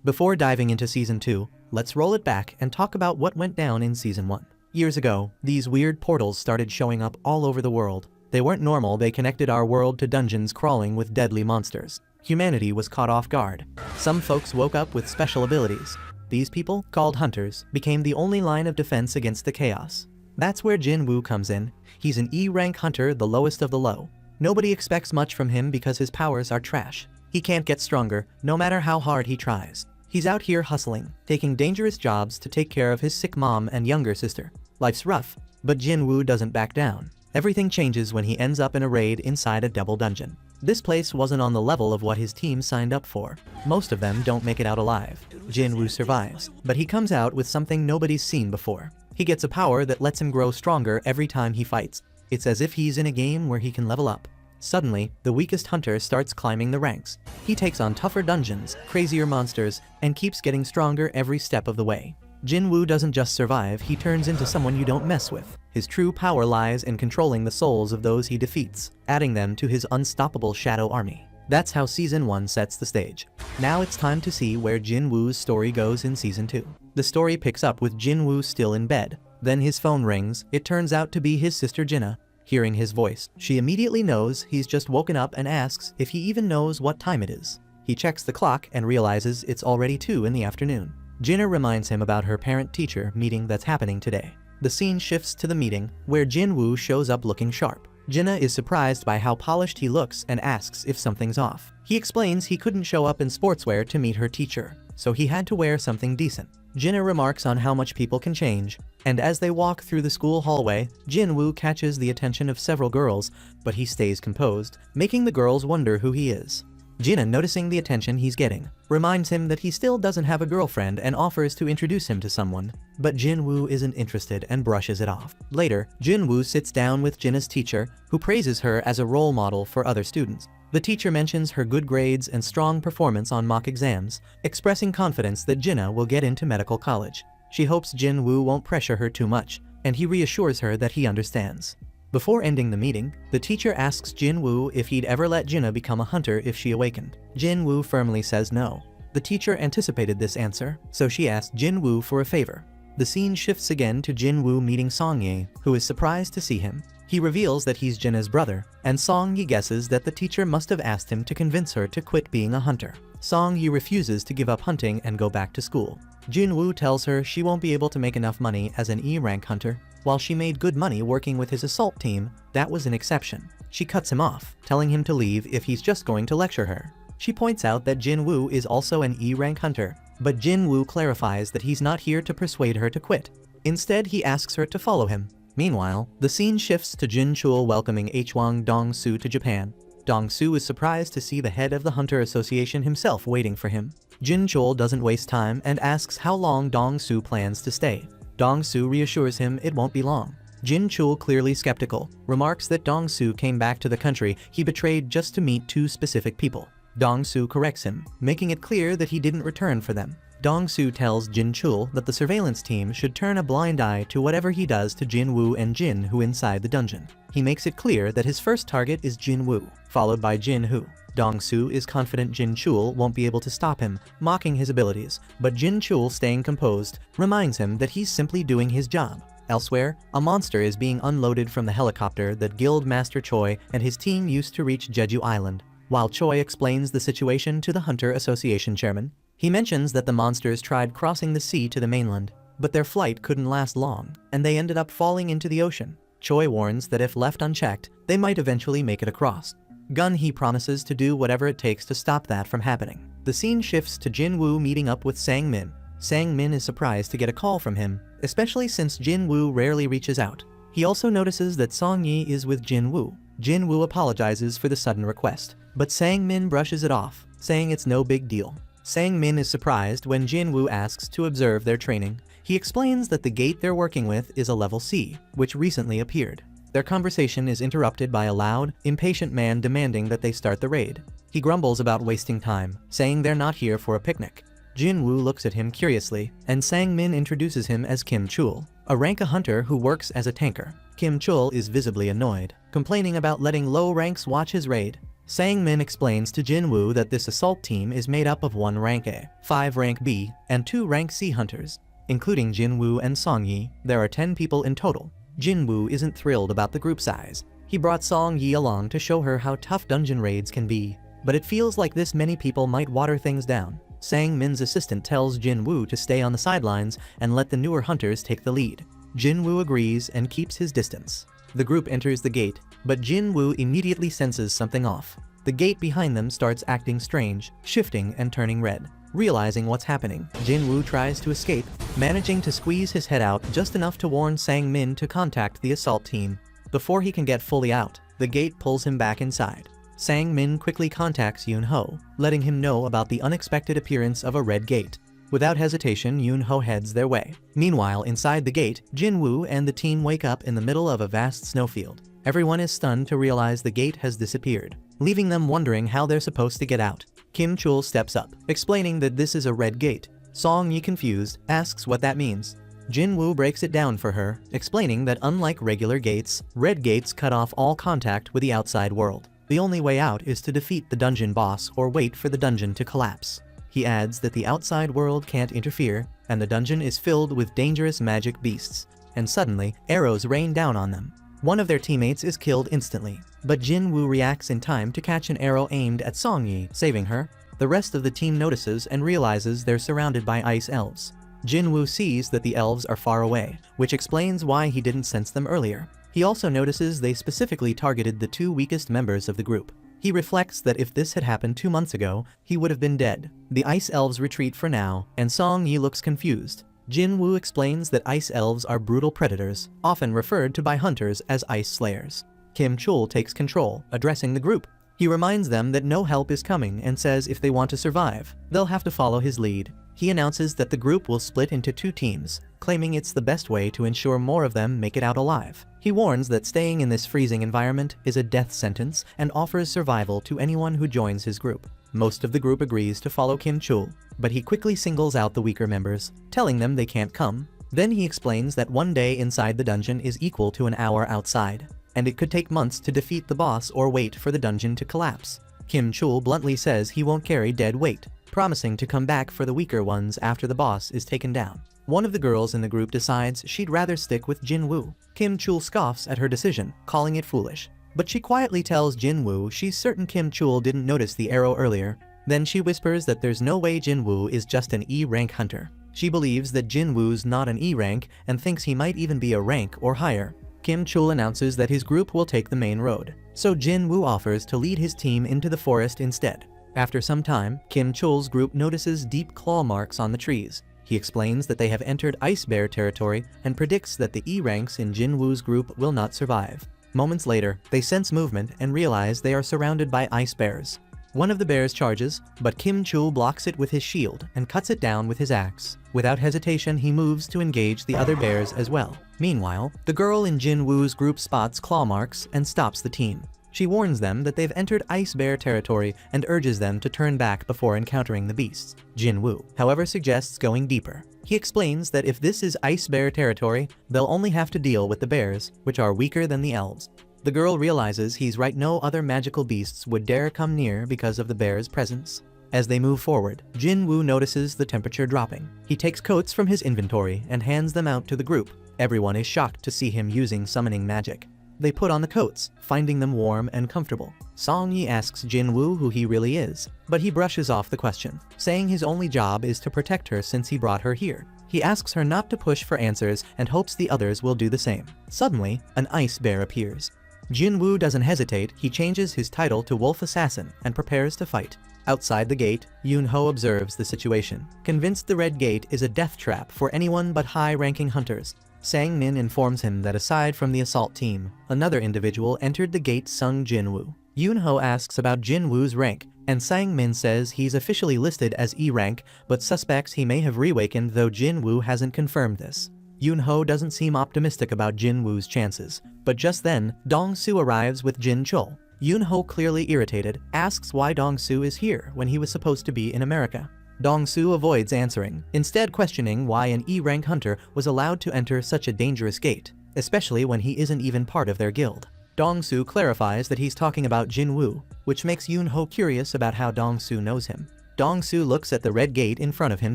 Before diving into Season 2, let's roll it back and talk about what went down in Season 1. Years ago, these weird portals started showing up all over the world. They weren't normal, they connected our world to dungeons crawling with deadly monsters. Humanity was caught off guard. Some folks woke up with special abilities. These people, called hunters, became the only line of defense against the chaos. That's where Jin Woo comes in. He's an E-rank hunter, the lowest of the low. Nobody expects much from him because his powers are trash. He can't get stronger, no matter how hard he tries. He's out here hustling, taking dangerous jobs to take care of his sick mom and younger sister. Life's rough, but Jin Woo doesn't back down. Everything changes when he ends up in a raid inside a double dungeon. This place wasn't on the level of what his team signed up for. Most of them don't make it out alive. Jin Woo survives, but he comes out with something nobody's seen before. He gets a power that lets him grow stronger every time he fights. It's as if he's in a game where he can level up. Suddenly, the weakest hunter starts climbing the ranks. He takes on tougher dungeons, crazier monsters, and keeps getting stronger every step of the way. Jin Woo doesn't just survive, he turns into someone you don't mess with. His true power lies in controlling the souls of those he defeats, adding them to his unstoppable shadow army. That's how Season 1 sets the stage. Now it's time to see where Jin Woo's story goes in Season 2. The story picks up with Jin Woo still in bed. Then his phone rings. It turns out to be his sister Jinna. Hearing his voice, she immediately knows he's just woken up and asks if he even knows what time it is. He checks the clock and realizes it's already 2 in the afternoon. Jinna reminds him about her parent-teacher meeting that's happening today. The scene shifts to the meeting, where Jin Woo shows up looking sharp. Jinna is surprised by how polished he looks and asks if something's off. He explains he couldn't show up in sportswear to meet her teacher, so he had to wear something decent. Jinna remarks on how much people can change, and as they walk through the school hallway, Jin Woo catches the attention of several girls, but he stays composed, making the girls wonder who he is. Jinna, noticing the attention he's getting, reminds him that he still doesn't have a girlfriend and offers to introduce him to someone, but Jin Woo isn't interested and brushes it off. Later, Jin Woo sits down with Jinna's teacher, who praises her as a role model for other students. The teacher mentions her good grades and strong performance on mock exams, expressing confidence that Jinna will get into medical college. She hopes Jin Woo won't pressure her too much, and he reassures her that he understands. Before ending the meeting, the teacher asks Jin Woo if he'd ever let Jinna become a hunter if she awakened. Jin Woo firmly says no. The teacher anticipated this answer, so she asked Jin Woo for a favor. The scene shifts again to Jin Woo meeting Song Ye, who is surprised to see him. He reveals that he's Jinna's brother, and Song Ye guesses that the teacher must have asked him to convince her to quit being a hunter. Song Ye refuses to give up hunting and go back to school. Jin Woo tells her she won't be able to make enough money as an E-rank hunter. While she made good money working with his assault team, that was an exception. She cuts him off, telling him to leave if he's just going to lecture her. She points out that Jin Woo is also an E-rank hunter, but Jin Woo clarifies that he's not here to persuade her to quit. Instead, he asks her to follow him. Meanwhile, the scene shifts to Jin Chul welcoming Hwang Dong-soo to Japan. Dong-soo is surprised to see the head of the Hunter Association himself waiting for him. Jin Chul doesn't waste time and asks how long Dong-soo plans to stay. Dong-soo reassures him it won't be long. Jin Chul, clearly skeptical, remarks that Dong-soo came back to the country he betrayed just to meet 2 specific people. Dong-soo corrects him, making it clear that he didn't return for them. Dong-soo tells Jin Chul that the surveillance team should turn a blind eye to whatever he does to Jin Woo and Jin Hoo inside the dungeon. He makes it clear that his first target is Jin Woo, followed by Jin Hoo. Dong-soo is confident Jin Chul won't be able to stop him, mocking his abilities, but Jin Chul, staying composed, reminds him that he's simply doing his job. Elsewhere, a monster is being unloaded from the helicopter that Guild Master Choi and his team used to reach Jeju Island. While Choi explains the situation to the Hunter Association chairman, he mentions that the monsters tried crossing the sea to the mainland, but their flight couldn't last long, and they ended up falling into the ocean. Choi warns that if left unchecked, they might eventually make it across. Gun-hee promises to do whatever it takes to stop that from happening. The scene shifts to Jin Woo meeting up with Sang Min. Sang Min is surprised to get a call from him, especially since Jin Woo rarely reaches out. He also notices that Song Yi is with Jin Woo. Jin Woo apologizes for the sudden request, but Sang Min brushes it off, saying it's no big deal. Sang Min is surprised when Jin Woo asks to observe their training. He explains that the gate they're working with is a level C, which recently appeared. Their conversation is interrupted by a loud, impatient man demanding that they start the raid. He grumbles about wasting time, saying they're not here for a picnic. Jin Woo looks at him curiously, and Sang Min introduces him as Kim Chul, a rank hunter who works as a tanker. Kim Chul is visibly annoyed, complaining about letting low ranks watch his raid. Sang-min explains to Jin-woo that this assault team is made up of 1 rank A, 5 rank B, and 2 rank C hunters. Including Jin-woo and Song-yi, there are 10 people in total. Jin-woo isn't thrilled about the group size. He brought Song-yi along to show her how tough dungeon raids can be, but it feels like this many people might water things down. Sang-min's assistant tells Jin-woo to stay on the sidelines and let the newer hunters take the lead. Jin-woo agrees and keeps his distance. The group enters the gate, but Jin-woo immediately senses something off. The gate behind them starts acting strange, shifting and turning red. Realizing what's happening, Jin-woo tries to escape, managing to squeeze his head out just enough to warn Sang-min to contact the assault team. Before he can get fully out, the gate pulls him back inside. Sang-min quickly contacts Yoon-ho, letting him know about the unexpected appearance of a red gate. Without hesitation, Yoon-ho heads their way. Meanwhile, inside the gate, Jin-woo and the team wake up in the middle of a vast snowfield. Everyone is stunned to realize the gate has disappeared, leaving them wondering how they're supposed to get out. Kim Chul steps up, explaining that this is a red gate. Song-yi, confused, asks what that means. Jin-woo breaks it down for her, explaining that unlike regular gates, red gates cut off all contact with the outside world. The only way out is to defeat the dungeon boss or wait for the dungeon to collapse. He adds that the outside world can't interfere, and the dungeon is filled with dangerous magic beasts. And suddenly, arrows rain down on them. One of their teammates is killed instantly, but Jin-woo reacts in time to catch an arrow aimed at Song-yi, saving her. The rest of the team notices and realizes they're surrounded by ice elves. Jin-woo sees that the elves are far away, which explains why he didn't sense them earlier. He also notices they specifically targeted the 2 weakest members of the group. He reflects that if this had happened 2 months ago, he would have been dead. The ice elves retreat for now, and Song-yi looks confused. Jin-woo explains that ice elves are brutal predators, often referred to by hunters as ice slayers. Kim Chul takes control, addressing the group. He reminds them that no help is coming and says if they want to survive, they'll have to follow his lead. He announces that the group will split into 2 teams, claiming it's the best way to ensure more of them make it out alive. He warns that staying in this freezing environment is a death sentence and offers survival to anyone who joins his group. Most of the group agrees to follow Kim Chul, but he quickly singles out the weaker members, telling them they can't come. Then he explains that 1 day inside the dungeon is equal to an hour outside, and it could take months to defeat the boss or wait for the dungeon to collapse. Kim Chul bluntly says he won't carry dead weight, promising to come back for the weaker ones after the boss is taken down. One of the girls in the group decides she'd rather stick with Jin-woo. Kim Chul scoffs at her decision, calling it foolish. But she quietly tells Jin-woo she's certain Kim Chul didn't notice the arrow earlier. Then she whispers that there's no way Jin-woo is just an E-rank hunter. She believes that Jin-woo's not an E-rank and thinks he might even be a rank or higher. Kim Chul announces that his group will take the main road, so Jin-woo offers to lead his team into the forest instead. After some time, Kim Chul's group notices deep claw marks on the trees. He explains that they have entered ice bear territory and predicts that the E-ranks in Jin-woo's group will not survive. Moments later, they sense movement and realize they are surrounded by ice bears. One of the bears charges, but Kim Chul blocks it with his shield and cuts it down with his axe. Without hesitation, he moves to engage the other bears as well. Meanwhile, the girl in Jin-woo's group spots claw marks and stops the team. She warns them that they've entered ice bear territory and urges them to turn back before encountering the beasts. Jin-woo, however, suggests going deeper. He explains that if this is ice bear territory, they'll only have to deal with the bears, which are weaker than the elves. The girl realizes he's right, no other magical beasts would dare come near because of the bear's presence. As they move forward, Jin-woo notices the temperature dropping. He takes coats from his inventory and hands them out to the group. Everyone is shocked to see him using summoning magic. They put on the coats, finding them warm and comfortable. Song-yi asks Jin-woo who he really is, but he brushes off the question, saying his only job is to protect her since he brought her here. He asks her not to push for answers and hopes the others will do the same. Suddenly, an ice bear appears. Jin-woo doesn't hesitate, he changes his title to Wolf Assassin and prepares to fight. Outside the gate, Yoon-ho observes the situation, convinced the red gate is a death trap for anyone but high-ranking hunters. Sang-min informs him that aside from the assault team, another individual entered the gate, Sung Jin-woo. Yoon-ho asks about Jin-woo's rank, and Sang-min says he's officially listed as E-rank, but suspects he may have reawakened, though Jin-woo hasn't confirmed this. Yoon-ho doesn't seem optimistic about Jin-woo's chances, but just then, Dong-soo arrives with Jin-chul. Yoon-ho, clearly irritated, asks why Dong-soo is here when he was supposed to be in America. Dong-soo avoids answering, instead questioning why an E-rank hunter was allowed to enter such a dangerous gate, especially when he isn't even part of their guild. Dong-soo clarifies that he's talking about Jin-woo, which makes Yoon-ho curious about how Dong-soo knows him. Dong-soo looks at the red gate in front of him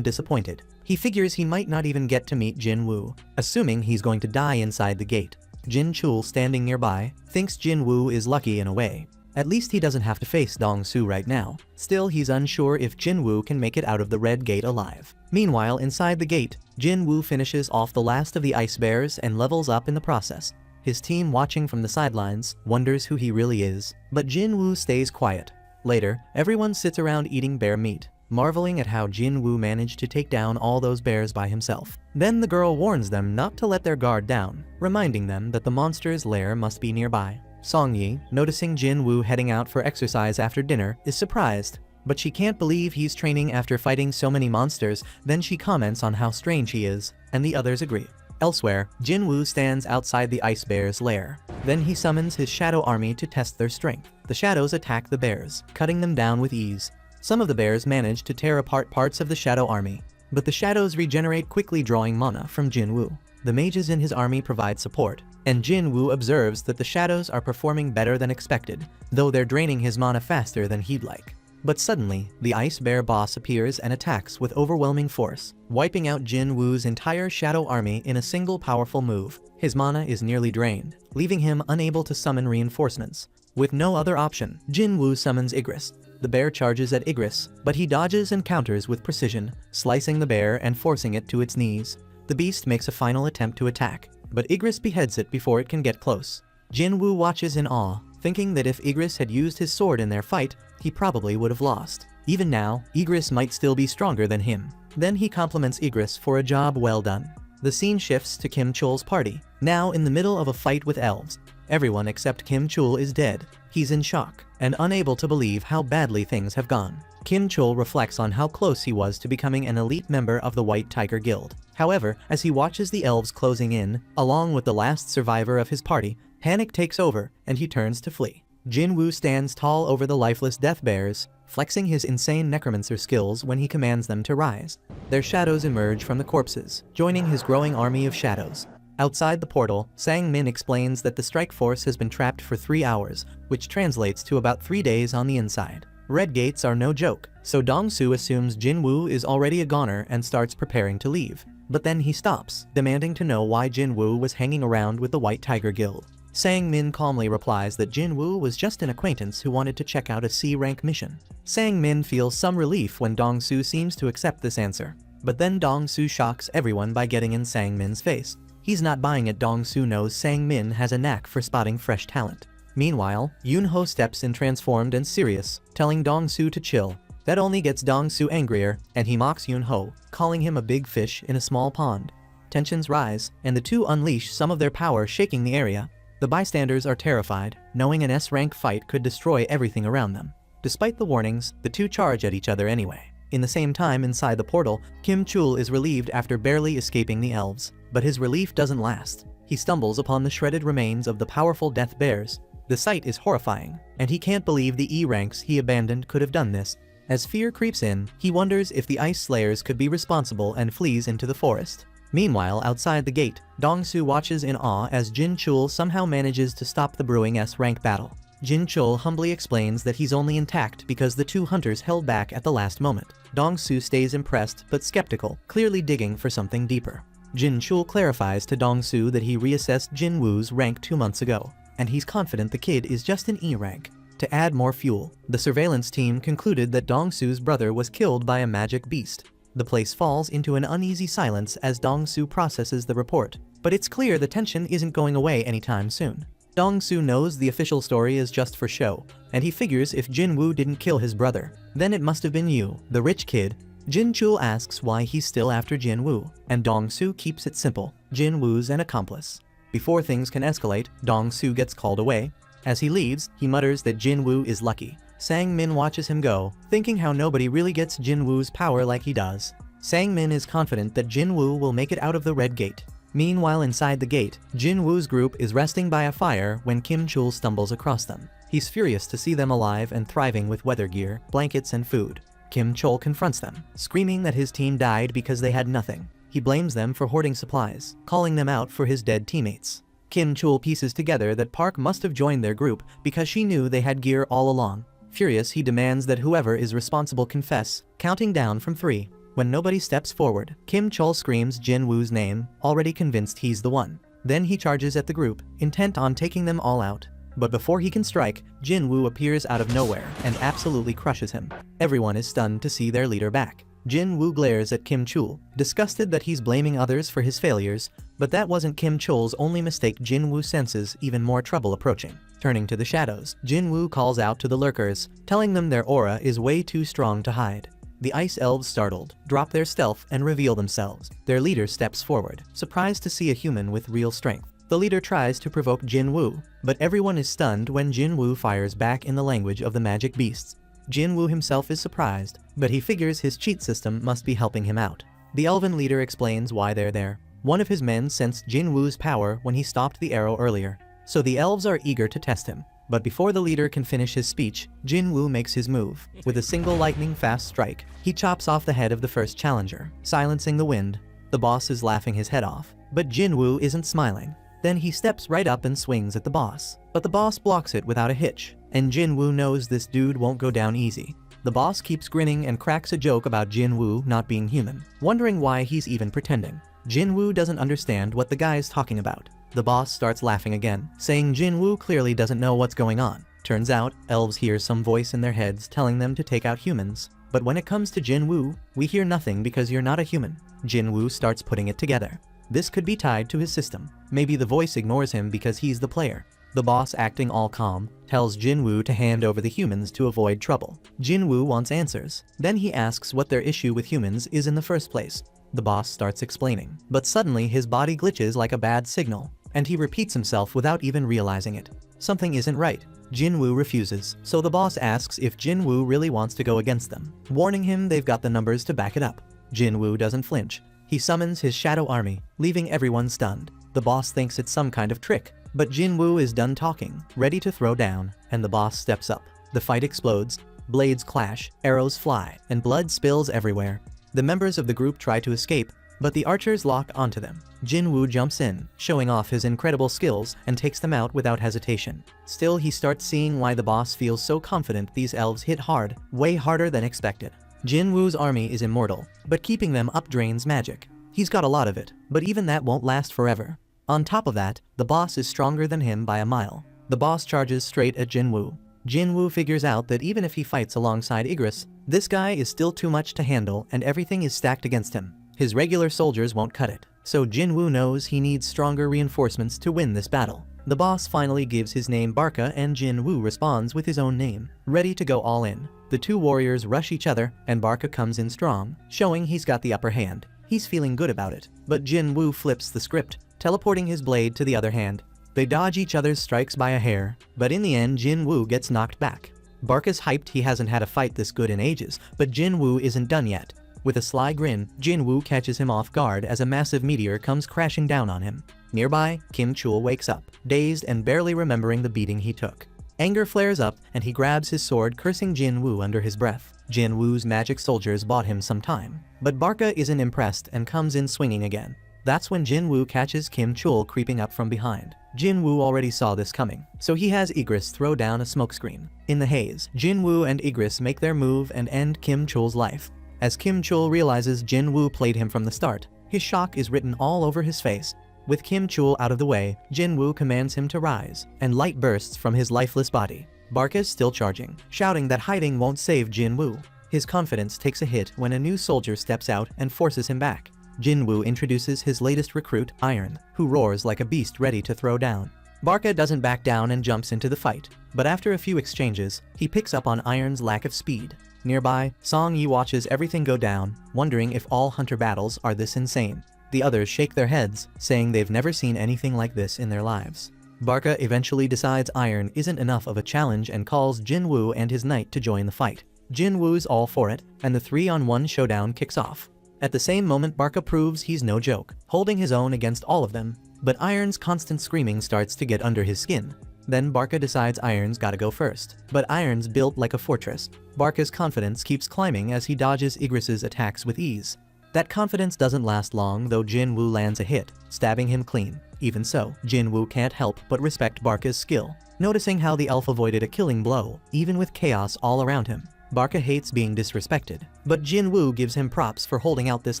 disappointed. He figures he might not even get to meet Jin-woo, assuming he's going to die inside the gate. Jin-chul, standing nearby, thinks Jin-woo is lucky in a way. At least he doesn't have to face Dong-soo right now. Still, he's unsure if Jin-woo can make it out of the red gate alive. Meanwhile, inside the gate, Jin-woo finishes off the last of the ice bears and levels up in the process. His team, watching from the sidelines, wonders who he really is, but Jin-woo stays quiet. Later, everyone sits around eating bear meat, marveling at how Jin-woo managed to take down all those bears by himself. Then the girl warns them not to let their guard down, reminding them that the monster's lair must be nearby. Song-yi, noticing Jin-woo heading out for exercise after dinner, is surprised, but she can't believe he's training after fighting so many monsters. Then she comments on how strange he is, and the others agree. Elsewhere, Jin-woo stands outside the ice bear's lair. Then he summons his shadow army to test their strength. The shadows attack the bears, cutting them down with ease. Some of the bears manage to tear apart parts of the shadow army, but the shadows regenerate quickly, drawing mana from Jin-woo. The mages in his army provide support, and Jin-woo observes that the shadows are performing better than expected, though they're draining his mana faster than he'd like. But suddenly, the ice bear boss appears and attacks with overwhelming force, wiping out Jin-woo's entire shadow army in a single powerful move. His mana is nearly drained, leaving him unable to summon reinforcements. With no other option, Jin-woo summons Igris. The bear charges at Igris, but he dodges and counters with precision, slicing the bear and forcing it to its knees. The beast makes a final attempt to attack, but Igris beheads it before it can get close. Jin-woo watches in awe, thinking that if Igris had used his sword in their fight, he probably would have lost. Even now, Igris might still be stronger than him. Then he compliments Igris for a job well done. The scene shifts to Kim-chul's party, now in the middle of a fight with elves. Everyone except Kim-chul is dead. He's in shock, and unable to believe how badly things have gone. Kim-chul reflects on how close he was to becoming an elite member of the White Tiger Guild. However, as he watches the elves closing in, along with the last survivor of his party, panic takes over, and he turns to flee. Jin-woo stands tall over the lifeless death bears, flexing his insane necromancer skills when he commands them to rise. Their shadows emerge from the corpses, joining his growing army of shadows. Outside the portal, Sang-min explains that the strike force has been trapped for 3 hours, which translates to about 3 days on the inside. Red gates are no joke, so Dong-soo assumes Jin-woo is already a goner and starts preparing to leave. But then he stops, demanding to know why Jin-woo was hanging around with the White Tiger Guild. Sang-min calmly replies that Jin-woo was just an acquaintance who wanted to check out a C-rank mission. Sang-min feels some relief when Dong-soo seems to accept this answer. But then Dong-soo shocks everyone by getting in Sang-min's face. He's not buying it. Dong-soo knows Sang-min has a knack for spotting fresh talent. Meanwhile, Yoon-ho steps in transformed and serious, telling Dong-soo to chill. That only gets Dong-soo angrier, and he mocks Yoon-ho, calling him a big fish in a small pond. Tensions rise, and the two unleash some of their power, shaking the area. The bystanders are terrified, knowing an S-rank fight could destroy everything around them. Despite the warnings, the two charge at each other anyway. In the same time, inside the portal, Kim-chul is relieved after barely escaping the elves. But his relief doesn't last. He stumbles upon the shredded remains of the powerful death bears. The sight is horrifying, and he can't believe the E-ranks he abandoned could have done this. As fear creeps in, he wonders if the Ice Slayers could be responsible and flees into the forest. Meanwhile, outside the gate, Dong-soo watches in awe as Jin-chul somehow manages to stop the brewing S-rank battle. Jin-chul humbly explains that he's only intact because the two hunters held back at the last moment. Dong-soo stays impressed but skeptical, clearly digging for something deeper. Jin-chul clarifies to Dong-soo that he reassessed Jin-woo's rank 2 months ago, and he's confident the kid is just an E-rank. To add more fuel, the surveillance team concluded that Dong-soo's brother was killed by a magic beast. The place falls into an uneasy silence as Dong-soo processes the report, but it's clear the tension isn't going away anytime soon. Dong-soo knows the official story is just for show, and he figures if Jin-woo didn't kill his brother, then it must have been you, the rich kid. Jin-chul asks why he's still after Jin-woo, and Dong-soo keeps it simple: Jin-woo's an accomplice. Before things can escalate, Dong-soo gets called away. As he leaves, he mutters that Jin-woo is lucky. Sang-min watches him go, thinking how nobody really gets Jin-woo's power like he does. Sang-min is confident that Jin-woo will make it out of the red gate. Meanwhile, inside the gate, Jin-woo's group is resting by a fire when Kim-chul stumbles across them. He's furious to see them alive and thriving with weather gear, blankets, and food. Kim-chul confronts them, screaming that his team died because they had nothing. He blames them for hoarding supplies, calling them out for his dead teammates. Kim Chul pieces together that Park must have joined their group because she knew they had gear all along. Furious, he demands that whoever is responsible confess, counting down from 3. When nobody steps forward, Kim Chul screams Jin Woo's name, already convinced he's the one. Then he charges at the group, intent on taking them all out. But before he can strike, Jin Woo appears out of nowhere and absolutely crushes him. Everyone is stunned to see their leader back. Jin Woo glares at Kim Chul, disgusted that he's blaming others for his failures, but that wasn't Kim Chul's only mistake. Jin Woo senses even more trouble approaching. Turning to the shadows, Jin Woo calls out to the lurkers, telling them their aura is way too strong to hide. The ice elves, startled, drop their stealth and reveal themselves. Their leader steps forward, surprised to see a human with real strength. The leader tries to provoke Jin Woo, but everyone is stunned when Jin Woo fires back in the language of the magic beasts. Jin Woo himself is surprised, but he figures his cheat system must be helping him out. The elven leader explains why they're there. One of his men sensed Jin Woo's power when he stopped the arrow earlier, so the elves are eager to test him. But before the leader can finish his speech, Jin Woo makes his move. With a single lightning-fast strike, he chops off the head of the first challenger, silencing the wind. The boss is laughing his head off, but Jin Woo isn't smiling. Then he steps right up and swings at the boss. But the boss blocks it without a hitch, and Jin Woo knows this dude won't go down easy. The boss keeps grinning and cracks a joke about Jin Woo not being human, wondering why he's even pretending. Jin Woo doesn't understand what the guy's talking about. The boss starts laughing again, saying Jin Woo clearly doesn't know what's going on. Turns out, elves hear some voice in their heads telling them to take out humans. But when it comes to Jin Woo, we hear nothing because you're not a human. Jin Woo starts putting it together. This could be tied to his system. Maybe the voice ignores him because he's the player. The boss, acting all calm, tells Jin Woo to hand over the humans to avoid trouble. Jin Woo wants answers. Then he asks what their issue with humans is in the first place. The boss starts explaining, but suddenly his body glitches like a bad signal, and he repeats himself without even realizing it. Something isn't right. Jin Woo refuses, so the boss asks if Jin Woo really wants to go against them, warning him they've got the numbers to back it up. Jin Woo doesn't flinch. He summons his shadow army, leaving everyone stunned. The boss thinks it's some kind of trick, but Jin Woo is done talking, ready to throw down, and the boss steps up. The fight explodes, blades clash, arrows fly, and blood spills everywhere. The members of the group try to escape, but the archers lock onto them. Jin Woo jumps in, showing off his incredible skills, and takes them out without hesitation. Still, he starts seeing why the boss feels so confident these elves hit hard, way harder than expected. Jin Woo's army is immortal, but keeping them up drains magic. He's got a lot of it, but even that won't last forever. On top of that, the boss is stronger than him by a mile. The boss charges straight at Jin Woo. Jin Woo figures out that even if he fights alongside Igris, this guy is still too much to handle and everything is stacked against him. His regular soldiers won't cut it, so Jin Woo knows he needs stronger reinforcements to win this battle. The boss finally gives his name Barca and Jin Woo responds with his own name, ready to go all in. The two warriors rush each other and Barca comes in strong, showing he's got the upper hand. He's feeling good about it, but Jin Woo flips the script, teleporting his blade to the other hand. They dodge each other's strikes by a hair, but in the end Jin Woo gets knocked back. Barca's hyped he hasn't had a fight this good in ages, but Jin Woo isn't done yet. With a sly grin, Jin Woo catches him off guard as a massive meteor comes crashing down on him. Nearby, Kim Chul wakes up, dazed and barely remembering the beating he took. Anger flares up and he grabs his sword, cursing Jin Woo under his breath. Jin Woo's magic soldiers bought him some time, but Barca isn't impressed and comes in swinging again. That's when Jin Woo catches Kim Chul creeping up from behind. Jin Woo already saw this coming, so he has Igris throw down a smokescreen. In the haze, Jin Woo and Igris make their move and end Kim Chul's life. As Kim Chul realizes Jin Woo played him from the start, his shock is written all over his face. With Kim Chul out of the way, Jin Woo commands him to rise, and light bursts from his lifeless body. Barca's still charging, shouting that hiding won't save Jin Woo. His confidence takes a hit when a new soldier steps out and forces him back. Jin Woo introduces his latest recruit, Iron, who roars like a beast ready to throw down. Barca doesn't back down and jumps into the fight, but after a few exchanges, he picks up on Iron's lack of speed. Nearby, Song Yi watches everything go down, wondering if all hunter battles are this insane. The others shake their heads, saying they've never seen anything like this in their lives. Barca eventually decides Iron isn't enough of a challenge and calls Jin Woo and his knight to join the fight. Jin Woo's all for it, and the 3-on-1 showdown kicks off. At the same moment, Barca proves he's no joke, holding his own against all of them, but Iron's constant screaming starts to get under his skin. Then Barca decides Iron's gotta go first, but Iron's built like a fortress. Barca's confidence keeps climbing as he dodges Igris's attacks with ease. That confidence doesn't last long though. Jin Woo lands a hit, stabbing him clean. Even so, Jin Woo can't help but respect Barca's skill, noticing how the elf avoided a killing blow, even with chaos all around him. Barca hates being disrespected, but Jin Woo gives him props for holding out this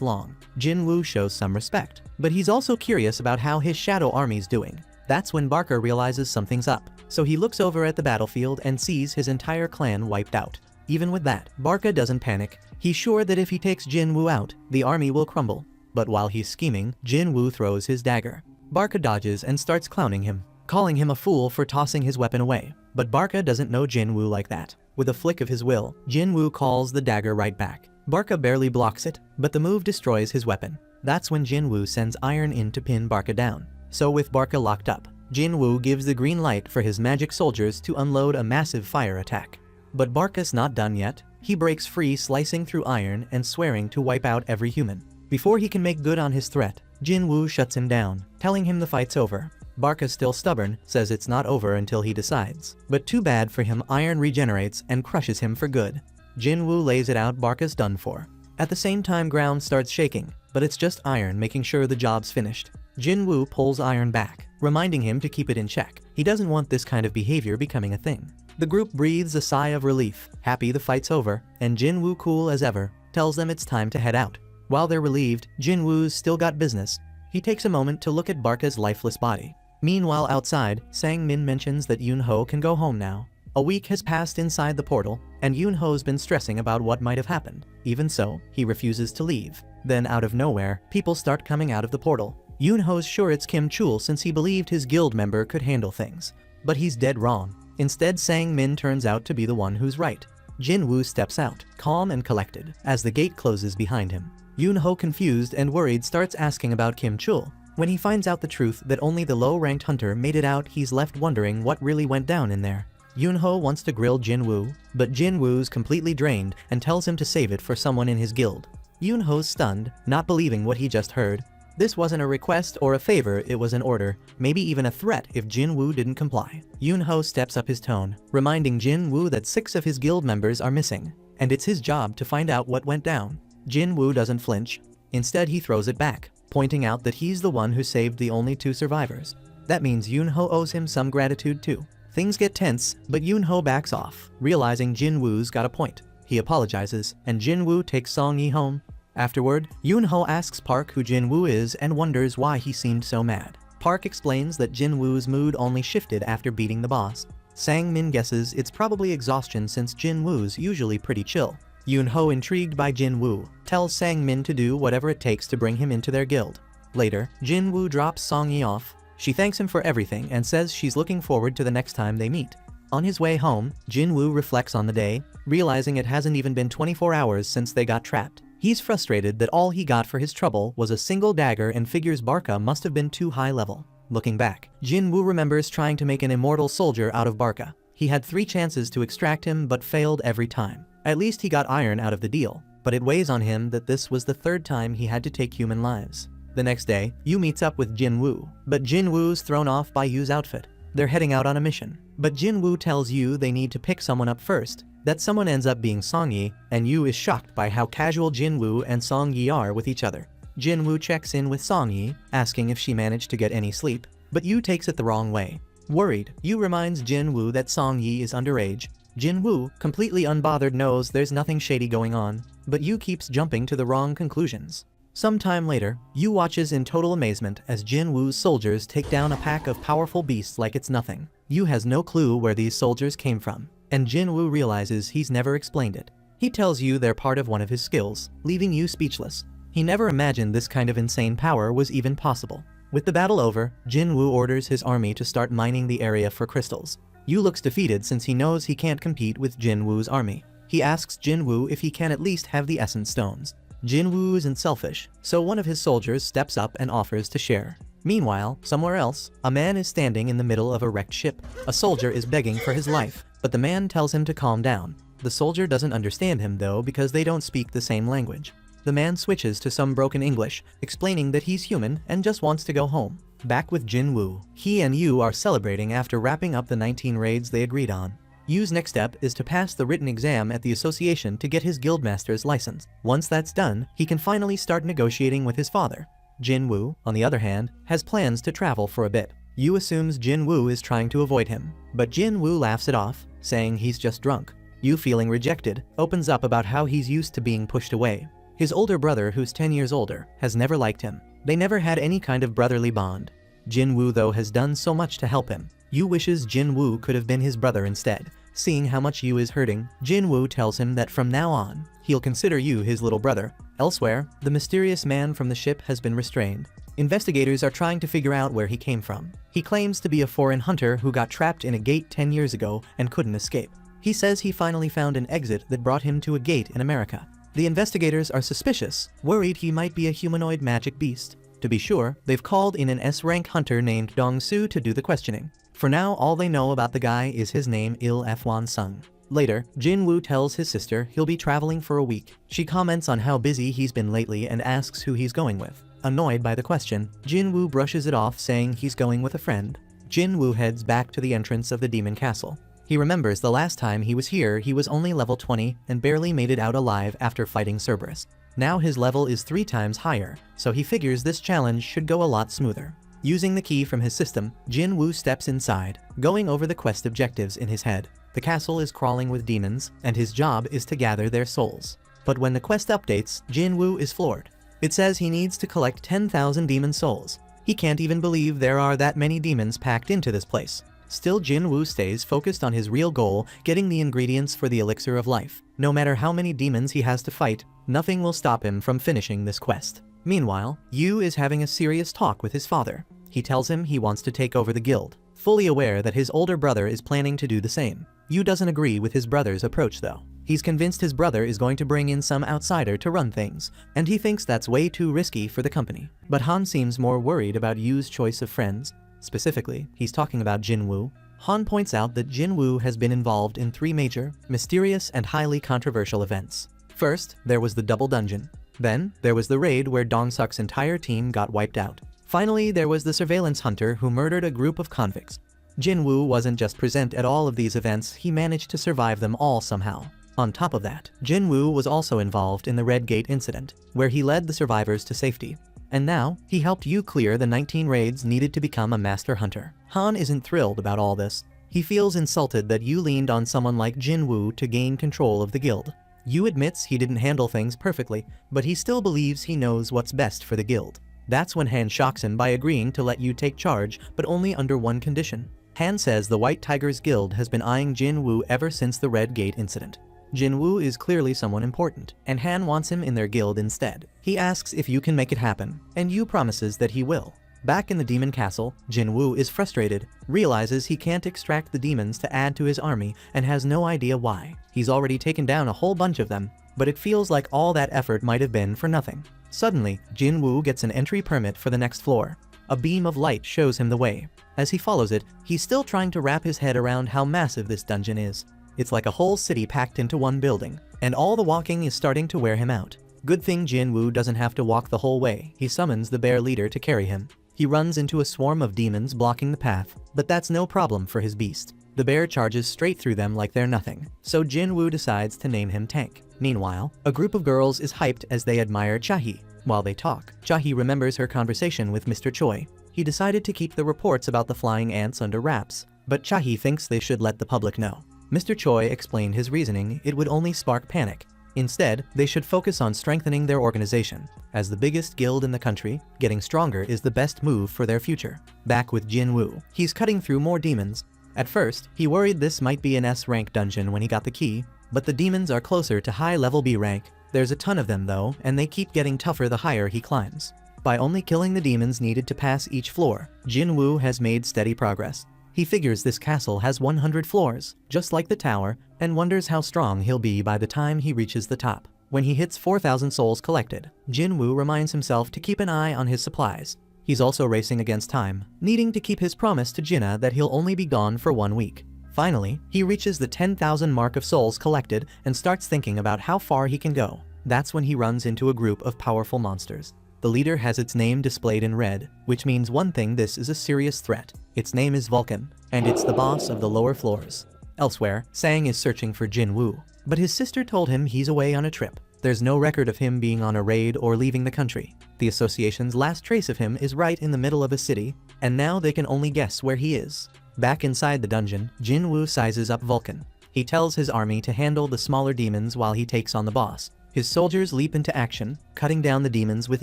long. Jin Woo shows some respect, but he's also curious about how his shadow army's doing. That's when Barca realizes something's up, so he looks over at the battlefield and sees his entire clan wiped out. Even with that, Barca doesn't panic. He's sure that if he takes Jin Woo out, the army will crumble. But while he's scheming, Jin Woo throws his dagger. Barca dodges and starts clowning him, calling him a fool for tossing his weapon away. But Barca doesn't know Jin Woo like that. With a flick of his will, Jin Woo calls the dagger right back. Barca barely blocks it, but the move destroys his weapon. That's when Jin Woo sends iron in to pin Barca down. So with Barca locked up, Jin Woo gives the green light for his magic soldiers to unload a massive fire attack. But Barca's not done yet. He breaks free, slicing through iron and swearing to wipe out every human. Before he can make good on his threat, Jin Woo shuts him down, telling him the fight's over. Barca's still stubborn, says it's not over until he decides. But too bad for him, iron regenerates and crushes him for good. Jin Woo lays it out. Barca's done for. At the same time, ground starts shaking, but it's just iron making sure the job's finished. Jin Woo pulls iron back, reminding him to keep it in check. He doesn't want this kind of behavior becoming a thing. The group breathes a sigh of relief, happy the fight's over, and Jin Woo, cool as ever, tells them it's time to head out. While they're relieved, Jin Woo's still got business. He takes a moment to look at Barca's lifeless body. Meanwhile outside, Sang Min mentions that Yoon Ho can go home now. A week has passed inside the portal, and Yoon Ho's been stressing about what might have happened. Even so, he refuses to leave. Then out of nowhere, people start coming out of the portal. Yoon Ho's sure it's Kim Chul since he believed his guild member could handle things. But he's dead wrong. Instead, Sang Min turns out to be the one who's right. Jin Woo steps out, calm and collected, as the gate closes behind him. Yoon Ho, confused and worried, starts asking about Kim Chul. When he finds out the truth that only the low-ranked hunter made it out, he's left wondering what really went down in there. Yoon Ho wants to grill Jin Woo, but Jin Woo's completely drained and tells him to save it for someone in his guild. Yoon Ho's stunned, not believing what he just heard. This wasn't a request or a favor, it was an order, maybe even a threat if Jin Woo didn't comply. Yoon Ho steps up his tone, reminding Jin Woo that 6 of his guild members are missing, and it's his job to find out what went down. Jin Woo doesn't flinch. Instead, he throws it back, pointing out that he's the one who saved the only 2 survivors. That means Yoon Ho owes him some gratitude too. Things get tense, but Yoon Ho backs off, realizing Jin Woo's got a point. He apologizes, and Jin Woo takes Song Yi home. Afterward, Yoon Ho asks Park who Jin Woo is and wonders why he seemed so mad. Park explains that Jin Woo's mood only shifted after beating the boss. Sang Min guesses it's probably exhaustion since Jin Woo's usually pretty chill. Yoon Ho, intrigued by Jin Woo, tells Sang Min to do whatever it takes to bring him into their guild. Later, Jin Woo drops Song Yi off. She thanks him for everything and says she's looking forward to the next time they meet. On his way home, Jin Woo reflects on the day, realizing it hasn't even been 24 hours since they got trapped. He's frustrated that all he got for his trouble was a single dagger and figures Barca must have been too high level. Looking back, Jin Woo remembers trying to make an immortal soldier out of Barca. He had 3 chances to extract him but failed every time. At least he got iron out of the deal, but it weighs on him that this was the 3rd time he had to take human lives. The next day, Yu meets up with Jin Woo, but Jin Woo's thrown off by Yu's outfit. They're heading out on a mission, but Jin Woo tells Yu they need to pick someone up first. That someone ends up being Song Yi, and Yu is shocked by how casual Jin Woo and Song Yi are with each other. Jin Woo checks in with Song Yi, asking if she managed to get any sleep, but Yu takes it the wrong way. Worried, Yu reminds Jin Woo that Song Yi is underage. Jin Woo, completely unbothered, knows there's nothing shady going on, but Yu keeps jumping to the wrong conclusions. Sometime later, Yu watches in total amazement as Jin Woo's soldiers take down a pack of powerful beasts like it's nothing. Yu has no clue where these soldiers came from, and Jin Woo realizes he's never explained it. He tells Yu they're part of one of his skills, leaving Yu speechless. He never imagined this kind of insane power was even possible. With the battle over, Jin Woo orders his army to start mining the area for crystals. Yu looks defeated since he knows he can't compete with Jin Woo's army. He asks Jin Woo if he can at least have the essence stones. Jin Woo isn't selfish, so one of his soldiers steps up and offers to share. Meanwhile, somewhere else, a man is standing in the middle of a wrecked ship. A soldier is begging for his life, but the man tells him to calm down. The soldier doesn't understand him though because they don't speak the same language. The man switches to some broken English, explaining that he's human and just wants to go home. Back with Jin Woo, he and Yu are celebrating after wrapping up the 19 raids they agreed on. Yu's next step is to pass the written exam at the association to get his guildmaster's license. Once that's done, he can finally start negotiating with his father. Jin Woo, on the other hand, has plans to travel for a bit. Yu assumes Jin Woo is trying to avoid him, but Jin Woo laughs it off, saying he's just drunk. Yu, feeling rejected, opens up about how he's used to being pushed away. His older brother, who's 10 years older, has never liked him. They never had any kind of brotherly bond. Jin Woo, though, has done so much to help him. Yu wishes Jin Woo could have been his brother instead. Seeing how much Yu is hurting, Jin Woo tells him that from now on, he'll consider Yu his little brother. Elsewhere, the mysterious man from the ship has been restrained. Investigators are trying to figure out where he came from. He claims to be a foreign hunter who got trapped in a gate 10 years ago and couldn't escape. He says he finally found an exit that brought him to a gate in America. The investigators are suspicious, worried he might be a humanoid magic beast. To be sure, they've called in an S-rank hunter named Dong Su to do the questioning. For now, all they know about the guy is his name Il F1 Sung. Later, Jin Woo tells his sister he'll be traveling for a week. She comments on how busy he's been lately and asks who he's going with. Annoyed by the question, Jin Woo brushes it off, saying he's going with a friend. Jin Woo heads back to the entrance of the demon castle. He remembers the last time he was here he was only level 20 and barely made it out alive after fighting Cerberus. Now his level is 3 times higher, so he figures this challenge should go a lot smoother. Using the key from his system, Jin Woo steps inside, going over the quest objectives in his head. The castle is crawling with demons, and his job is to gather their souls. But when the quest updates, Jin Woo is floored. It says he needs to collect 10,000 demon souls. He can't even believe there are that many demons packed into this place. Still, Jin Woo stays focused on his real goal, getting the ingredients for the elixir of life. No matter how many demons he has to fight, nothing will stop him from finishing this quest. Meanwhile, Yu is having a serious talk with his father. He tells him he wants to take over the guild, fully aware that his older brother is planning to do the same. Yu doesn't agree with his brother's approach though. He's convinced his brother is going to bring in some outsider to run things, and he thinks that's way too risky for the company. But Han seems more worried about Yu's choice of friends. Specifically, he's talking about Jin Woo. Han points out that Jin Woo has been involved in 3 major, mysterious and highly controversial events. First, there was the double dungeon. Then, there was the raid where Dong Suk's entire team got wiped out. Finally, there was the surveillance hunter who murdered a group of convicts. Jin Woo wasn't just present at all of these events, he managed to survive them all somehow. On top of that, Jin Woo was also involved in the Red Gate incident, where he led the survivors to safety. And now, he helped Yu clear the 19 raids needed to become a master hunter. Han isn't thrilled about all this. He feels insulted that Yu leaned on someone like Jin Woo to gain control of the guild. Yu admits he didn't handle things perfectly, but he still believes he knows what's best for the guild. That's when Han shocks him by agreeing to let Yu take charge, but only under one condition. Han says the White Tigers Guild has been eyeing Jin Woo ever since the Red Gate incident. Jin Woo is clearly someone important, and Han wants him in their guild instead. He asks if Yu can make it happen, and Yu promises that he will. Back in the demon castle, Jin Woo is frustrated, realizes he can't extract the demons to add to his army, and has no idea why. He's already taken down a whole bunch of them, but it feels like all that effort might have been for nothing. Suddenly, Jin Woo gets an entry permit for the next floor. A beam of light shows him the way. As he follows it, he's still trying to wrap his head around how massive this dungeon is. It's like a whole city packed into one building, and all the walking is starting to wear him out. Good thing Jin Woo doesn't have to walk the whole way. He summons the bear leader to carry him. He runs into a swarm of demons blocking the path, but that's no problem for his beast. The bear charges straight through them like they're nothing, so Jin Woo decides to name him Tank. Meanwhile, a group of girls is hyped as they admire Chahi. While they talk, Chahi remembers her conversation with Mr. Choi. He decided to keep the reports about the flying ants under wraps, but Chahi thinks they should let the public know. Mr. Choi explained his reasoning: it would only spark panic. Instead, they should focus on strengthening their organization. As the biggest guild in the country, getting stronger is the best move for their future. Back with Jin Woo, he's cutting through more demons. At first, he worried this might be an S-rank dungeon when he got the key, but the demons are closer to high-level B rank. There's a ton of them though, and they keep getting tougher the higher he climbs. By only killing the demons needed to pass each floor, Jin Woo has made steady progress. He figures this castle has 100 floors, just like the tower, and wonders how strong he'll be by the time he reaches the top. When he hits 4,000 souls collected, Jin Woo reminds himself to keep an eye on his supplies. He's also racing against time, needing to keep his promise to Jinna that he'll only be gone for 1 week. Finally, he reaches the 10,000 mark of souls collected and starts thinking about how far he can go. That's when he runs into a group of powerful monsters. The leader has its name displayed in red, which means one thing: this is a serious threat. Its name is Vulcan, and it's the boss of the lower floors. Elsewhere, Sang is searching for Jin Woo, but his sister told him he's away on a trip. There's no record of him being on a raid or leaving the country. The association's last trace of him is right in the middle of a city, and now they can only guess where he is. Back inside the dungeon, Jin Woo sizes up Vulcan. He tells his army to handle the smaller demons while he takes on the boss. His soldiers leap into action, cutting down the demons with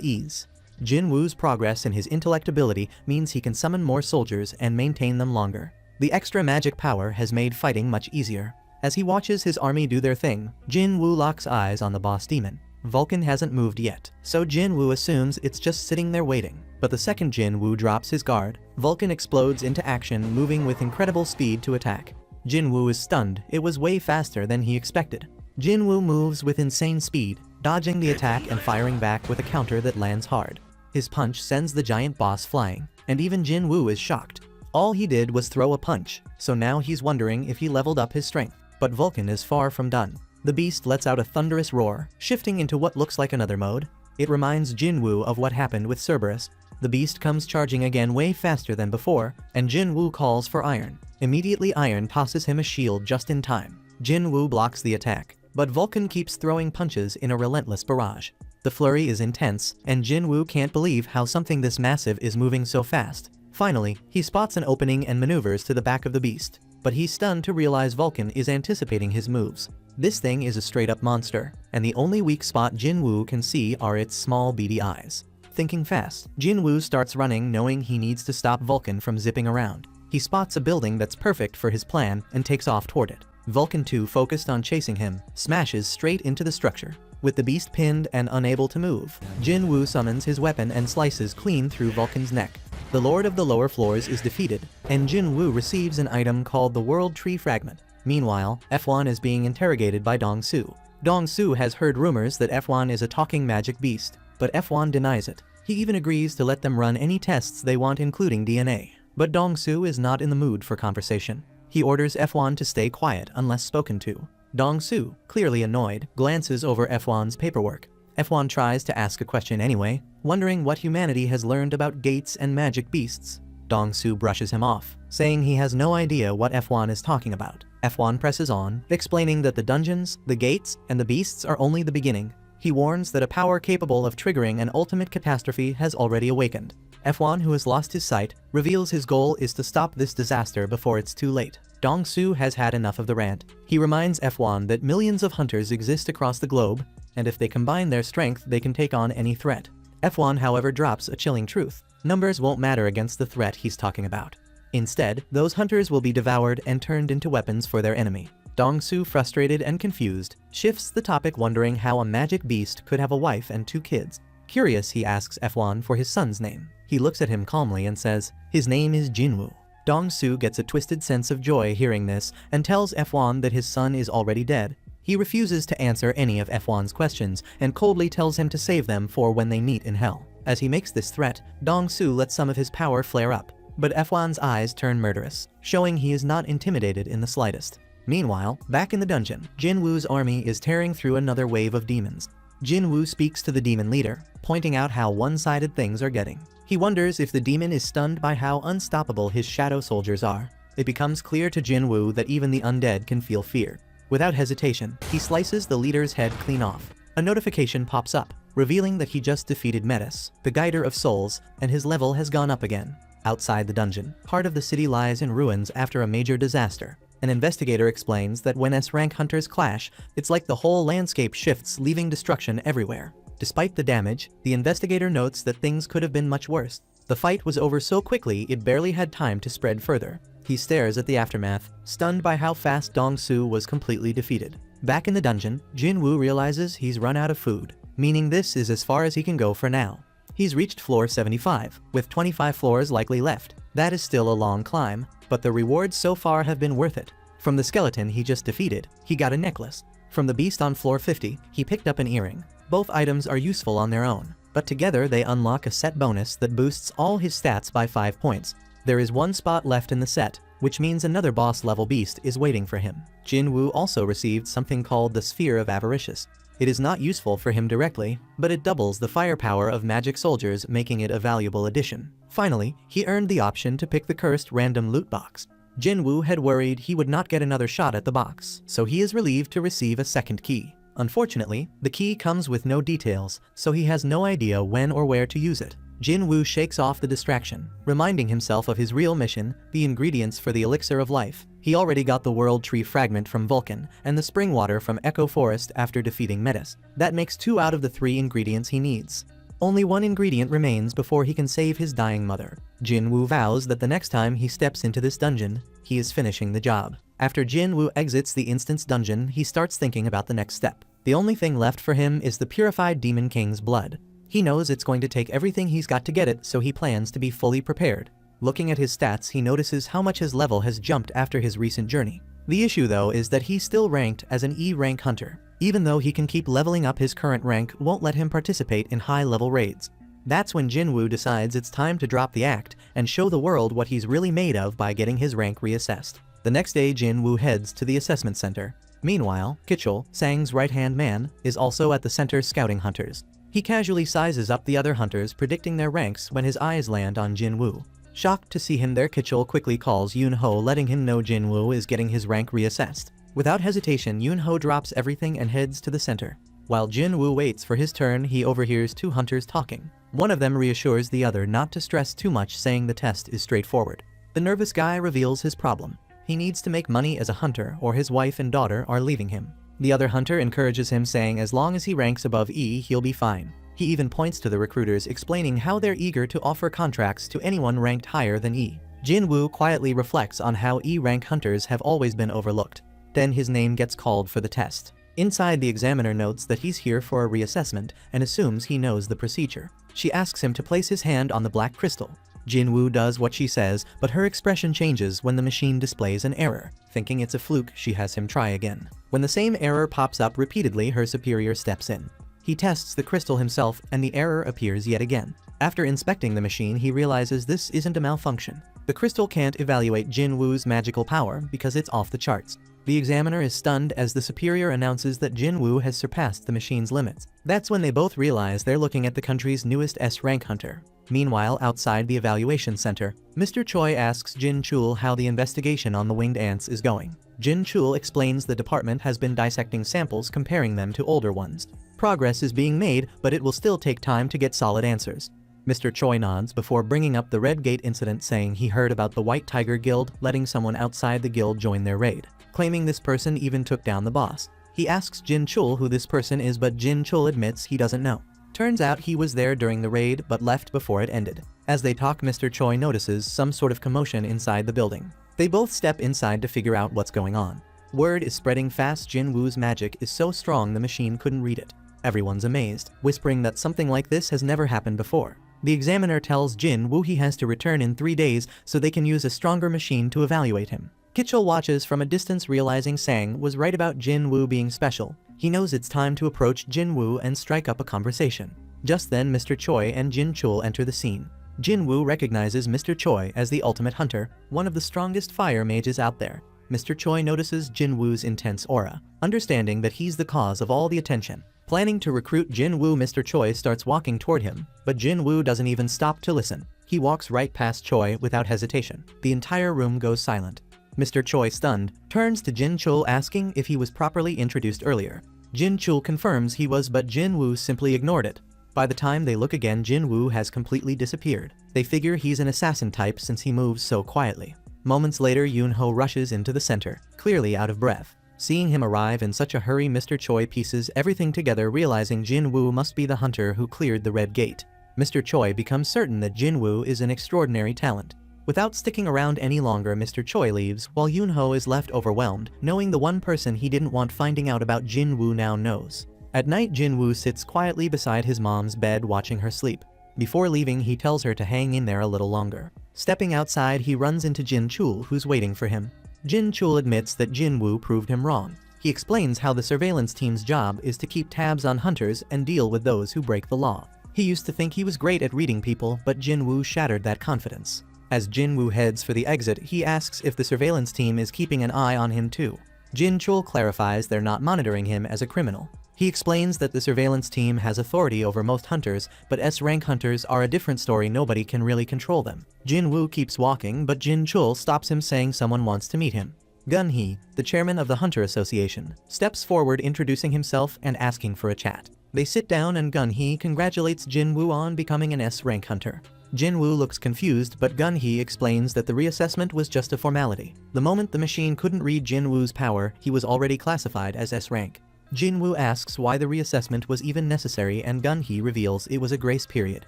ease. Jin Woo's progress in his intellect ability means he can summon more soldiers and maintain them longer. The extra magic power has made fighting much easier. As he watches his army do their thing, Jin Woo locks eyes on the boss demon. Vulcan hasn't moved yet, so Jin Woo assumes it's just sitting there waiting. But the second Jin Woo drops his guard, Vulcan explodes into action, moving with incredible speed to attack. Jin Woo is stunned. It was way faster than he expected. Jin Woo moves with insane speed, dodging the attack and firing back with a counter that lands hard. His punch sends the giant boss flying, and even Jin Woo is shocked. All he did was throw a punch, so now he's wondering if he leveled up his strength. But Vulcan is far from done. The beast lets out a thunderous roar, shifting into what looks like another mode. It reminds Jin Woo of what happened with Cerberus. The beast comes charging again way faster than before, and Jin Woo calls for Iron. Immediately Iron tosses him a shield just in time. Jin Woo blocks the attack, but Vulcan keeps throwing punches in a relentless barrage. The flurry is intense, and Jin Woo can't believe how something this massive is moving so fast. Finally, he spots an opening and maneuvers to the back of the beast, but he's stunned to realize Vulcan is anticipating his moves. This thing is a straight-up monster, and the only weak spot Jin Woo can see are its small beady eyes. Thinking fast, Jin Woo starts running, knowing he needs to stop Vulcan from zipping around. He spots a building that's perfect for his plan and takes off toward it. Vulcan, too focused on chasing him, smashes straight into the structure. With the beast pinned and unable to move, Jin Woo summons his weapon and slices clean through Vulcan's neck. The Lord of the Lower Floors is defeated, and Jin Woo receives an item called the World Tree Fragment. Meanwhile, F1 is being interrogated by Dong Su. Dong Su has heard rumors that F1 is a talking magic beast, but F1 denies it. He even agrees to let them run any tests they want, including DNA. But Dong Su is not in the mood for conversation. He orders F1 to stay quiet unless spoken to. Dong Su, clearly annoyed, glances over F1's paperwork. F1 tries to ask a question anyway, wondering what humanity has learned about gates and magic beasts. Dong Su brushes him off, saying he has no idea what F1 is talking about. F1 presses on, explaining that the dungeons, the gates, and the beasts are only the beginning. He warns that a power capable of triggering an ultimate catastrophe has already awakened. F1, who has lost his sight, reveals his goal is to stop this disaster before it's too late. Dong Su has had enough of the rant. He reminds F1 that millions of hunters exist across the globe, and if they combine their strength, they can take on any threat. F1, however, drops a chilling truth. Numbers won't matter against the threat he's talking about. Instead, those hunters will be devoured and turned into weapons for their enemy. Dong Su, frustrated and confused, shifts the topic, wondering how a magic beast could have a wife and 2 kids. Curious, he asks F1 for his son's name. He looks at him calmly and says, his name is Jinwoo. Dong Su gets a twisted sense of joy hearing this and tells F1 that his son is already dead. He refuses to answer any of F1's questions and coldly tells him to save them for when they meet in hell. As he makes this threat, Dong Su lets some of his power flare up, but F1's eyes turn murderous, showing he is not intimidated in the slightest. Meanwhile, back in the dungeon, Jin Woo's army is tearing through another wave of demons. Jin Woo speaks to the demon leader, pointing out how one-sided things are getting. He wonders if the demon is stunned by how unstoppable his shadow soldiers are. It becomes clear to Jin Woo that even the undead can feel fear. Without hesitation, he slices the leader's head clean off. A notification pops up, revealing that he just defeated Metis, the Guider of Souls, and his level has gone up again. Outside the dungeon, part of the city lies in ruins after a major disaster. An investigator explains that when S-rank hunters clash, it's like the whole landscape shifts, leaving destruction everywhere. Despite the damage, the investigator notes that things could have been much worse. The fight was over so quickly it barely had time to spread further. He stares at the aftermath, stunned by how fast Dong Su was completely defeated. Back in the dungeon, Jin Woo realizes he's run out of food, meaning this is as far as he can go for now. He's reached floor 75, with 25 floors likely left. That is still a long climb, but the rewards so far have been worth it. From the skeleton he just defeated, he got a necklace. From the beast on floor 50, he picked up an earring. Both items are useful on their own, but together they unlock a set bonus that boosts all his stats by 5 points. There is 1 spot left in the set, which means another boss-level beast is waiting for him. Jin Woo also received something called the Sphere of Avaricious. It is not useful for him directly, but it doubles the firepower of magic soldiers, making it a valuable addition. Finally, he earned the option to pick the cursed random loot box. Jin Woo had worried he would not get another shot at the box, so he is relieved to receive a second key. Unfortunately, the key comes with no details, so he has no idea when or where to use it. Jin Woo shakes off the distraction, reminding himself of his real mission, the ingredients for the elixir of life. He already got the world tree fragment from Vulcan, and the spring water from Echo Forest after defeating Metis. That makes 2 out of the 3 ingredients he needs. Only 1 ingredient remains before he can save his dying mother. Jin Woo vows that the next time he steps into this dungeon, he is finishing the job. After Jin Woo exits the instance dungeon, he starts thinking about the next step. The only thing left for him is the purified Demon King's blood. He knows it's going to take everything he's got to get it, so he plans to be fully prepared. Looking at his stats, he notices how much his level has jumped after his recent journey. The issue though is that he's still ranked as an E rank hunter. Even though he can keep leveling up, his current rank won't let him participate in high-level raids. That's when Jin Woo decides it's time to drop the act and show the world what he's really made of by getting his rank reassessed. The next day, Jin Woo heads to the assessment center. Meanwhile, Kichul, Sang's right-hand man, is also at the center scouting hunters. He casually sizes up the other hunters, predicting their ranks when his eyes land on Jin Woo. Shocked to see him there, Kichul quickly calls Yoon Ho, letting him know Jin Woo is getting his rank reassessed. Without hesitation, Yoon Ho drops everything and heads to the center. While Jin Woo waits for his turn, he overhears 2 hunters talking. One of them reassures the other not to stress too much, saying the test is straightforward. The nervous guy reveals his problem. He needs to make money as a hunter, or his wife and daughter are leaving him. The other hunter encourages him, saying as long as he ranks above E, he'll be fine. He even points to the recruiters, explaining how they're eager to offer contracts to anyone ranked higher than E. Jin Woo quietly reflects on how E rank hunters have always been overlooked. Then his name gets called for the test. Inside, the examiner notes that he's here for a reassessment and assumes he knows the procedure. She asks him to place his hand on the black crystal. Jin Woo does what she says, but her expression changes when the machine displays an error. Thinking it's a fluke, she has him try again. When the same error pops up repeatedly, her superior steps in. He tests the crystal himself, and the error appears yet again. After inspecting the machine, he realizes this isn't a malfunction. The crystal can't evaluate Jin Woo's magical power because it's off the charts. The examiner is stunned as the superior announces that Jin Woo has surpassed the machine's limits. That's when they both realize they're looking at the country's newest S-rank hunter. Meanwhile, outside the evaluation center, Mr. Choi asks Jin Chul how the investigation on the winged ants is going. Jin Chul explains the department has been dissecting samples, comparing them to older ones. Progress is being made, but it will still take time to get solid answers. Mr. Choi nods before bringing up the Red Gate incident, saying he heard about the White Tiger Guild letting someone outside the guild join their raid, claiming this person even took down the boss. He asks Jin Chul who this person is, but Jin Chul admits he doesn't know. Turns out he was there during the raid but left before it ended. As they talk, Mr. Choi notices some sort of commotion inside the building. They both step inside to figure out what's going on. Word is spreading fast. Jin Woo's magic is so strong the machine couldn't read it. Everyone's amazed, whispering that something like this has never happened before. The examiner tells Jin Woo he has to return in 3 days so they can use a stronger machine to evaluate him. Kichul watches from a distance, realizing Sang was right about Jin Woo being special. He knows it's time to approach Jin Woo and strike up a conversation. Just then, Mr. Choi and Jin Chul enter the scene. Jin Woo recognizes Mr. Choi as the ultimate hunter, one of the strongest fire mages out there. Mr. Choi notices Jin Woo's intense aura, understanding that he's the cause of all the attention. Planning to recruit Jin Woo, Mr. Choi starts walking toward him, but Jin Woo doesn't even stop to listen. He walks right past Choi without hesitation. The entire room goes silent. Mr. Choi, stunned, turns to Jin Chul, asking if he was properly introduced earlier. Jin Chul confirms he was, but Jin Woo simply ignored it. By the time they look again, Jin Woo has completely disappeared. They figure he's an assassin type since he moves so quietly. Moments later, Yoon Ho rushes into the center, clearly out of breath. Seeing him arrive in such a hurry, Mr. Choi pieces everything together, realizing Jin Woo must be the hunter who cleared the Red Gate. Mr. Choi becomes certain that Jin Woo is an extraordinary talent. Without sticking around any longer, Mr. Choi leaves, while Yoon Ho is left overwhelmed, knowing the one person he didn't want finding out about Jin Woo now knows. At night, Jin Woo sits quietly beside his mom's bed, watching her sleep. Before leaving, he tells her to hang in there a little longer. Stepping outside, he runs into Jin Chul, who's waiting for him. Jin Chul admits that Jin Woo proved him wrong. He explains how the surveillance team's job is to keep tabs on hunters and deal with those who break the law. He used to think he was great at reading people, but Jin Woo shattered that confidence. As Jin Woo heads for the exit, he asks if the surveillance team is keeping an eye on him too. Jin Chul clarifies they're not monitoring him as a criminal. He explains that the surveillance team has authority over most hunters, but S-rank hunters are a different story. Nobody can really control them. Jin Woo keeps walking, but Jin Chul stops him, saying someone wants to meet him. Gun Hee, the chairman of the Hunter Association, steps forward, introducing himself and asking for a chat. They sit down and Gun Hee congratulates Jin Woo on becoming an S-rank hunter. Jin Woo looks confused, but Gun Hee explains that the reassessment was just a formality. The moment the machine couldn't read Jin Woo's power, he was already classified as S-rank. Jin Woo asks why the reassessment was even necessary, and Gun Hee reveals it was a grace period.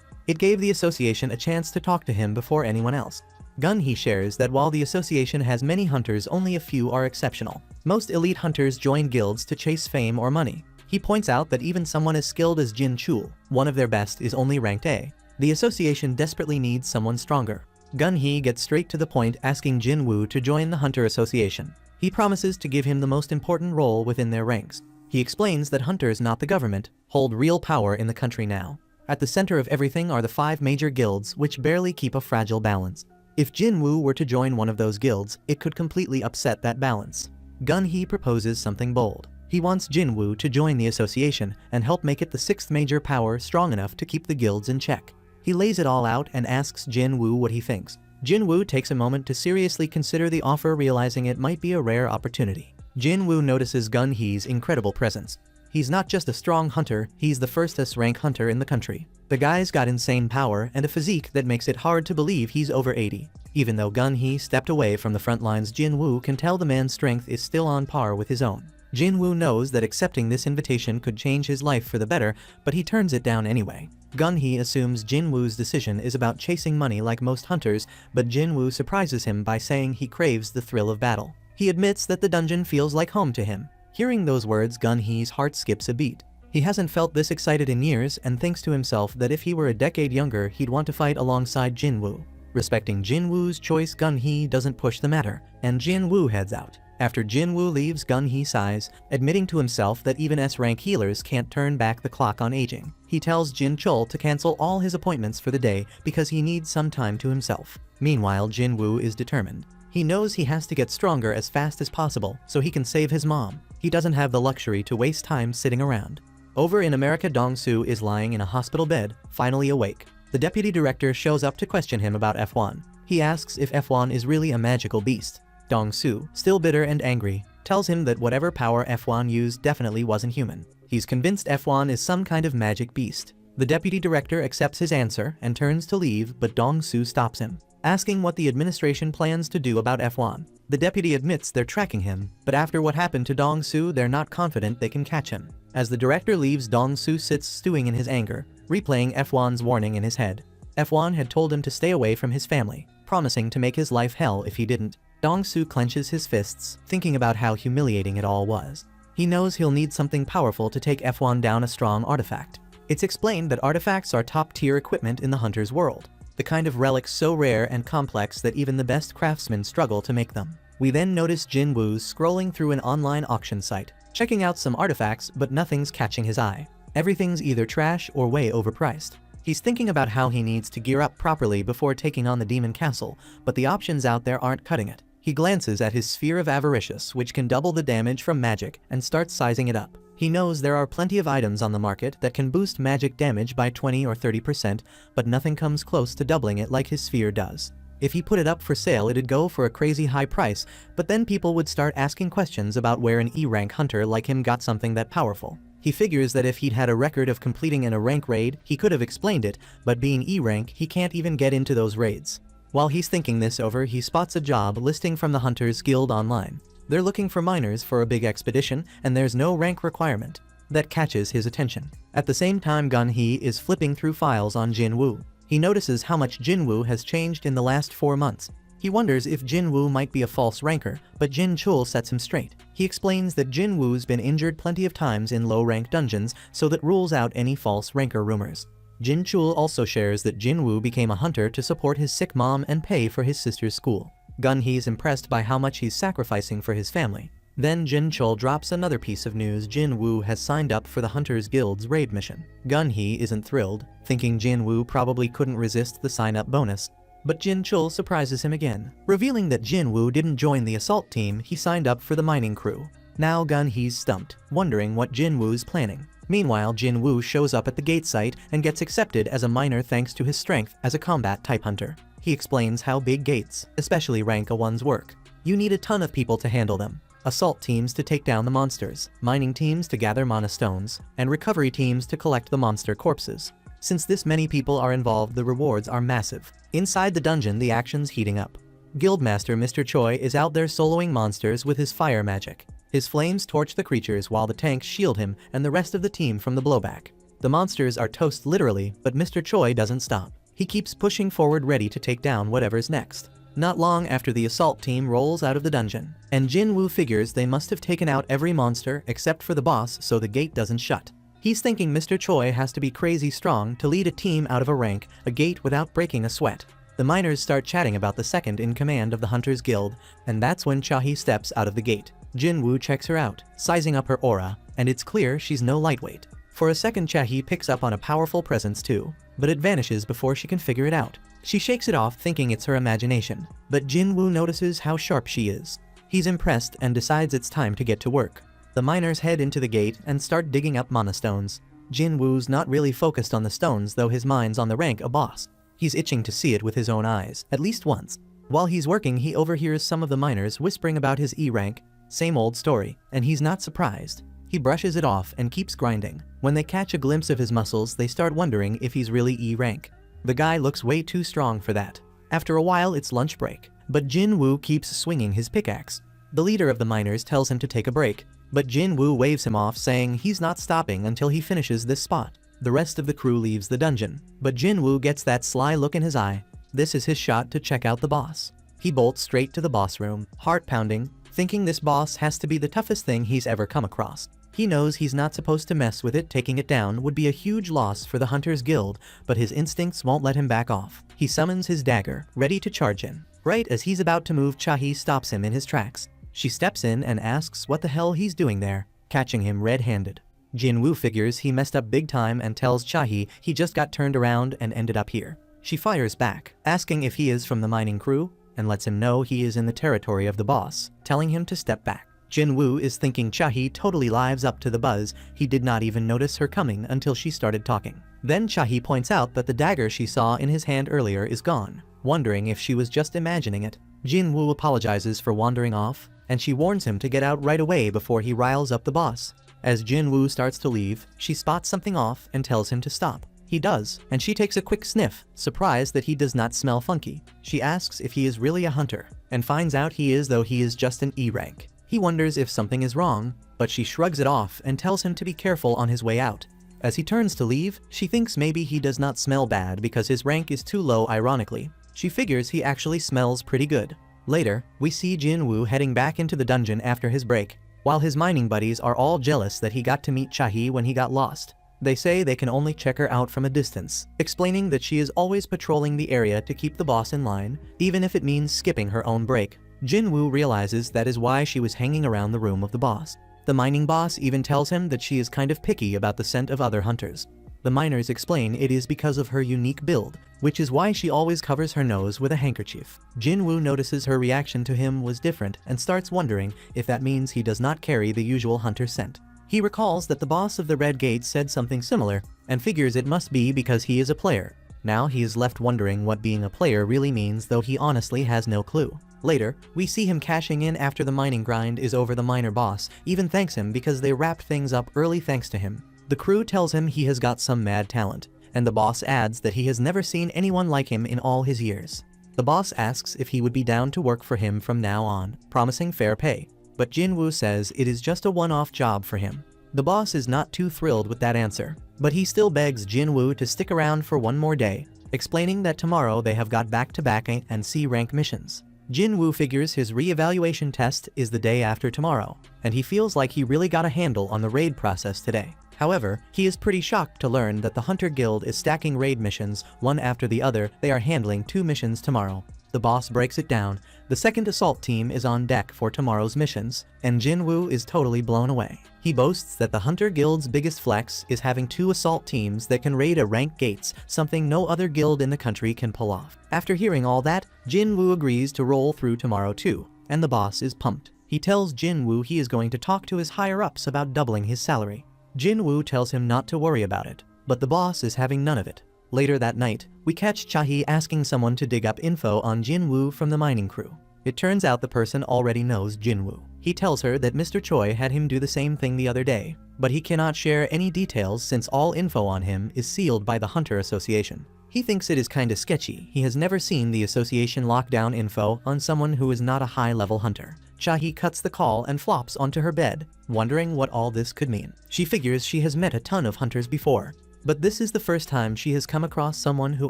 It gave the association a chance to talk to him before anyone else. Gun Hee shares that while the association has many hunters, only a few are exceptional. Most elite hunters join guilds to chase fame or money. He points out that even someone as skilled as Jin Chul, one of their best, is only ranked A. The association desperately needs someone stronger. Gun Hee gets straight to the point, asking Jin Woo to join the Hunter Association. He promises to give him the most important role within their ranks. He explains that hunters, not the government, hold real power in the country now. At the center of everything are the 5 major guilds, which barely keep a fragile balance. If Jin Woo were to join one of those guilds, it could completely upset that balance. Gun Hee proposes something bold. He wants Jin Woo to join the association and help make it the 6th major power, strong enough to keep the guilds in check. He lays it all out and asks Jin Woo what he thinks. Jin Woo takes a moment to seriously consider the offer, realizing it might be a rare opportunity. Jin Woo notices Gun Hee's incredible presence. He's not just a strong hunter, he's the first S-rank hunter in the country. The guy's got insane power and a physique that makes it hard to believe he's over 80. Even though Gun Hee stepped away from the front lines, Jin Woo can tell the man's strength is still on par with his own. Jin Woo knows that accepting this invitation could change his life for the better, but he turns it down anyway. Gun Hee assumes Jin Woo's decision is about chasing money like most hunters, but Jin Woo surprises him by saying he craves the thrill of battle. He admits that the dungeon feels like home to him. Hearing those words, Gun Hee's heart skips a beat. He hasn't felt this excited in years and thinks to himself that if he were a decade younger, he'd want to fight alongside Jin Woo. Respecting Jin Woo's choice, Gun Hee doesn't push the matter, and Jin Woo heads out. After Jin Woo leaves, Gun Hee sighs, admitting to himself that even S-rank healers can't turn back the clock on aging. He tells Jin Chul to cancel all his appointments for the day because he needs some time to himself. Meanwhile, Jin Woo is determined. He knows he has to get stronger as fast as possible so he can save his mom. He doesn't have the luxury to waste time sitting around. Over in America, Dong-soo is lying in a hospital bed, finally awake. The deputy director shows up to question him about F1. He asks if F1 is really a magical beast. Dong-soo, still bitter and angry, tells him that whatever power F1 used definitely wasn't human. He's convinced F1 is some kind of magic beast. The deputy director accepts his answer and turns to leave, but Dong-soo stops him, asking what the administration plans to do about F1. The deputy admits they're tracking him, but after what happened to Dong-soo, they're not confident they can catch him. As the director leaves, Dong-soo sits stewing in his anger, replaying F1's warning in his head. F1 had told him to stay away from his family, promising to make his life hell if he didn't. Dong-soo clenches his fists, thinking about how humiliating it all was. He knows he'll need something powerful to take F1 down, a strong artifact. It's explained that artifacts are top-tier equipment in the hunter's world, the kind of relics so rare and complex that even the best craftsmen struggle to make them. We then notice Jin Woo scrolling through an online auction site, checking out some artifacts, but nothing's catching his eye. Everything's either trash or way overpriced. He's thinking about how he needs to gear up properly before taking on the Demon Castle, but the options out there aren't cutting it. He glances at his Sphere of Avaricious, which can double the damage from magic, and starts sizing it up. He knows there are plenty of items on the market that can boost magic damage by 20 or 30%, but nothing comes close to doubling it like his sphere does. If he put it up for sale, it'd go for a crazy high price, but then people would start asking questions about where an E-rank hunter like him got something that powerful. He figures that if he'd had a record of completing a rank raid, he could have explained it, but being E-rank, he can't even get into those raids. While he's thinking this over, he spots a job listing from the Hunters Guild online. They're looking for miners for a big expedition, and there's no rank requirement. That catches his attention. At the same time, Gun Hee is flipping through files on Jin Woo. He notices how much Jin Woo has changed in the last 4 months. He wonders if Jin Woo might be a false ranker, but Jin Chul sets him straight. He explains that Jin Woo's been injured plenty of times in low-rank dungeons, so that rules out any false ranker rumors. Jin Chul also shares that Jin Woo became a hunter to support his sick mom and pay for his sister's school. Gun Hee's impressed by how much he's sacrificing for his family. Then Jin Chul drops another piece of news: Jin Woo has signed up for the Hunters Guild's raid mission. Gun Hee isn't thrilled, thinking Jin Woo probably couldn't resist the sign-up bonus. But Jin Chul surprises him again, revealing that Jin Woo didn't join the assault team, he signed up for the mining crew. Now Gun-hee's stumped, wondering what Jin-woo's planning. Meanwhile, Jin-woo shows up at the gate site and gets accepted as a miner thanks to his strength as a combat-type hunter. He explains how big gates, especially rank A1s, work. You need a ton of people to handle them. Assault teams to take down the monsters, mining teams to gather mana stones, and recovery teams to collect the monster corpses. Since this many people are involved, the rewards are massive. Inside the dungeon, the action's heating up. Guildmaster Mr. Choi is out there soloing monsters with his fire magic. His flames torch the creatures while the tanks shield him and the rest of the team from the blowback. The monsters are toast literally, but Mr. Choi doesn't stop. He keeps pushing forward, ready to take down whatever's next. Not long after, the assault team rolls out of the dungeon, and Jin-woo figures they must have taken out every monster except for the boss so the gate doesn't shut. He's thinking Mr. Choi has to be crazy strong to lead a team out of a gate without breaking a sweat. The miners start chatting about the second in command of the Hunters Guild, and that's when Cha-hee steps out of the gate. Jin-woo checks her out, sizing up her aura, and it's clear she's no lightweight. For a second, Cha-hee picks up on a powerful presence too, but it vanishes before she can figure it out. She shakes it off thinking it's her imagination, but Jin-woo notices how sharp she is. He's impressed and decides it's time to get to work. The miners head into the gate and start digging up mana stones. Jin-woo's not really focused on the stones, though his mind's on the rank A boss. He's itching to see it with his own eyes, at least once. While he's working, he overhears some of the miners whispering about his E rank. Same old story, and he's not surprised. He brushes it off and keeps grinding. When they catch a glimpse of his muscles, they start wondering if he's really E rank. The guy looks way too strong for that. After a while, it's lunch break, but Jin-woo keeps swinging his pickaxe. The leader of the miners tells him to take a break, but Jin-woo waves him off, saying he's not stopping until he finishes this spot. The rest of the crew leaves the dungeon, but Jin-woo gets that sly look in his eye. This is his shot to check out the boss. He bolts straight to the boss room, heart pounding, thinking this boss has to be the toughest thing he's ever come across. He knows he's not supposed to mess with it. Taking it down would be a huge loss for the Hunters Guild, but his instincts won't let him back off. He summons his dagger, ready to charge in. Right as he's about to move, Cha-hee stops him in his tracks. She steps in and asks what the hell he's doing there, catching him red-handed. Jin-woo figures he messed up big time and tells Cha-hee he just got turned around and ended up here. She fires back, asking if he is from the mining crew, and lets him know he is in the territory of the boss, telling him to step back. Jin-woo is thinking Cha-hee totally lives up to the buzz. He did not even notice her coming until she started talking. Then Cha-hee points out that the dagger she saw in his hand earlier is gone, wondering if she was just imagining it. Jin-woo apologizes for wandering off, and she warns him to get out right away before he riles up the boss. As Jin-woo starts to leave, she spots something off and tells him to stop. He does, and she takes a quick sniff, surprised that he does not smell funky. She asks if he is really a hunter, and finds out he is, though he is just an E rank. He wonders if something is wrong, but she shrugs it off and tells him to be careful on his way out. As he turns to leave, she thinks maybe he does not smell bad because his rank is too low. Ironically, she figures he actually smells pretty good. Later, we see Jin-woo heading back into the dungeon after his break, while his mining buddies are all jealous that he got to meet Cha-hee when he got lost. They say they can only check her out from a distance, explaining that she is always patrolling the area to keep the boss in line, even if it means skipping her own break. Jin-woo realizes that is why she was hanging around the room of the boss. The mining boss even tells him that she is kind of picky about the scent of other hunters. The miners explain it is because of her unique build, which is why she always covers her nose with a handkerchief. Jin-woo notices her reaction to him was different and starts wondering if that means he does not carry the usual hunter scent. He recalls that the boss of the Red Gate said something similar, and figures it must be because he is a player. Now he is left wondering what being a player really means, though he honestly has no clue. Later, we see him cashing in after the mining grind is over. The miner boss even thanks him because they wrapped things up early thanks to him. The crew tells him he has got some mad talent, and the boss adds that he has never seen anyone like him in all his years. The boss asks if he would be down to work for him from now on, promising fair pay. But Jin-woo says it is just a one-off job for him. The boss is not too thrilled with that answer, but he still begs Jin-woo to stick around for one more day, explaining that tomorrow they have got back-to-back A and C rank missions. Jin-woo figures his re-evaluation test is the day after tomorrow, and he feels like he really got a handle on the raid process today. However, he is pretty shocked to learn that the Hunter Guild is stacking raid missions one after the other. They are handling 2 missions tomorrow. The boss breaks it down. The second assault team is on deck for tomorrow's missions, and Jin-woo is totally blown away. He boasts that the Hunter Guild's biggest flex is having 2 assault teams that can raid a rank gates, something no other guild in the country can pull off. After hearing all that, Jin-woo agrees to roll through tomorrow too, and the boss is pumped. He tells Jin Woo he is going to talk to his higher-ups about doubling his salary. Jin Woo tells him not to worry about it, but the boss is having none of it. Later that night, we catch Cha-hee asking someone to dig up info on Jin Woo from the mining crew. It turns out the person already knows Jin Woo. He tells her that Mr. Choi had him do the same thing the other day, but he cannot share any details since all info on him is sealed by the Hunter Association. He thinks it is kinda sketchy. He has never seen the association lock down info on someone who is not a high-level hunter. Cha-hee cuts the call and flops onto her bed, wondering what all this could mean. She figures she has met a ton of hunters before, but this is the first time she has come across someone who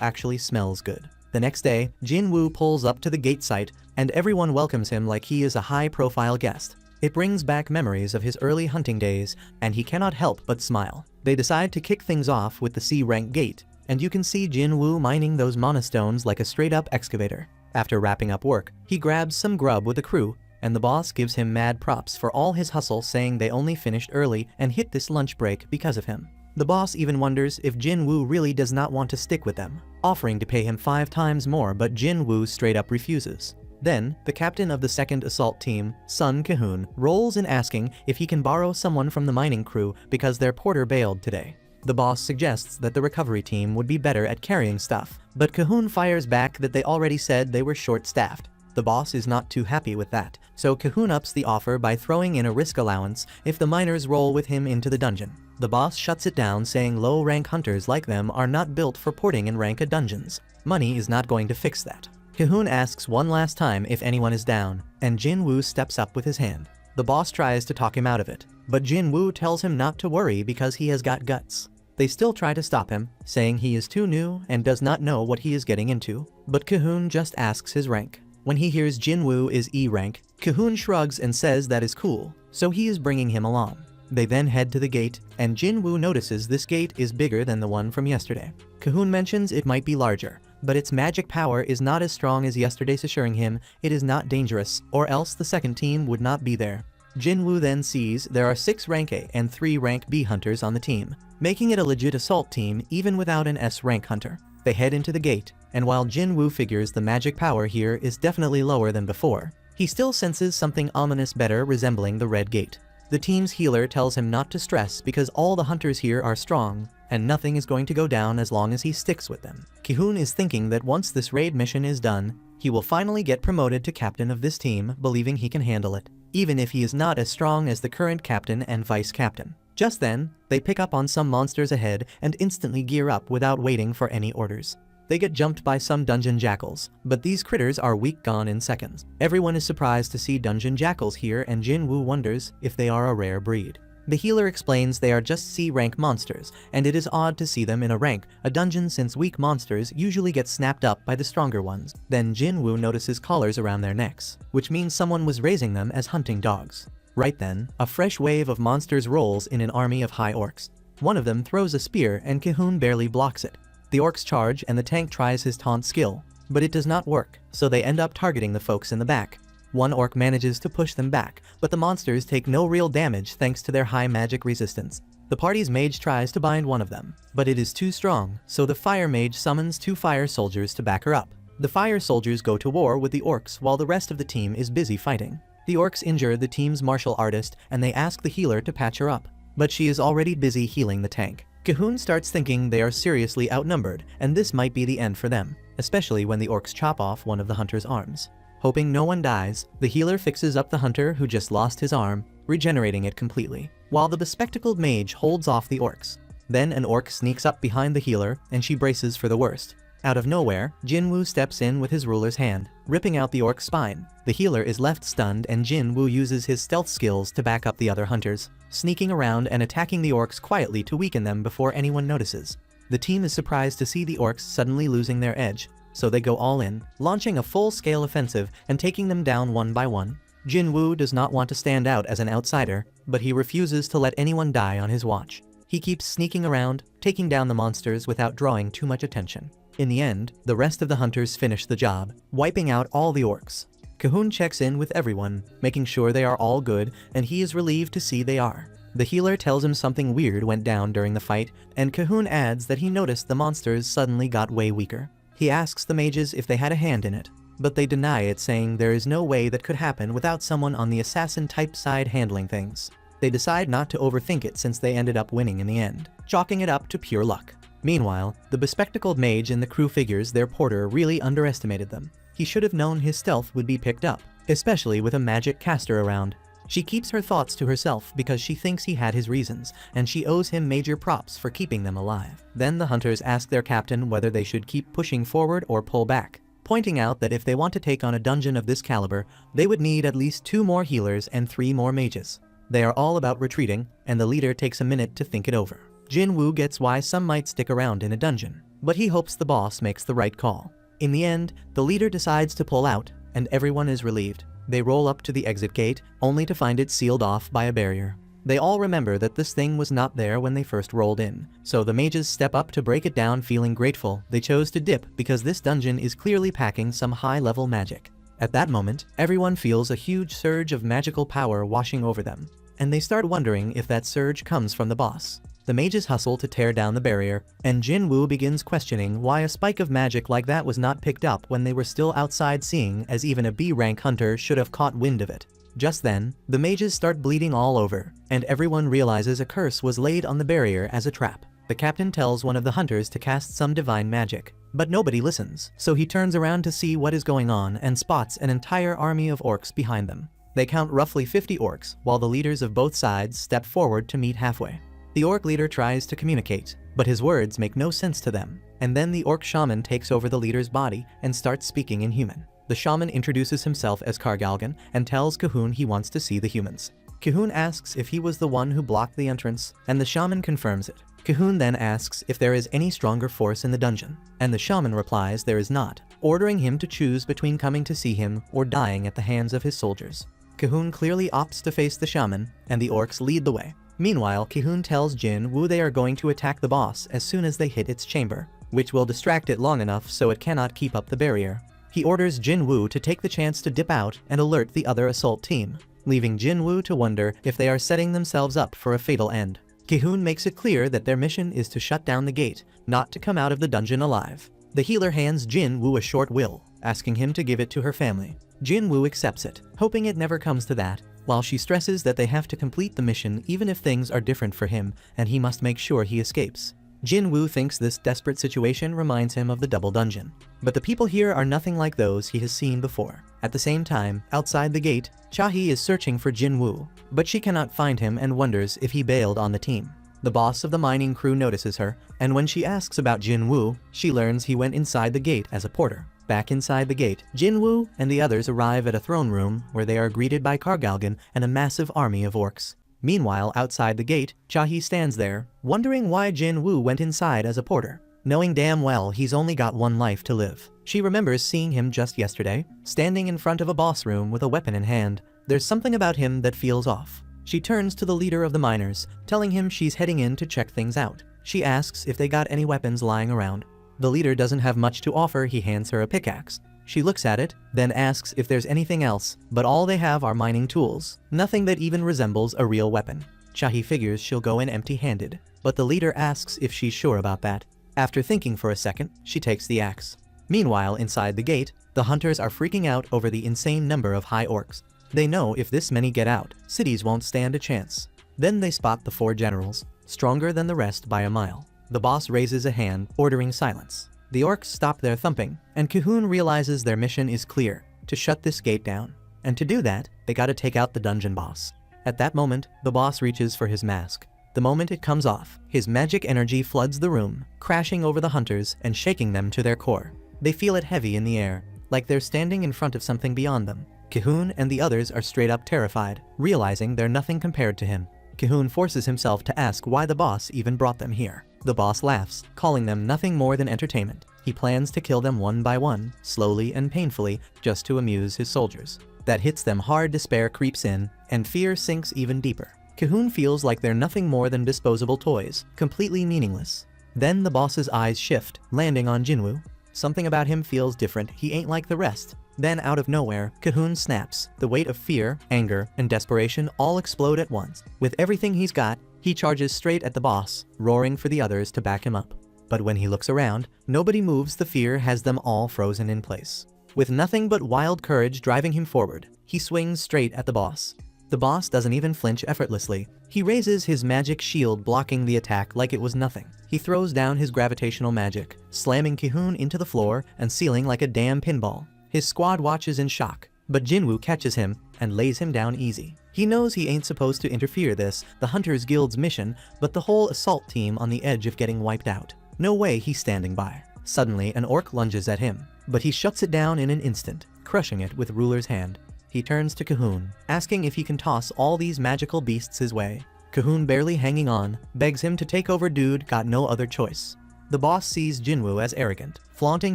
actually smells good. The next day, Jin Woo pulls up to the gate site, and everyone welcomes him like he is a high-profile guest. It brings back memories of his early hunting days, and he cannot help but smile. They decide to kick things off with the C-rank gate, and you can see Jin Woo mining those monostones like a straight-up excavator. After wrapping up work, he grabs some grub with the crew, and the boss gives him mad props for all his hustle, saying they only finished early and hit this lunch break because of him. The boss even wonders if Jin Woo really does not want to stick with them, offering to pay him 5 times more, but Jin Woo straight up refuses. Then, the captain of the 2nd Assault Team, Sun Ki-hoon, rolls in asking if he can borrow someone from the mining crew because their porter bailed today. The boss suggests that the recovery team would be better at carrying stuff, but Ki-hoon fires back that they already said they were short-staffed. The boss is not too happy with that, so Ki-hoon ups the offer by throwing in a risk allowance if the miners roll with him into the dungeon. The boss shuts it down, saying low-rank hunters like them are not built for porting in rank dungeons. Money is not going to fix that. Ki-hoon asks one last time if anyone is down, and Jin Woo steps up with his hand. The boss tries to talk him out of it, but Jin Woo tells him not to worry because he has got guts. They still try to stop him, saying he is too new and does not know what he is getting into, but Ki-hoon just asks his rank. When he hears Jin Woo is E rank, Ki-hoon shrugs and says that is cool, so he is bringing him along. They then head to the gate, and Jin Woo notices this gate is bigger than the one from yesterday. Ki-hoon mentions it might be larger, but its magic power is not as strong as yesterday's, assuring him it is not dangerous, or else the 2nd team would not be there. Jin Woo then sees there are 6 rank A and 3 rank B hunters on the team, making it a legit assault team even without an S rank hunter. They head into the gate, and while Jin Woo figures the magic power here is definitely lower than before, he still senses something ominous better resembling the red gate. The team's healer tells him not to stress because all the hunters here are strong, and nothing is going to go down as long as he sticks with them. Ki-hoon is thinking that once this raid mission is done, he will finally get promoted to captain of this team, believing he can handle it, even if he is not as strong as the current captain and vice captain. Just then, they pick up on some monsters ahead and instantly gear up without waiting for any orders. They get jumped by some dungeon jackals, but these critters are weak, gone in seconds. Everyone is surprised to see dungeon jackals here, and Jin Woo wonders if they are a rare breed. The healer explains they are just C-rank monsters, and it is odd to see them in a dungeon since weak monsters usually get snapped up by the stronger ones. Then Jin Woo notices collars around their necks, which means someone was raising them as hunting dogs. Right then, a fresh wave of monsters rolls in an army of high orcs. One of them throws a spear and Ki-hoon barely blocks it. The orcs charge and the tank tries his taunt skill, but it does not work, so they end up targeting the folks in the back. One orc manages to push them back, but the monsters take no real damage thanks to their high magic resistance. The party's mage tries to bind one of them, but it is too strong, so the fire mage summons 2 fire soldiers to back her up. The fire soldiers go to war with the orcs while the rest of the team is busy fighting. The orcs injure the team's martial artist and they ask the healer to patch her up, but she is already busy healing the tank. Ki-hoon starts thinking they are seriously outnumbered, and this might be the end for them, especially when the orcs chop off one of the hunter's arms. Hoping no one dies, the healer fixes up the hunter who just lost his arm, regenerating it completely, while the bespectacled mage holds off the orcs. Then an orc sneaks up behind the healer, and she braces for the worst. Out of nowhere, Jin Woo steps in with his ruler's hand, ripping out the orc's spine. The healer is left stunned, and Jin Woo uses his stealth skills to back up the other hunters, sneaking around and attacking the orcs quietly to weaken them before anyone notices. The team is surprised to see the orcs suddenly losing their edge, so they go all in, launching a full-scale offensive and taking them down one by one. Jin Woo does not want to stand out as an outsider, but he refuses to let anyone die on his watch. He keeps sneaking around, taking down the monsters without drawing too much attention. In the end, the rest of the hunters finish the job, wiping out all the orcs. Ki-hoon checks in with everyone, making sure they are all good, and he is relieved to see they are. The healer tells him something weird went down during the fight, and Ki-hoon adds that he noticed the monsters suddenly got way weaker. He asks the mages if they had a hand in it, but they deny it, saying there is no way that could happen without someone on the assassin-type side handling things. They decide not to overthink it since they ended up winning in the end, chalking it up to pure luck. Meanwhile, the bespectacled mage and the crew figures their porter really underestimated them. He should have known his stealth would be picked up, especially with a magic caster around. She keeps her thoughts to herself because she thinks he had his reasons, and she owes him major props for keeping them alive. Then the hunters ask their captain whether they should keep pushing forward or pull back, pointing out that if they want to take on a dungeon of this caliber, they would need at least 2 more healers and 3 more mages. They are all about retreating, and the leader takes a minute to think it over. Jinwoo gets why some might stick around in a dungeon, but he hopes the boss makes the right call. In the end, the leader decides to pull out, and everyone is relieved. They roll up to the exit gate, only to find it sealed off by a barrier. They all remember that this thing was not there when they first rolled in, so the mages step up to break it down, feeling grateful they chose to dip because this dungeon is clearly packing some high-level magic. At that moment, everyone feels a huge surge of magical power washing over them, and they start wondering if that surge comes from the boss. The mages hustle to tear down the barrier, and Jinwoo begins questioning why a spike of magic like that was not picked up when they were still outside, seeing as even a B-rank hunter should have caught wind of it. Just then, the mages start bleeding all over, and everyone realizes a curse was laid on the barrier as a trap. The captain tells one of the hunters to cast some divine magic, but nobody listens, so he turns around to see what is going on and spots an entire army of orcs behind them. They count roughly 50 orcs, while the leaders of both sides step forward to meet halfway. The orc leader tries to communicate, but his words make no sense to them, and then the orc shaman takes over the leader's body and starts speaking in human. The shaman introduces himself as Kargalgan and tells Kahun he wants to see the humans. Kahun asks if he was the one who blocked the entrance, and the shaman confirms it. Kahun then asks if there is any stronger force in the dungeon, and the shaman replies there is not, ordering him to choose between coming to see him or dying at the hands of his soldiers. Kahun clearly opts to face the shaman, and the orcs lead the way. Meanwhile, Kahun tells Jinwoo they are going to attack the boss as soon as they hit its chamber, which will distract it long enough so it cannot keep up the barrier. He orders Jinwoo to take the chance to dip out and alert the other assault team, leaving Jinwoo to wonder if they are setting themselves up for a fatal end. Kahun makes it clear that their mission is to shut down the gate, not to come out of the dungeon alive. The healer hands Jinwoo a short will, asking him to give it to her family. Jinwoo accepts it, hoping it never comes to that, while she stresses that they have to complete the mission even if things are different for him and he must make sure he escapes. Jinwoo thinks this desperate situation reminds him of the double dungeon, but the people here are nothing like those he has seen before. At the same time, outside the gate, Chahi is searching for Jinwoo, but she cannot find him and wonders if he bailed on the team. The boss of the mining crew notices her, and when she asks about Jinwoo, she learns he went inside the gate as a porter. Back inside the gate, Jinwoo and the others arrive at a throne room where they are greeted by Kargalgan and a massive army of orcs. Meanwhile, outside the gate, Chahi stands there, wondering why Jinwoo went inside as a porter, knowing damn well he's only got one life to live. She remembers seeing him just yesterday, standing in front of a boss room with a weapon in hand. There's something about him that feels off. She turns to the leader of the miners, telling him she's heading in to check things out. She asks if they got any weapons lying around. The leader doesn't have much to offer. He hands her a pickaxe. She looks at it, then asks if there's anything else, but all they have are mining tools, nothing that even resembles a real weapon. Chahi figures she'll go in empty-handed, but the leader asks if she's sure about that. After thinking for a second, she takes the axe. Meanwhile, inside the gate, the hunters are freaking out over the insane number of high orcs. They know if this many get out, cities won't stand a chance. Then they spot the 4 generals, stronger than the rest by a mile. The boss raises a hand, ordering silence. The orcs stop their thumping, and Kahun realizes their mission is clear, to shut this gate down. And to do that, they gotta take out the dungeon boss. At that moment, the boss reaches for his mask. The moment it comes off, his magic energy floods the room, crashing over the hunters and shaking them to their core. They feel it heavy in the air, like they're standing in front of something beyond them. Kahun and the others are straight up terrified, realizing they're nothing compared to him. Kahun forces himself to ask why the boss even brought them here. The boss laughs, calling them nothing more than entertainment. He plans to kill them one by one, slowly and painfully, just to amuse his soldiers. That hits them hard. Despair creeps in, and fear sinks even deeper. Kahun feels like they're nothing more than disposable toys, completely meaningless. Then the boss's eyes shift, landing on Jinwoo. Something about him feels different. He ain't like the rest. Then out of nowhere, Kahun snaps. The weight of fear, anger, and desperation all explode at once. With everything he's got, he charges straight at the boss, roaring for the others to back him up. But when he looks around, nobody moves. The fear has them all frozen in place. With nothing but wild courage driving him forward, he swings straight at the boss. The boss doesn't even flinch effortlessly. He raises his magic shield, blocking the attack like it was nothing. He throws down his gravitational magic, slamming Ki-hoon into the floor and sealing like a damn pinball. His squad watches in shock, but Jinwoo catches him and lays him down easy. He knows he ain't supposed to interfere this, the Hunters Guild's mission, but the whole assault team on the edge of getting wiped out. No way he's standing by. Suddenly, an orc lunges at him, but he shuts it down in an instant, crushing it with ruler's hand. He turns to Ki-hoon, asking if he can toss all these magical beasts his way. Ki-hoon, barely hanging on, begs him to take over. Dude got no other choice. The boss sees Jinwoo as arrogant, flaunting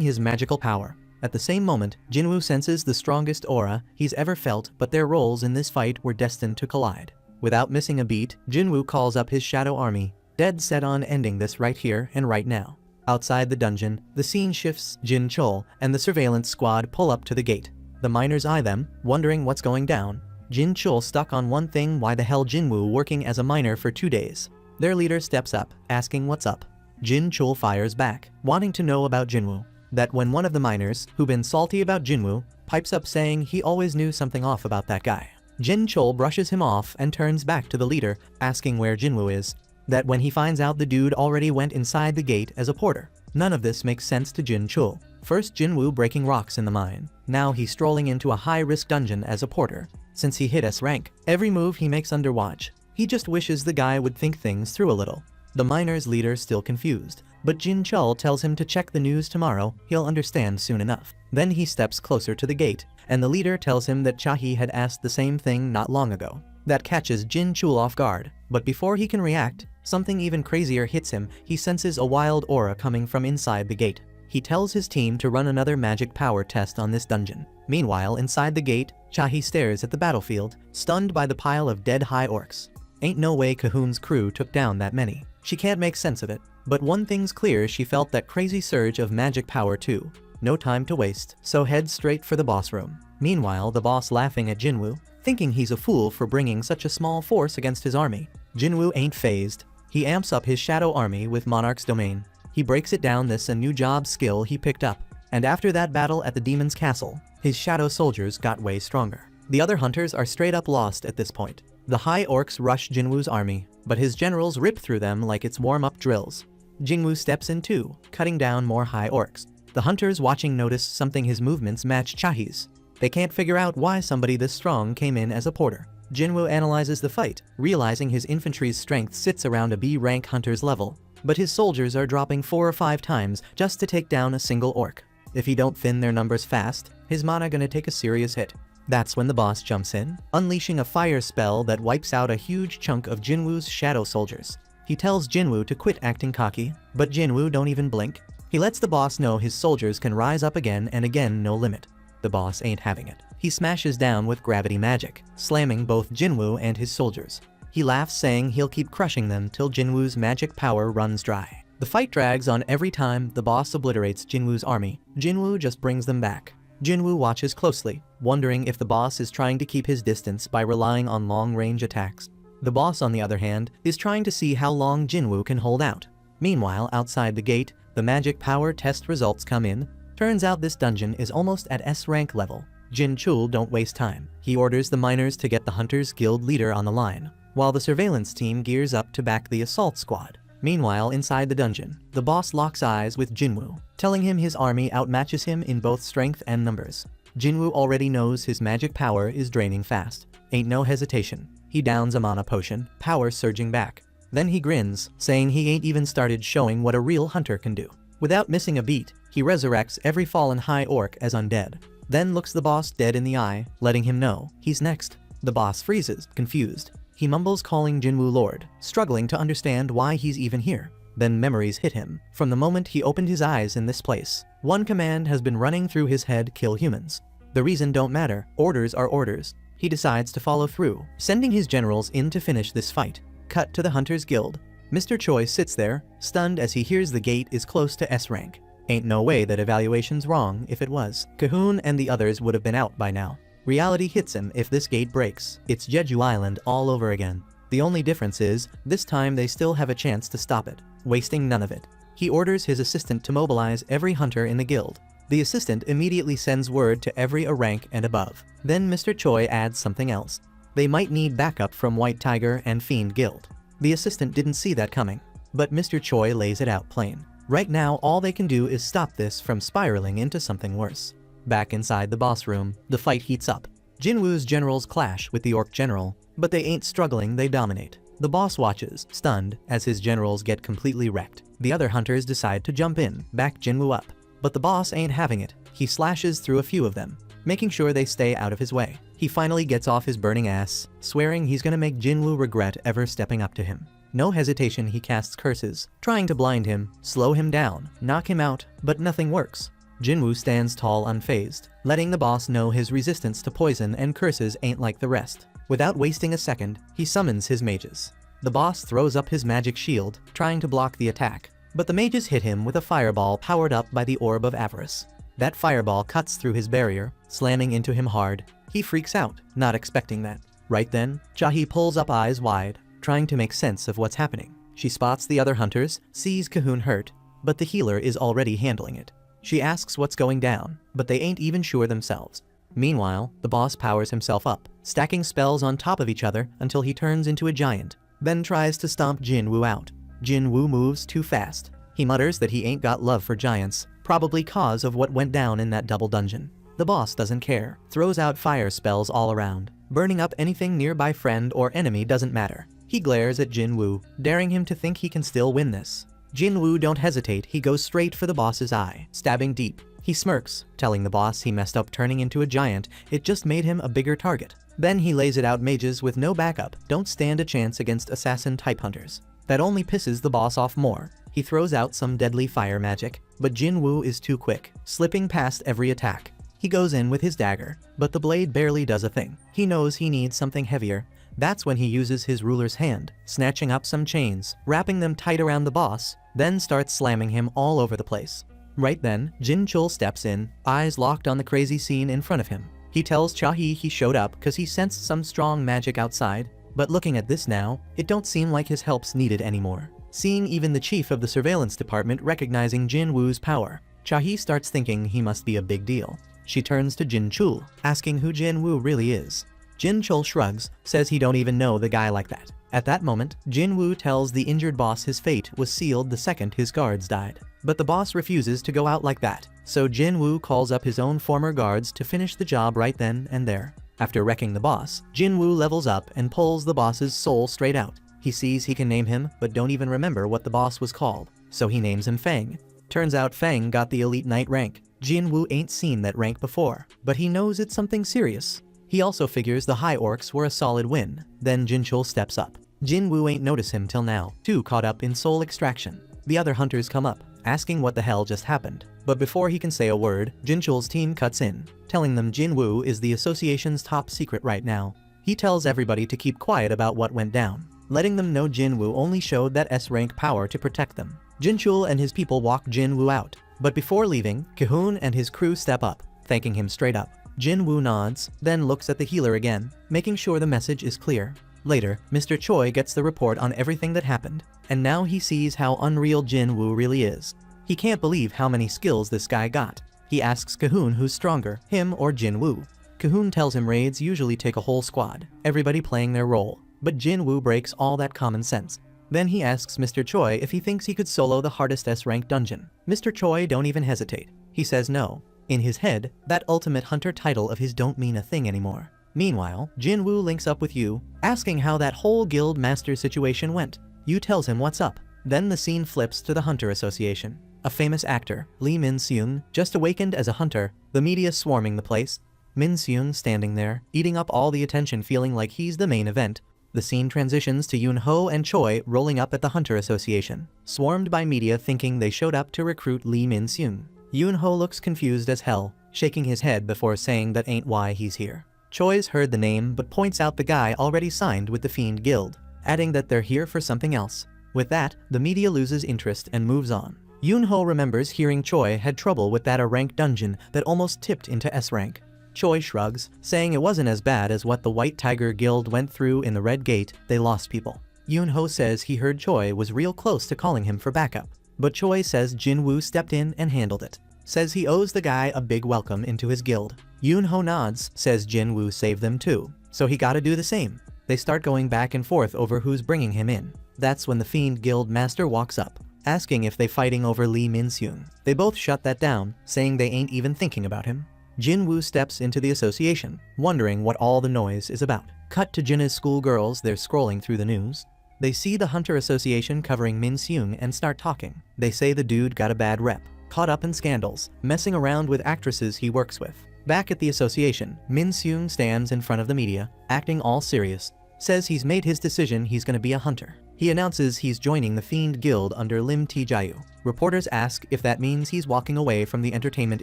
his magical power. At the same moment, Jinwoo senses the strongest aura he's ever felt, but their roles in this fight were destined to collide. Without missing a beat, Jinwoo calls up his shadow army, dead set on ending this right here and right now. Outside the dungeon, the scene shifts. Jin Chul and the surveillance squad pull up to the gate. The miners eye them, wondering what's going down. Jin Chul stuck on one thing: why the hell Jinwoo working as a miner for 2 days? Their leader steps up, asking what's up. Jin Chul fires back, wanting to know about Jinwoo. That when one of the miners, who've been salty about Jinwoo, pipes up saying he always knew something off about that guy. Jin Chul brushes him off and turns back to the leader, asking where Jinwoo is. That when he finds out the dude already went inside the gate as a porter. None of this makes sense to Jin Chul. First Jinwoo breaking rocks in the mine. Now he's strolling into a high-risk dungeon as a porter. Since he hit S rank, every move he makes under watch. He just wishes the guy would think things through a little. The miners' leader still confused, but Jin Chul tells him to check the news tomorrow, he'll understand soon enough. Then he steps closer to the gate, and the leader tells him that Chahi had asked the same thing not long ago. That catches Jin Chul off guard, but before he can react, something even crazier hits him. He senses a wild aura coming from inside the gate. He tells his team to run another magic power test on this dungeon. Meanwhile, inside the gate, Chahi stares at the battlefield, stunned by the pile of dead high orcs. Ain't no way Ki-hoon's crew took down that many. She can't make sense of it. But one thing's clear: she felt that crazy surge of magic power too. No time to waste, so head straight for the boss room. Meanwhile, the boss laughing at Jinwoo, thinking he's a fool for bringing such a small force against his army. Jinwoo ain't phased. He amps up his shadow army with Monarch's domain. He breaks it down, this a new job skill he picked up. And after that battle at the demon's castle, his shadow soldiers got way stronger. The other hunters are straight up lost at this point. The high orcs rush Jinwoo's army, but his generals rip through them like it's warm-up drills. Jinwoo steps in too, cutting down more high orcs. The hunters watching notice something: his movements match Chahi's. They can't figure out why somebody this strong came in as a porter. Jinwoo analyzes the fight, realizing his infantry's strength sits around a B rank hunter's level, but his soldiers are dropping 4 or 5 times just to take down a single orc. If he don't thin their numbers fast, his mana gonna take a serious hit. That's when the boss jumps in, unleashing a fire spell that wipes out a huge chunk of Jinwoo's shadow soldiers. He tells Jinwoo to quit acting cocky, but Jinwoo don't even blink. He lets the boss know his soldiers can rise up again and again, no limit. The boss ain't having it. He smashes down with gravity magic, slamming both Jinwoo and his soldiers. He laughs, saying he'll keep crushing them till Jinwoo's magic power runs dry. The fight drags on. Every time the boss obliterates Jinwoo's army, Jinwoo just brings them back. Jinwoo watches closely, wondering if the boss is trying to keep his distance by relying on long-range attacks. The boss, on the other hand, is trying to see how long Jinwoo can hold out. Meanwhile, outside the gate, the magic power test results come in. Turns out this dungeon is almost at S rank level. Jin Chul don't waste time. He orders the miners to get the Hunters Guild leader on the line, while the surveillance team gears up to back the assault squad. Meanwhile, inside the dungeon, the boss locks eyes with Jinwoo, telling him his army outmatches him in both strength and numbers. Jinwoo already knows his magic power is draining fast. Ain't no hesitation. He downs a mana potion, power surging back. Then he grins, saying he ain't even started showing what a real hunter can do. Without missing a beat, he resurrects every fallen high orc as undead. Then looks the boss dead in the eye, letting him know he's next. The boss freezes, confused. He mumbles, calling Jinwoo Lord, struggling to understand why he's even here. Then memories hit him. From the moment he opened his eyes in this place, one command has been running through his head: kill humans. The reason don't matter, orders are orders. He decides to follow through, sending his generals in to finish this fight. Cut to the Hunters Guild. Mr. Choi sits there, stunned as he hears the gate is close to S rank. Ain't no way that evaluation's wrong. If it was, Ki-hoon and the others would have been out by now. Reality hits him. If this gate breaks, it's Jeju Island all over again. The only difference is, this time they still have a chance to stop it, wasting none of it. He orders his assistant to mobilize every hunter in the guild. The assistant immediately sends word to every A rank and above. Then Mr. Choi adds something else. They might need backup from White Tiger and Fiend Guild. The assistant didn't see that coming, but Mr. Choi lays it out plain. Right now, all they can do is stop this from spiraling into something worse. Back inside the boss room, the fight heats up. Jinwoo's generals clash with the Orc general, but they ain't struggling, they dominate. The boss watches, stunned, as his generals get completely wrecked. The other hunters decide to jump in, back Jinwoo up. But the boss ain't having it. He slashes through a few of them, making sure they stay out of his way. He finally gets off his burning ass, swearing he's gonna make Jinwoo regret ever stepping up to him. No hesitation, he casts curses, trying to blind him, slow him down, knock him out, but nothing works. Jinwoo stands tall unfazed, letting the boss know his resistance to poison and curses ain't like the rest. Without wasting a second, he summons his mages. The boss throws up his magic shield, trying to block the attack, but the mages hit him with a fireball powered up by the Orb of Avarice. That fireball cuts through his barrier, slamming into him hard. He freaks out, not expecting that. Right then, Jahi pulls up eyes wide, trying to make sense of what's happening. She spots the other hunters, sees Cahoon hurt, but the healer is already handling it. She asks what's going down, but they ain't even sure themselves. Meanwhile, the boss powers himself up, stacking spells on top of each other until he turns into a giant, then tries to stomp Jinwoo out. Jinwoo moves too fast. He mutters that he ain't got love for giants, probably cause of what went down in that double dungeon. The boss doesn't care, throws out fire spells all around. Burning up anything nearby, friend or enemy doesn't matter. He glares at Jinwoo, daring him to think he can still win this. Jinwoo don't hesitate, he goes straight for the boss's eye, stabbing deep. He smirks, telling the boss he messed up turning into a giant, it just made him a bigger target. Then he lays it out, mages with no backup don't stand a chance against assassin-type hunters. That only pisses the boss off more. He throws out some deadly fire magic, but Jinwoo is too quick, slipping past every attack. He goes in with his dagger, but the blade barely does a thing. He knows he needs something heavier. That's when he uses his ruler's hand, snatching up some chains, wrapping them tight around the boss, then starts slamming him all over the place. Right then, Jin Chul steps in, eyes locked on the crazy scene in front of him. He tells Chahi he showed up cause he sensed some strong magic outside, but looking at this now, it don't seem like his help's needed anymore. Seeing even the chief of the surveillance department recognizing Jinwoo's power, Chahi starts thinking he must be a big deal. She turns to Jin Chul, asking who Jinwoo really is. Jin Chul shrugs, says he don't even know the guy like that. At that moment, Jinwoo tells the injured boss his fate was sealed the second his guards died. But the boss refuses to go out like that, so Jinwoo calls up his own former guards to finish the job right then and there. After wrecking the boss, Jinwoo levels up and pulls the boss's soul straight out. He sees he can name him, but don't even remember what the boss was called, so he names him Fang. Turns out Fang got the Elite Knight rank. Jinwoo ain't seen that rank before, but he knows it's something serious. He also figures the High Orcs were a solid win. Then Jinchul steps up. Jinwoo ain't noticed him till now, too caught up in soul extraction. The other hunters come up, asking what the hell just happened. But before he can say a word, Jinchul's team cuts in, telling them Jinwoo is the association's top secret right now. He tells everybody to keep quiet about what went down, letting them know Jinwoo only showed that S-rank power to protect them. Jinchul and his people walk Jinwoo out, but before leaving, Cahoon and his crew step up, thanking him straight up. Jinwoo nods, then looks at the healer again, making sure the message is clear. Later, Mr. Choi gets the report on everything that happened, and now he sees how unreal Jinwoo really is. He can't believe how many skills this guy got. He asks Cahoon who's stronger, him or Jinwoo. Cahoon tells him raids usually take a whole squad, everybody playing their role, but Jinwoo breaks all that common sense. Then he asks Mr. Choi if he thinks he could solo the hardest S-rank dungeon. Mr. Choi don't even hesitate. He says no. In his head, that ultimate hunter title of his don't mean a thing anymore. Meanwhile, Jinwoo links up with Yu, asking how that whole guild master situation went. Yu tells him what's up. Then the scene flips to the Hunter Association. A famous actor, Lee Min-seung, just awakened as a hunter, the media swarming the place. Min-seung standing there, eating up all the attention, feeling like he's the main event. The scene transitions to Yoon-ho and Choi rolling up at the Hunter Association, swarmed by media thinking they showed up to recruit Lee Min-seung. Yoon-ho looks confused as hell, shaking his head before saying that ain't why he's here. Choi's heard the name but points out the guy already signed with the Fiend Guild, adding that they're here for something else. With that, the media loses interest and moves on. Yoon-ho remembers hearing Choi had trouble with that A-rank dungeon that almost tipped into S-rank. Choi shrugs, saying it wasn't as bad as what the White Tiger Guild went through in the Red Gate, they lost people. Yoon-ho says he heard Choi was real close to calling him for backup, but Choi says Jinwoo stepped in and handled it. says he owes the guy a big welcome into his guild. Yoon-ho nods, says Jin-woo saved them too, so he gotta do the same. They start going back and forth over who's bringing him in. That's when the Fiend Guild Master walks up, asking if they fighting over Lee Min-seung. They both shut that down, saying they ain't even thinking about him. Jin-woo steps into the association, wondering what all the noise is about. Cut to Jinna's schoolgirls, they're scrolling through the news. They see the Hunter Association covering Min-seung and start talking. They say the dude got a bad rep, caught up in scandals, messing around with actresses he works with. Back at the association, Min-seung stands in front of the media, acting all serious, says he's made his decision, he's gonna be a hunter. He announces he's joining the Fiend Guild under Lim Tae-jayu. Reporters ask if that means he's walking away from the entertainment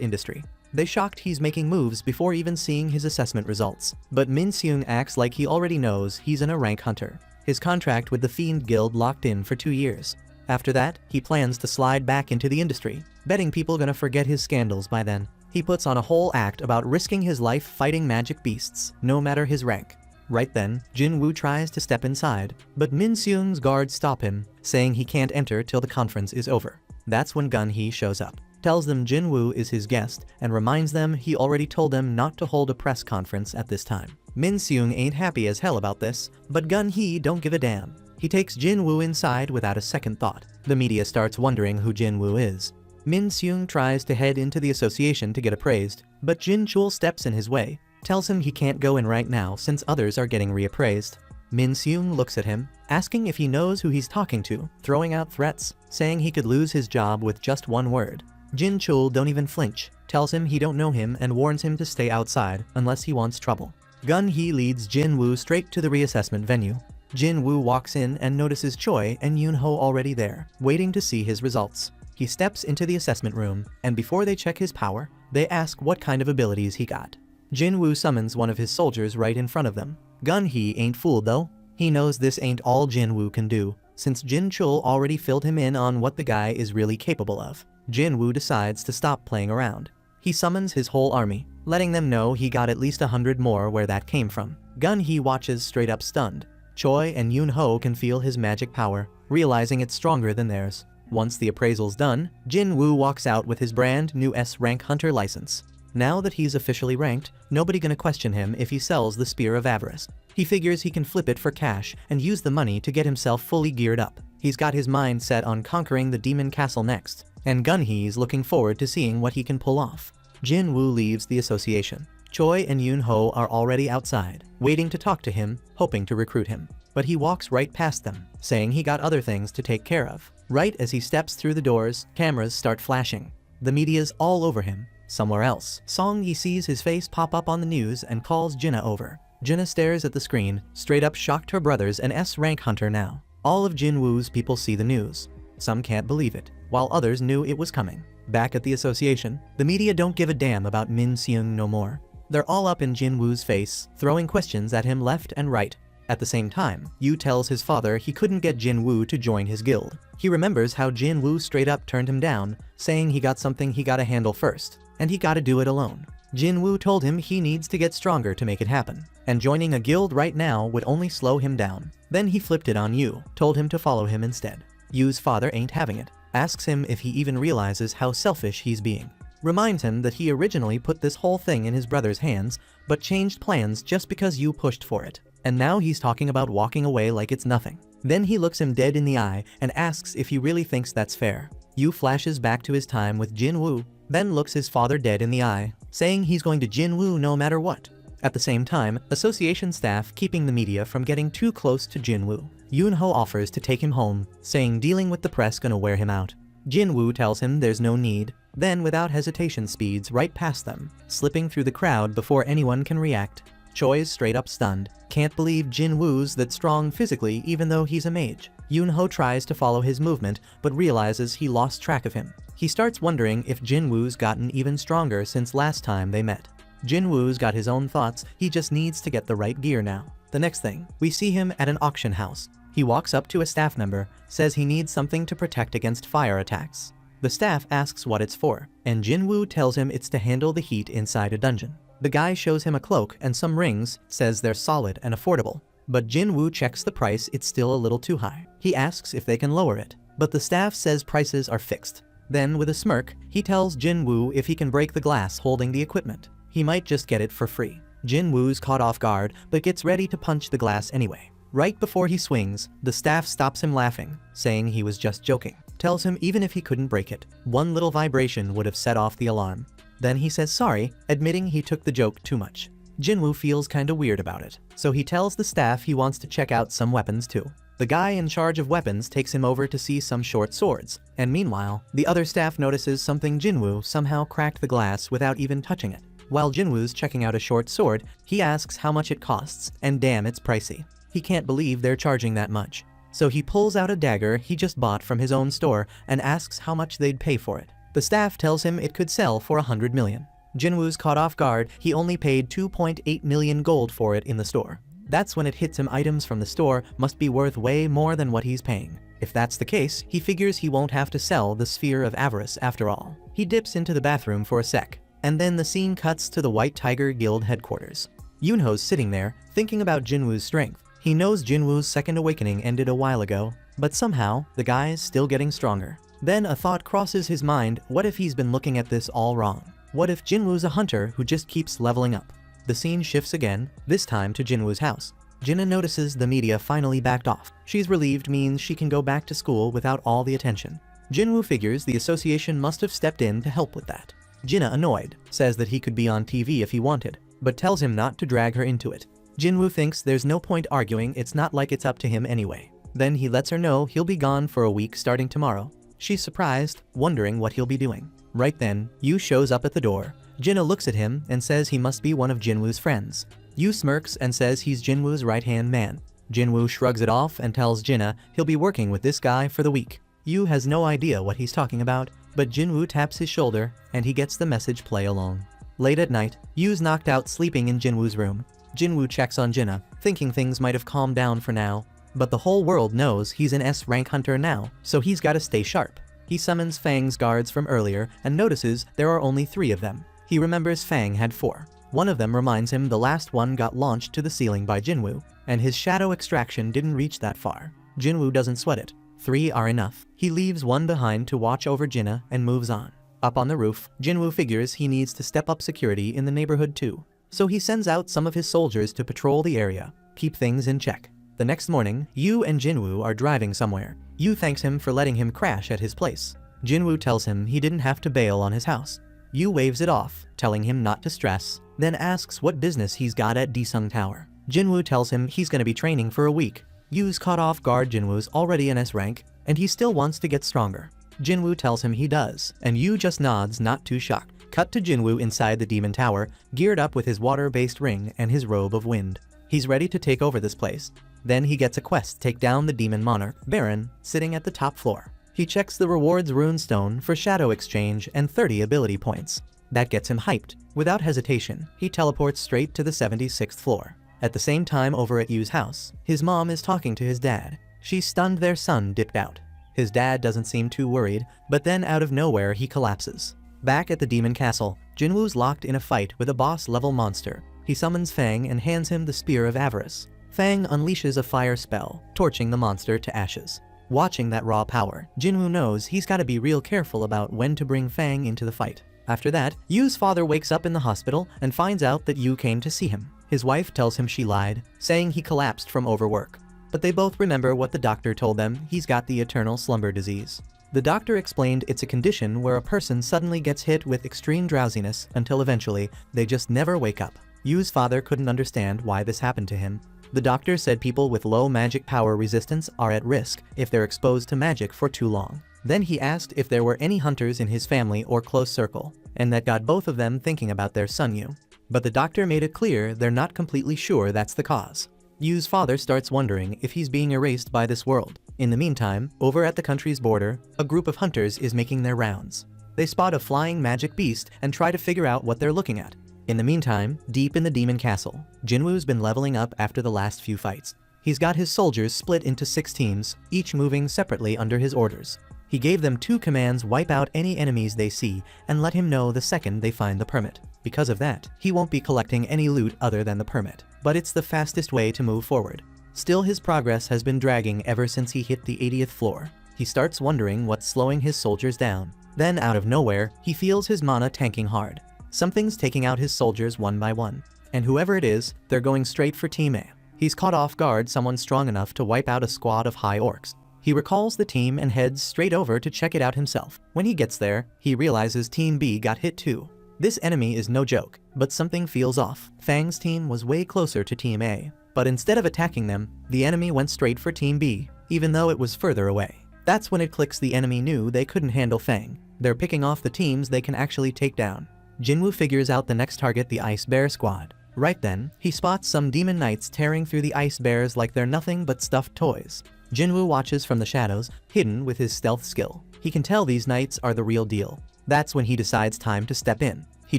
industry. They shocked he's making moves before even seeing his assessment results. But Min-seung acts like he already knows he's a rank hunter. His contract with the Fiend Guild locked in for 2 years. After that, he plans to slide back into the industry, betting people gonna forget his scandals by then. He puts on a whole act about risking his life fighting magic beasts, no matter his rank. Right then, Jin-woo tries to step inside, but Min-seung's guards stop him, saying he can't enter till the conference is over. That's when Gun-hee shows up, tells them Jin-woo is his guest, and reminds them he already told them not to hold a press conference at this time. Min-seung ain't happy as hell about this, but Gun-hee don't give a damn. He takes Jin-woo inside without a second thought. The media starts wondering who Jin-woo is. Min-seung tries to head into the association to get appraised, but Jin-chul steps in his way, tells him he can't go in right now since others are getting reappraised. Min-seung looks at him, asking if he knows who he's talking to, throwing out threats, saying he could lose his job with just one word. Jin-chul don't even flinch, tells him he don't know him and warns him to stay outside unless he wants trouble. Gun-hee leads Jin-woo straight to the reassessment venue. Jin-woo walks in and notices Choi and Yoon-ho already there, waiting to see his results. He steps into the assessment room, and before they check his power, they ask what kind of abilities he got. Jin-woo summons one of his soldiers right in front of them. Gun-hee ain't fooled though. He knows this ain't all Jin-woo can do, since Jin-chul already filled him in on what the guy is really capable of. Jin-woo decides to stop playing around. He summons his whole army, letting them know he got at least 100 more where that came from. Gun-hee watches straight up stunned. Choi and Yoon-ho can feel his magic power, realizing it's stronger than theirs. Once the appraisal's done, Jin-woo walks out with his brand new S-rank hunter license. Now that he's officially ranked, nobody gonna question him if he sells the Spear of Avarice. He figures he can flip it for cash and use the money to get himself fully geared up. He's got his mind set on conquering the Demon Castle next, and Gun-hee's looking forward to seeing what he can pull off. Jin-woo leaves the association. Choi and Yoon-ho are already outside, waiting to talk to him, hoping to recruit him. But he walks right past them, saying he got other things to take care of. Right as he steps through the doors, cameras start flashing. The media's all over him. Somewhere else, Song-yi sees his face pop up on the news and calls Jinna over. Jinna stares at the screen, straight up shocked her brother's an S-rank hunter now. All of Jin-woo's people see the news. Some can't believe it, while others knew it was coming. Back at the association, the media don't give a damn about Min-seung no more. They're all up in Jin-woo's face, throwing questions at him left and right. At the same time, Yu tells his father he couldn't get Jin-woo to join his guild. He remembers how Jin-woo straight up turned him down, saying he got something he gotta handle first, and he gotta do it alone. Jin-woo told him he needs to get stronger to make it happen, and joining a guild right now would only slow him down. Then he flipped it on Yu, told him to follow him instead. Yu's father ain't having it, asks him if he even realizes how selfish he's being. Reminds him that he originally put this whole thing in his brother's hands, but changed plans just because Yu pushed for it. And now he's talking about walking away like it's nothing. Then he looks him dead in the eye and asks if he really thinks that's fair. Yu flashes back to his time with Jin-woo, then looks his father dead in the eye, saying he's going to Jin-woo no matter what. At the same time, association staff keeping the media from getting too close to Jin-woo. Yoon-ho offers to take him home, saying dealing with the press gonna wear him out. Jin-woo tells him there's no need, then without hesitation speeds right past them, slipping through the crowd before anyone can react. Choi's straight up stunned, can't believe Jin-woo's that strong physically even though he's a mage. Yoon-ho tries to follow his movement, but realizes he lost track of him. He starts wondering if Jin-woo's gotten even stronger since last time they met. Jin-woo's got his own thoughts, he just needs to get the right gear now. The next thing, we see him at an auction house. He walks up to a staff member, says he needs something to protect against fire attacks. The staff asks what it's for, and Jin-woo tells him it's to handle the heat inside a dungeon. The guy shows him a cloak and some rings, says they're solid and affordable. But Jin-woo checks the price, it's still a little too high. He asks if they can lower it, but the staff says prices are fixed. Then with a smirk, he tells Jin Woo if he can break the glass holding the equipment, he might just get it for free. Jin Woo's caught off guard but gets ready to punch the glass anyway. Right before he swings, the staff stops him laughing, saying he was just joking. Tells him even if he couldn't break it, one little vibration would have set off the alarm. Then he says sorry, admitting he took the joke too much. Jinwoo feels kinda weird about it, so he tells the staff he wants to check out some weapons too. The guy in charge of weapons takes him over to see some short swords, and meanwhile, the other staff notices something. Jinwoo somehow cracked the glass without even touching it. While Jinwoo's checking out a short sword, he asks how much it costs, and damn, it's pricey. He can't believe they're charging that much. So he pulls out a dagger he just bought from his own store and asks how much they'd pay for it. The staff tells him it could sell for 100 million. Jinwoo's caught off guard, he only paid 2.8 million gold for it in the store. That's when it hits him, items from the store must be worth way more than what he's paying. If that's the case, he figures he won't have to sell the Sphere of Avarice after all. He dips into the bathroom for a sec, and then the scene cuts to the White Tiger Guild headquarters. Yoonho's sitting there, thinking about Jinwoo's strength. He knows Jinwoo's second awakening ended a while ago, but somehow, the guy's still getting stronger. Then a thought crosses his mind, what if he's been looking at this all wrong? What if Jinwoo's a hunter who just keeps leveling up? The scene shifts again, this time to Jinwoo's house. Jinna notices the media finally backed off. She's relieved, means she can go back to school without all the attention. Jinwoo figures the association must have stepped in to help with that. Jinna, annoyed, says that he could be on TV if he wanted, but tells him not to drag her into it. Jinwoo thinks there's no point arguing, it's not like it's up to him anyway. Then he lets her know he'll be gone for a week starting tomorrow. She's surprised, wondering what he'll be doing. Right then, Yu shows up at the door. Jinna looks at him and says he must be one of Jinwoo's friends. Yu smirks and says he's Jinwoo's right-hand man. Jinwoo shrugs it off and tells Jinna he'll be working with this guy for the week. Yu has no idea what he's talking about, but Jinwoo taps his shoulder and he gets the message, play along. Late at night, Yu's knocked out sleeping in Jinwoo's room. Jinwoo checks on Jinna, thinking things might have calmed down for now, but the whole world knows he's an S-rank hunter now, so he's gotta stay sharp. He summons Fang's guards from earlier and notices there are only 3 of them. He remembers Fang had 4. One of them reminds him the last one got launched to the ceiling by Jinwoo, and his shadow extraction didn't reach that far. Jinwoo doesn't sweat it. 3 are enough. He leaves one behind to watch over Jinna and moves on. Up on the roof, Jinwoo figures he needs to step up security in the neighborhood too. So he sends out some of his soldiers to patrol the area, keep things in check. The next morning, Yu and Jinwoo are driving somewhere. Yu thanks him for letting him crash at his place. Jinwoo tells him he didn't have to bail on his house. Yu waves it off, telling him not to stress, then asks what business he's got at Disung Tower. Jinwoo tells him he's gonna be training for a week. Yu's caught off guard, Jinwoo's already an S rank, and he still wants to get stronger. Jinwoo tells him he does, and Yu just nods, not too shocked. Cut to Jinwoo inside the Demon Tower, geared up with his water-based ring and his robe of wind. He's ready to take over this place. Then he gets a quest, take down the Demon Monarch, Baron, sitting at the top floor. He checks the rewards runestone for shadow exchange and 30 ability points. That gets him hyped. Without hesitation, he teleports straight to the 76th floor. At the same time, over at Yu's house, his mom is talking to his dad. She's stunned their son dipped out. His dad doesn't seem too worried, but then out of nowhere he collapses. Back at the Demon Castle, Jinwoo's locked in a fight with a boss-level monster. He summons Fang and hands him the Spear of Avarice. Fang unleashes a fire spell, torching the monster to ashes. Watching that raw power, Jinwoo knows he's gotta be real careful about when to bring Fang into the fight. After that, Yu's father wakes up in the hospital and finds out that Yu came to see him. His wife tells him she lied, saying he collapsed from overwork. But they both remember what the doctor told them, he's got the eternal slumber disease. The doctor explained it's a condition where a person suddenly gets hit with extreme drowsiness until eventually they just never wake up. Yu's father couldn't understand why this happened to him. The doctor said people with low magic power resistance are at risk if they're exposed to magic for too long. Then he asked if there were any hunters in his family or close circle, and that got both of them thinking about their son Yu. But the doctor made it clear they're not completely sure that's the cause. Yu's father starts wondering if he's being erased by this world. In the meantime, over at the country's border, a group of hunters is making their rounds. They spot a flying magic beast and try to figure out what they're looking at. In the meantime, deep in the Demon Castle, Jinwoo's been leveling up after the last few fights. He's got his soldiers split into 6 teams, each moving separately under his orders. He gave them 2 commands: wipe out any enemies they see, and let him know the second they find the permit. Because of that, he won't be collecting any loot other than the permit. But it's the fastest way to move forward. Still, his progress has been dragging ever since he hit the 80th floor. He starts wondering what's slowing his soldiers down. Then out of nowhere, he feels his mana tanking hard. Something's taking out his soldiers one by one. And whoever it is, they're going straight for Team A. He's caught off guard someone strong enough to wipe out a squad of high orcs. He recalls the team and heads straight over to check it out himself. When he gets there, he realizes Team B got hit too. This enemy is no joke, but something feels off. Fang's team was way closer to Team A, but instead of attacking them, the enemy went straight for Team B, even though it was further away. That's when it clicks the enemy knew they couldn't handle Fang. They're picking off the teams they can actually take down. Jinwoo figures out the next target, the Ice Bear squad. Right then, he spots some demon knights tearing through the ice bears like they're nothing but stuffed toys. Jinwoo watches from the shadows, hidden with his stealth skill. He can tell these knights are the real deal. That's when he decides time to step in. He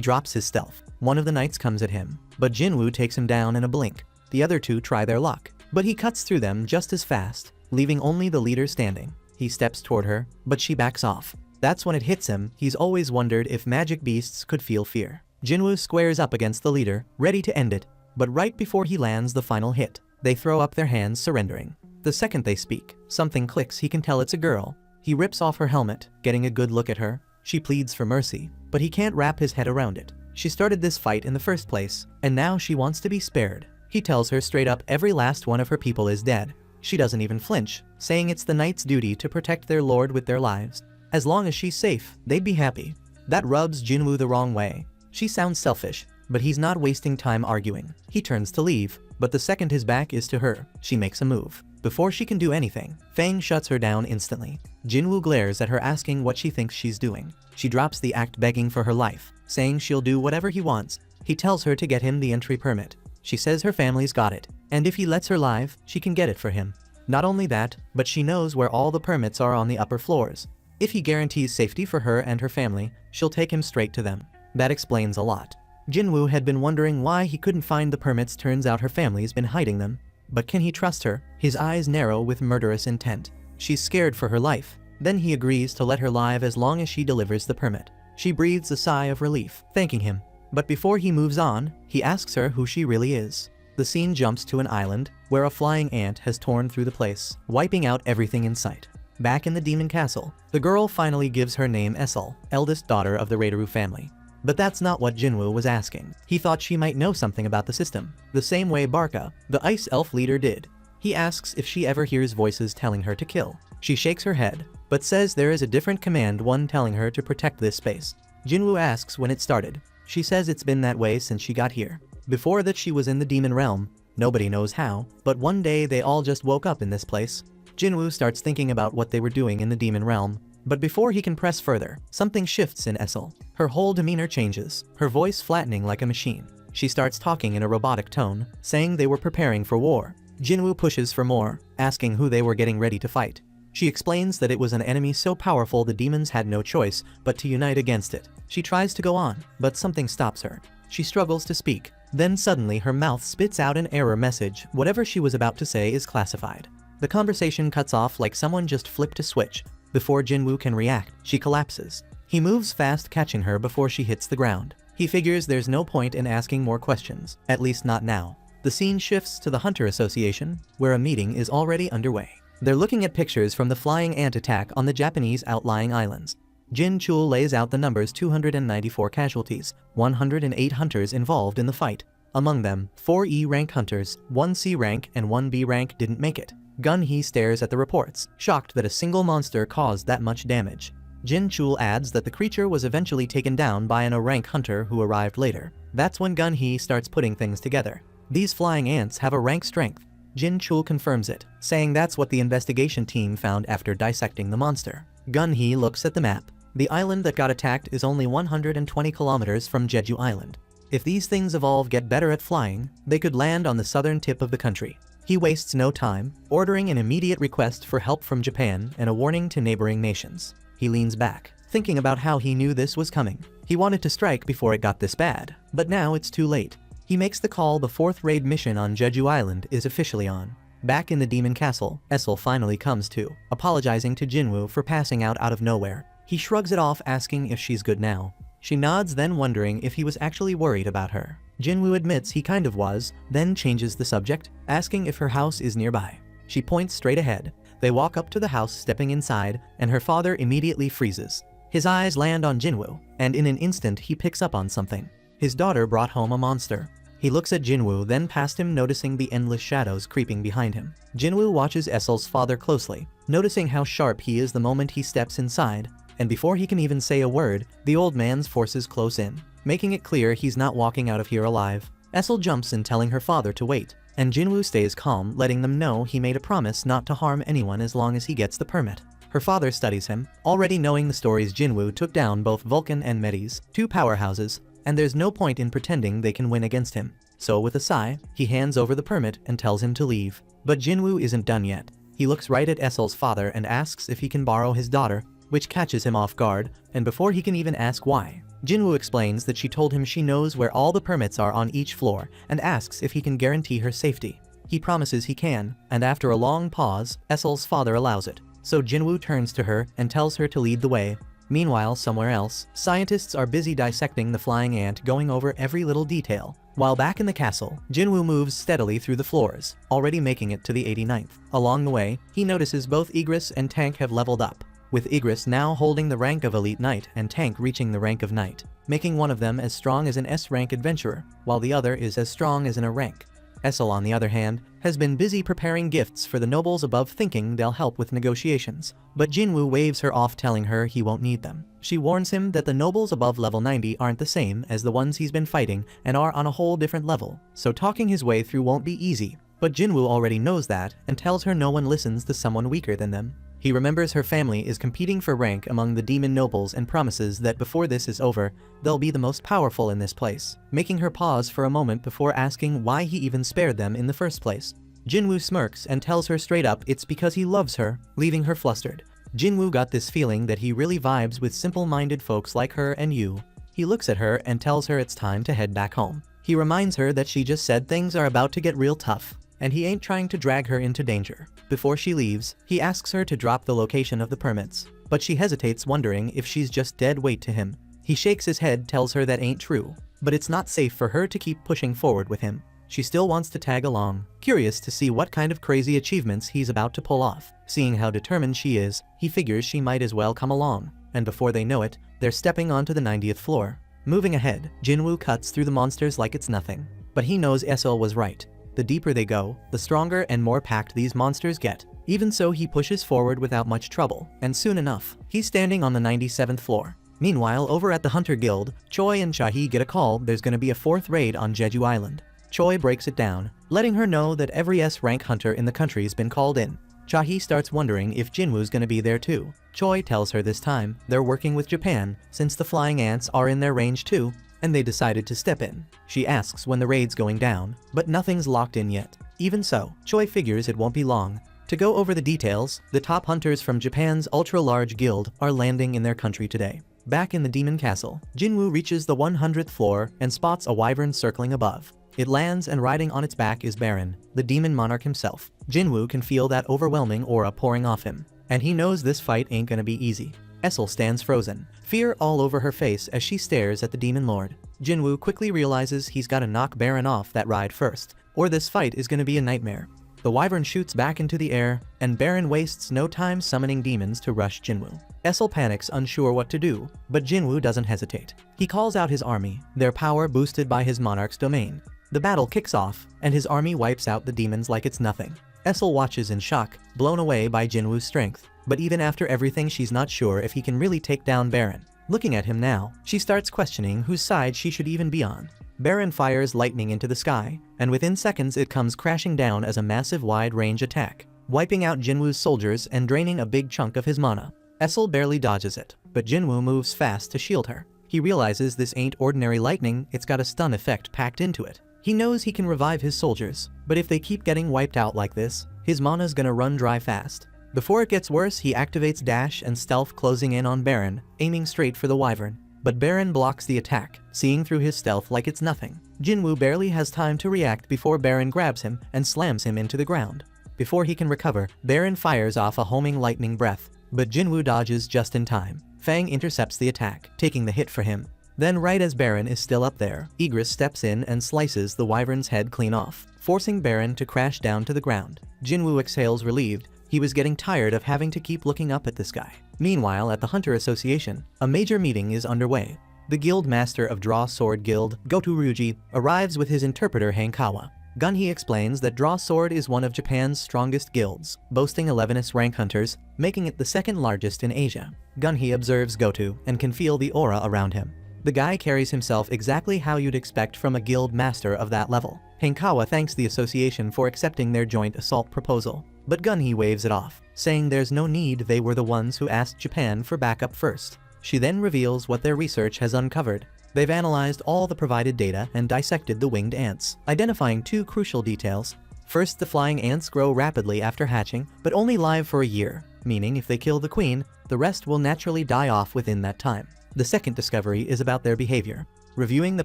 drops his stealth. One of the knights comes at him, but Jinwoo takes him down in a blink. The other two try their luck, but he cuts through them just as fast, leaving only the leader standing. He steps toward her, but she backs off. That's when it hits him. He's always wondered if magic beasts could feel fear. Jinwoo squares up against the leader, ready to end it, but right before he lands the final hit, they throw up their hands, surrendering. The second they speak, something clicks. He can tell it's a girl. He rips off her helmet, getting a good look at her. She pleads for mercy, but he can't wrap his head around it. She started this fight in the first place, and now she wants to be spared. He tells her straight up every last one of her people is dead. She doesn't even flinch, saying it's the knight's duty to protect their lord with their lives. As long as she's safe, they'd be happy. That rubs Jinwoo the wrong way. She sounds selfish, but he's not wasting time arguing. He turns to leave, but the second his back is to her, she makes a move. Before she can do anything, Fang shuts her down instantly. Jinwoo glares at her, asking what she thinks she's doing. She drops the act, begging for her life, saying she'll do whatever he wants. He tells her to get him the entry permit. She says her family's got it, and if he lets her live, she can get it for him. Not only that, but she knows where all the permits are on the upper floors. If he guarantees safety for her and her family, she'll take him straight to them. That explains a lot. Jinwoo had been wondering why he couldn't find the permits. Turns out her family's been hiding them. But can he trust her? His eyes narrow with murderous intent. She's scared for her life. Then he agrees to let her live as long as she delivers the permit. She breathes a sigh of relief, thanking him. But before he moves on, he asks her who she really is. The scene jumps to an island, where a flying ant has torn through the place, wiping out everything in sight. Back in the demon castle, the girl finally gives her name Essel, eldest daughter of the Raideru family. But that's not what Jinwoo was asking. He thought she might know something about the system, the same way Barca, the ice elf leader, did. He asks if she ever hears voices telling her to kill. She shakes her head, but says there is a different command, one telling her to protect this space. Jinwoo asks when it started. She says it's been that way since she got here. Before that she was in the demon realm. Nobody knows how, but one day they all just woke up in this place. Jinwoo starts thinking about what they were doing in the demon realm. But before he can press further, something shifts in Essel. Her whole demeanor changes, her voice flattening like a machine. She starts talking in a robotic tone, saying they were preparing for war. Jinwoo pushes for more, asking who they were getting ready to fight. She explains that it was an enemy so powerful the demons had no choice but to unite against it. She tries to go on, but something stops her. She struggles to speak. Then suddenly her mouth spits out an error message. Whatever she was about to say is classified. The conversation cuts off like someone just flipped a switch. Before Jinwoo can react, she collapses. He moves fast, catching her before she hits the ground. He figures there's no point in asking more questions, at least not now. The scene shifts to the Hunter Association, where a meeting is already underway. They're looking at pictures from the flying ant attack on the Japanese outlying islands. Jin Chul lays out the numbers: 294 casualties, 108 hunters involved in the fight. Among them, 4 E rank hunters, 1 C rank and 1 B rank didn't make it. Gun Hee stares at the reports, shocked that a single monster caused that much damage. Jin Chul adds that the creature was eventually taken down by an A rank hunter who arrived later. That's when Gun Hee starts putting things together. These flying ants have a rank strength. Jin Chul confirms it, saying that's what the investigation team found after dissecting the monster. Gun Hee looks at the map. The island that got attacked is only 120 kilometers from Jeju Island. If these things evolve, get better at flying, they could land on the southern tip of the country. He wastes no time, ordering an immediate request for help from Japan and a warning to neighboring nations. He leans back, thinking about how he knew this was coming. He wanted to strike before it got this bad, but now it's too late. He makes the call. The 4th raid mission on Jeju Island is officially on. Back in the demon castle, Essel finally comes to, apologizing to Jinwoo for passing out of nowhere. He shrugs it off, asking if she's good now. She nods, then wondering if he was actually worried about her. Jinwoo admits he kind of was, then changes the subject, asking if her house is nearby. She points straight ahead. They walk up to the house, stepping inside, and her father immediately freezes. His eyes land on Jinwoo, and in an instant he picks up on something. His daughter brought home a monster. He looks at Jinwoo, then past him, noticing the endless shadows creeping behind him. Jinwoo watches Essel's father closely, noticing how sharp he is the moment he steps inside, and before he can even say a word, the old man's forces close in, making it clear he's not walking out of here alive. Essel jumps in, telling her father to wait, and Jinwoo stays calm, letting them know he made a promise not to harm anyone as long as he gets the permit. Her father studies him, already knowing the stories. Jinwoo took down both Vulcan and Medes, two powerhouses, and there's no point in pretending they can win against him. So with a sigh, he hands over the permit and tells him to leave. But Jinwoo isn't done yet. He looks right at Essel's father and asks if he can borrow his daughter, which catches him off guard, and before he can even ask why, Jinwoo explains that she told him she knows where all the permits are on each floor and asks if he can guarantee her safety. He promises he can, and after a long pause, Essel's father allows it. So Jinwoo turns to her and tells her to lead the way. Meanwhile, somewhere else, scientists are busy dissecting the flying ant, going over every little detail. While back in the castle, Jinwoo moves steadily through the floors, already making it to the 89th. Along the way, he notices both Igris and Tank have leveled up, with Igris now holding the rank of Elite Knight and Tank reaching the rank of Knight, making one of them as strong as an S-rank adventurer, while the other is as strong as an A rank. Essel, on the other hand, has been busy preparing gifts for the nobles above, thinking they'll help with negotiations, but Jinwoo waves her off, telling her he won't need them. She warns him that the nobles above level 90 aren't the same as the ones he's been fighting and are on a whole different level, so talking his way through won't be easy, but Jinwoo already knows that and tells her no one listens to someone weaker than them. He remembers her family is competing for rank among the demon nobles and promises that before this is over, they'll be the most powerful in this place, making her pause for a moment before asking why he even spared them in the first place. Jinwoo smirks and tells her straight up it's because he loves her, leaving her flustered. Jinwoo got this feeling that he really vibes with simple-minded folks like her and you. He looks at her and tells her it's time to head back home. He reminds her that she just said things are about to get real tough, and he ain't trying to drag her into danger. Before she leaves, he asks her to drop the location of the permits, but she hesitates, wondering if she's just dead weight to him. He shakes his head, tells her that ain't true, but it's not safe for her to keep pushing forward with him. She still wants to tag along, curious to see what kind of crazy achievements he's about to pull off. Seeing how determined she is, he figures she might as well come along, and before they know it, they're stepping onto the 90th floor. Moving ahead, Jinwoo cuts through the monsters like it's nothing, but he knows Essel was right. The deeper they go, the stronger and more packed these monsters get. Even so, he pushes forward without much trouble, and soon enough, he's standing on the 97th floor. Meanwhile, over at the Hunter Guild, Choi and Chahi get a call there's gonna be a 4th raid on Jeju Island. Choi breaks it down, letting her know that every S-rank hunter in the country's been called in. Chahi starts wondering if Jinwoo's gonna be there too. Choi tells her this time they're working with Japan, since the flying ants are in their range too, and they decided to step in. She asks when the raid's going down, but nothing's locked in yet. Even so, Choi figures it won't be long. To go over the details, the top hunters from Japan's ultra-large guild are landing in their country today. Back in the demon castle, Jinwoo reaches the 100th floor and spots a wyvern circling above. It lands, and riding on its back is Baron, the demon monarch himself. Jinwoo can feel that overwhelming aura pouring off him, and he knows this fight ain't gonna be easy. Essel stands frozen, fear all over her face as she stares at the demon lord. Jinwoo quickly realizes he's gotta knock Baron off that ride first, or this fight is gonna be a nightmare. The wyvern shoots back into the air, and Baron wastes no time summoning demons to rush Jinwoo. Essel panics, unsure what to do, but Jinwoo doesn't hesitate. He calls out his army, their power boosted by his monarch's domain. The battle kicks off, and his army wipes out the demons like it's nothing. Essel watches in shock, blown away by Jinwoo's strength. But even after everything, she's not sure if he can really take down Baron. Looking at him now, she starts questioning whose side she should even be on. Baron fires lightning into the sky, and within seconds it comes crashing down as a massive wide-range attack, wiping out Jinwoo's soldiers and draining a big chunk of his mana. Essel barely dodges it, but Jinwoo moves fast to shield her. He realizes this ain't ordinary lightning, it's got a stun effect packed into it. He knows he can revive his soldiers, but if they keep getting wiped out like this, his mana's gonna run dry fast. Before it gets worse, he activates Dash and Stealth, closing in on Baron, aiming straight for the wyvern. But Baron blocks the attack, seeing through his stealth like it's nothing. Jinwoo barely has time to react before Baron grabs him and slams him into the ground. Before he can recover, Baron fires off a homing lightning breath, but Jinwoo dodges just in time. Fang intercepts the attack, taking the hit for him. Then, right as Baron is still up there, Igris steps in and slices the wyvern's head clean off, forcing Baron to crash down to the ground. Jinwoo exhales relieved. He was getting tired of having to keep looking up at this guy. Meanwhile, at the Hunter Association, a major meeting is underway. The guild master of Draw Sword Guild, Gotoryuji, arrives with his interpreter Hankawa. Gunhee explains that Draw Sword is one of Japan's strongest guilds, boasting 11th rank hunters, making it the second largest in Asia. Gunhee observes Goto and can feel the aura around him. The guy carries himself exactly how you'd expect from a guild master of that level. Hankawa thanks the association for accepting their joint assault proposal, but Gunhee waves it off, saying there's no need, they were the ones who asked Japan for backup first. She then reveals what their research has uncovered. They've analyzed all the provided data and dissected the winged ants, identifying two crucial details. First, the flying ants grow rapidly after hatching, but only live for a year, meaning if they kill the queen, the rest will naturally die off within that time. The second discovery is about their behavior. Reviewing the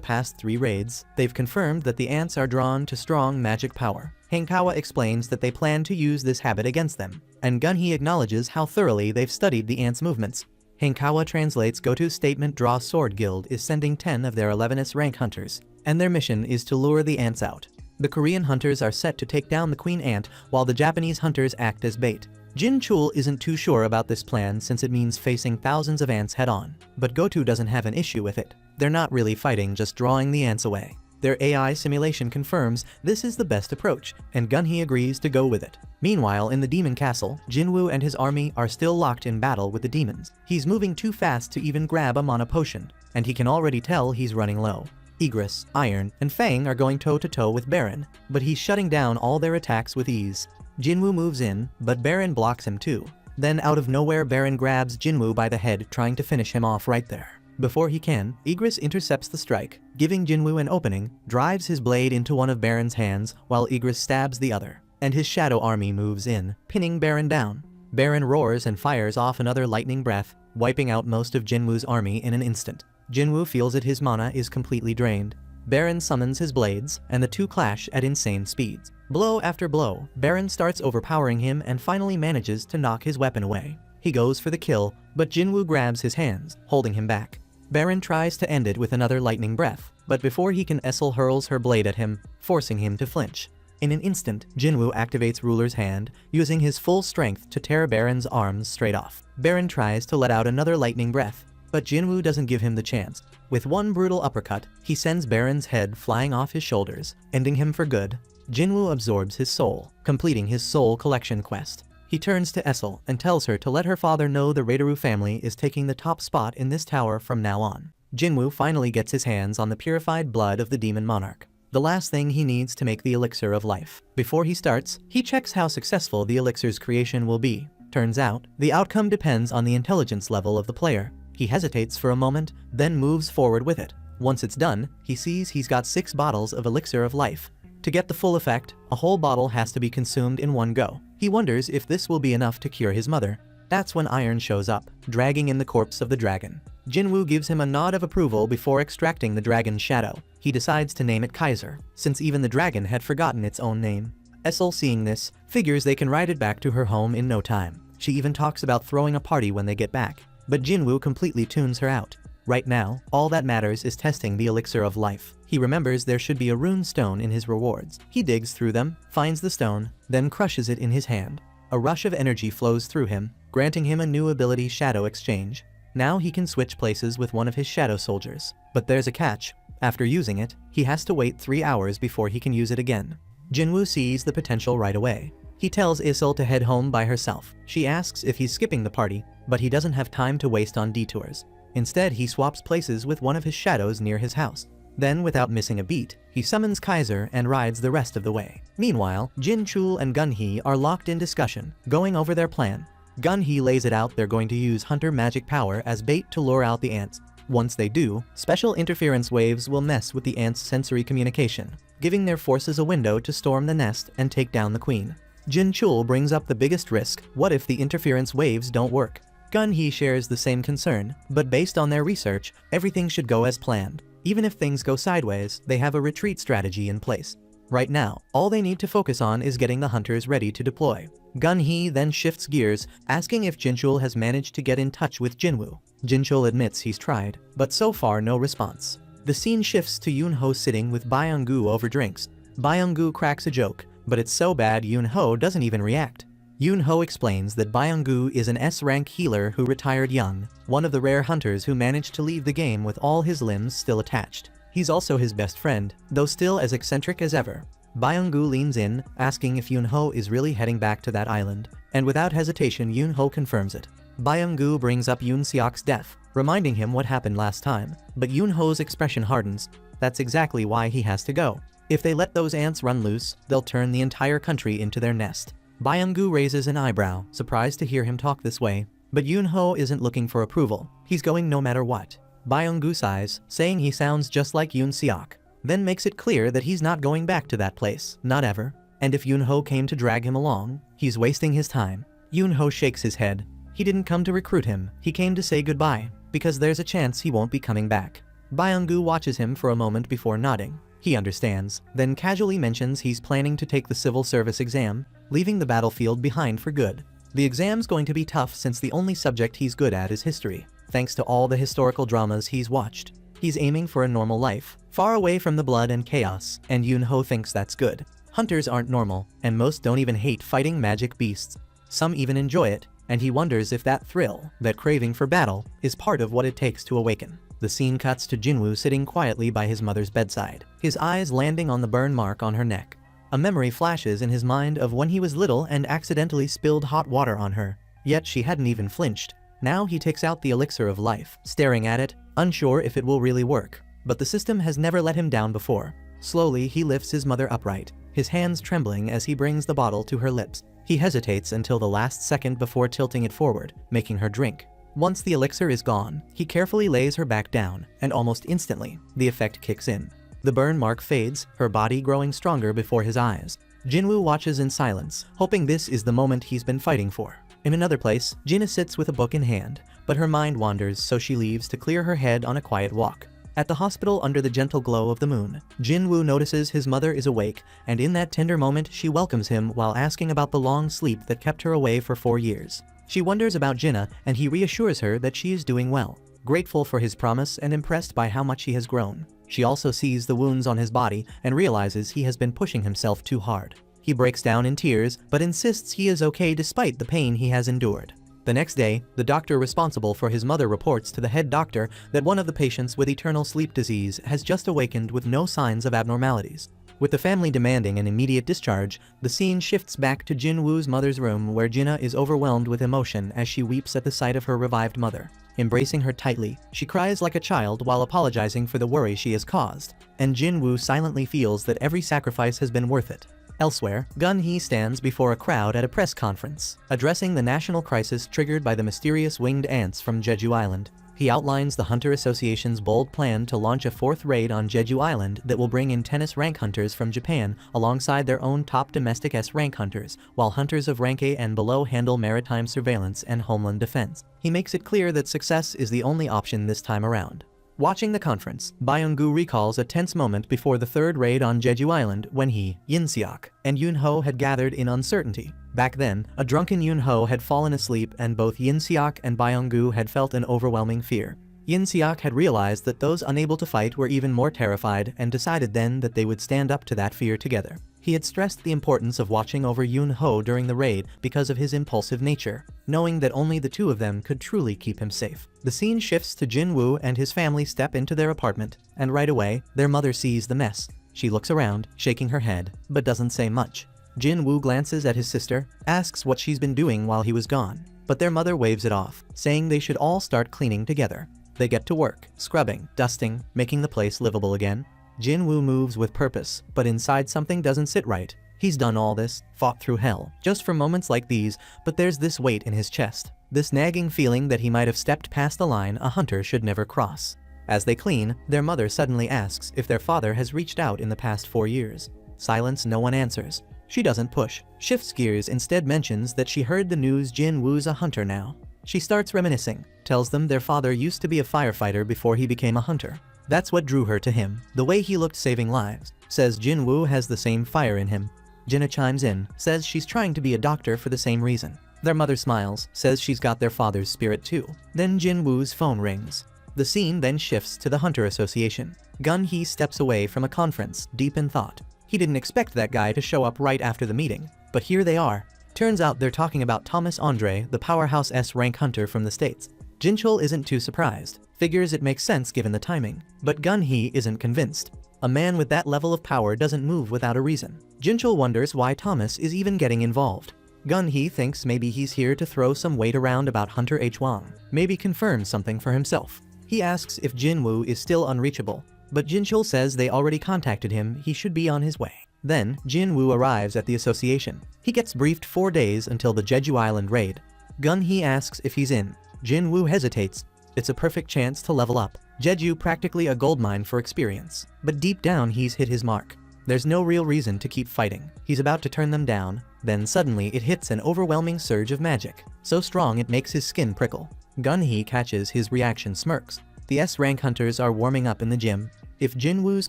past 3 raids, they've confirmed that the ants are drawn to strong magic power. Hankawa explains that they plan to use this habit against them, and Gunhee acknowledges how thoroughly they've studied the ants' movements. Hankawa translates Goto's statement Draw Sword Guild is sending 10 of their 11th rank hunters, and their mission is to lure the ants out. The Korean hunters are set to take down the queen ant while the Japanese hunters act as bait. Jin Chul isn't too sure about this plan since it means facing thousands of ants head-on, but Goto doesn't have an issue with it. They're not really fighting, just drawing the ants away. Their AI simulation confirms this is the best approach, and Gunhee agrees to go with it. Meanwhile, in the demon castle, Jinwoo and his army are still locked in battle with the demons. He's moving too fast to even grab a mana potion, and he can already tell he's running low. Igris, Iron, and Fang are going toe-to-toe with Baron, but he's shutting down all their attacks with ease. Jinwoo moves in, but Baron blocks him too. Then out of nowhere, Baron grabs Jinwoo by the head, trying to finish him off right there. Before he can, Igris intercepts the strike, giving Jinwoo an opening, drives his blade into one of Baron's hands while Igris stabs the other, and his shadow army moves in, pinning Baron down. Baron roars and fires off another lightning breath, wiping out most of Jinwoo's army in an instant. Jinwoo feels that his mana is completely drained. Baron summons his blades, and the two clash at insane speeds. Blow after blow, Baron starts overpowering him and finally manages to knock his weapon away. He goes for the kill, but Jinwoo grabs his hands, holding him back. Baron tries to end it with another lightning breath, but before he can, Essel hurls her blade at him, forcing him to flinch. In an instant, Jinwoo activates Ruler's Hand, using his full strength to tear Baron's arms straight off. Baron tries to let out another lightning breath, but Jinwoo doesn't give him the chance. With one brutal uppercut, he sends Baron's head flying off his shoulders, ending him for good. Jinwoo absorbs his soul, completing his soul collection quest. He turns to Essel and tells her to let her father know the Raideru family is taking the top spot in this tower from now on. Jinwoo finally gets his hands on the purified blood of the demon monarch, the last thing he needs to make the elixir of life. Before he starts, he checks how successful the elixir's creation will be. Turns out, the outcome depends on the intelligence level of the player. He hesitates for a moment, then moves forward with it. Once it's done, he sees he's got 6 bottles of elixir of life. To get the full effect, a whole bottle has to be consumed in one go. He wonders if this will be enough to cure his mother. That's when Iron shows up, dragging in the corpse of the dragon. Jinwoo gives him a nod of approval before extracting the dragon's shadow. He decides to name it Kaiser, since even the dragon had forgotten its own name. Essel, seeing this, figures they can ride it back to her home in no time. She even talks about throwing a party when they get back, but Jinwoo completely tunes her out. Right now, all that matters is testing the elixir of life. He remembers there should be a rune stone in his rewards. He digs through them, finds the stone, then crushes it in his hand. A rush of energy flows through him, granting him a new ability, Shadow Exchange. Now he can switch places with one of his shadow soldiers. But there's a catch. After using it, he has to wait 3 hours before he can use it again. Jinwoo sees the potential right away. He tells Essel to head home by herself. She asks if he's skipping the party, but he doesn't have time to waste on detours. Instead, he swaps places with one of his shadows near his house. Then, without missing a beat, he summons Kaiser and rides the rest of the way. Meanwhile, Jin Chul and Gunhee are locked in discussion, going over their plan. Gunhee lays it out they're going to use hunter magic power as bait to lure out the ants. Once they do, special interference waves will mess with the ants' sensory communication, giving their forces a window to storm the nest and take down the queen. Jin Chul brings up the biggest risk: what if the interference waves don't work? Gunhee shares the same concern, but based on their research, everything should go as planned. Even if things go sideways, they have a retreat strategy in place. Right now, all they need to focus on is getting the hunters ready to deploy. Gunhee then shifts gears, asking if Jinchul has managed to get in touch with Jinwoo. Jinchul admits he's tried, but so far no response. The scene shifts to Yoonho sitting with Byung-gu over drinks. Byung-gu cracks a joke, but it's so bad Yoonho doesn't even react. Yoon-ho explains that Byung-gu is an S-rank healer who retired young, one of the rare hunters who managed to leave the game with all his limbs still attached. He's also his best friend, though still as eccentric as ever. Byung-gu leans in, asking if Yoon-ho is really heading back to that island, and without hesitation Yoon-ho confirms it. Byung-gu brings up Yoon-seok's death, reminding him what happened last time, but Yoon-ho's expression hardens. That's exactly why he has to go. If they let those ants run loose, they'll turn the entire country into their nest. Byung-gu raises an eyebrow, surprised to hear him talk this way, but Yoon-ho isn't looking for approval. He's going no matter what. Byung-gu sighs, saying he sounds just like Yoon-seok, then makes it clear that he's not going back to that place, not ever. And if Yoon-ho came to drag him along, he's wasting his time. Yoon-ho shakes his head. He didn't come to recruit him, he came to say goodbye, because there's a chance he won't be coming back. Byung-gu watches him for a moment before nodding. He understands, then casually mentions he's planning to take the civil service exam, leaving the battlefield behind for good. The exam's going to be tough since the only subject he's good at is history, thanks to all the historical dramas he's watched. He's aiming for a normal life, far away from the blood and chaos, and Yoon-ho thinks that's good. Hunters aren't normal, and most don't even hate fighting magic beasts. Some even enjoy it, and he wonders if that thrill, that craving for battle, is part of what it takes to awaken. The scene cuts to Jinwoo sitting quietly by his mother's bedside, his eyes landing on the burn mark on her neck. A memory flashes in his mind of when he was little and accidentally spilled hot water on her, yet she hadn't even flinched. Now he takes out the elixir of life, staring at it, unsure if it will really work. But the system has never let him down before. Slowly he lifts his mother upright, his hands trembling as he brings the bottle to her lips. He hesitates until the last second before tilting it forward, making her drink. Once the elixir is gone, he carefully lays her back down, and almost instantly, the effect kicks in. The burn mark fades, her body growing stronger before his eyes. Jinwoo watches in silence, hoping this is the moment he's been fighting for. In another place, Jinna sits with a book in hand, but her mind wanders, so she leaves to clear her head on a quiet walk. At the hospital under the gentle glow of the moon, Jinwoo notices his mother is awake, and in that tender moment she welcomes him while asking about the long sleep that kept her away for 4 years. She wonders about Jinna, and he reassures her that she is doing well, grateful for his promise and impressed by how much he has grown. She also sees the wounds on his body and realizes he has been pushing himself too hard. He breaks down in tears, but insists he is okay despite the pain he has endured. The next day, the doctor responsible for his mother reports to the head doctor that one of the patients with eternal sleep disease has just awakened with no signs of abnormalities. With the family demanding an immediate discharge, the scene shifts back to Jinwoo's mother's room where Jinna is overwhelmed with emotion as she weeps at the sight of her revived mother. Embracing her tightly, she cries like a child while apologizing for the worry she has caused, and Jinwoo silently feels that every sacrifice has been worth it. Elsewhere, Gun-hee stands before a crowd at a press conference, addressing the national crisis triggered by the mysterious winged ants from Jeju Island. He outlines the Hunter Association's bold plan to launch a 4th raid on Jeju Island that will bring in tennis rank hunters from Japan alongside their own top domestic S-rank hunters, while hunters of rank A and below handle maritime surveillance and homeland defense. He makes it clear that success is the only option this time around. Watching the conference, Byung-gu recalls a tense moment before the 3rd raid on Jeju Island when he, Yoon-seok, and Yoon-ho had gathered in uncertainty. Back then, a drunken Yoon-ho had fallen asleep and both Yoon-seok and Byung-gu had felt an overwhelming fear. Yoon-seok had realized that those unable to fight were even more terrified and decided then that they would stand up to that fear together. He had stressed the importance of watching over Yoon-ho during the raid because of his impulsive nature, knowing that only the two of them could truly keep him safe. The scene shifts to Jinwoo and his family step into their apartment, and right away, their mother sees the mess. She looks around, shaking her head, but doesn't say much. Jinwoo glances at his sister, asks what she's been doing while he was gone, but their mother waves it off, saying they should all start cleaning together. They get to work, scrubbing, dusting, making the place livable again. Jinwoo moves with purpose, but inside something doesn't sit right. He's done all this, fought through hell, just for moments like these, but there's this weight in his chest, this nagging feeling that he might have stepped past the line a hunter should never cross. As they clean, their mother suddenly asks if their father has reached out in the past 4 years. Silence, no one answers. She doesn't push, shifts gears, instead mentions that she heard the news Jinwoo's a hunter now. She starts reminiscing, tells them their father used to be a firefighter before he became a hunter. That's what drew her to him, the way he looked saving lives. Says Jinwoo has the same fire in him. Jinna chimes in, says she's trying to be a doctor for the same reason. Their mother smiles, says she's got their father's spirit too. Then Jinwoo's phone rings. The scene then shifts to the Hunter Association. Gun-hee steps away from a conference, deep in thought. He didn't expect that guy to show up right after the meeting, but here they are. Turns out they're talking about Thomas Andre, the powerhouse S-rank hunter from the States. Jinchul isn't too surprised, figures it makes sense given the timing, but Gun-hee isn't convinced. A man with that level of power doesn't move without a reason. Jinchul wonders why Thomas is even getting involved. Gun-hee thinks maybe he's here to throw some weight around about Hunter H. Wang, maybe confirm something for himself. He asks if Jinwoo is still unreachable, but Jinchul says they already contacted him, he should be on his way. Then, Jinwoo arrives at the association. He gets briefed 4 days until the Jeju Island raid. Gun-hee asks if he's in. Jinwoo hesitates. It's a perfect chance to level up. Jeju practically a goldmine for experience. But deep down he's hit his mark. There's no real reason to keep fighting. He's about to turn them down, then suddenly it hits an overwhelming surge of magic. So strong it makes his skin prickle. Gun-hee catches his reaction smirks. The S-rank hunters are warming up in the gym. If Jinwoo's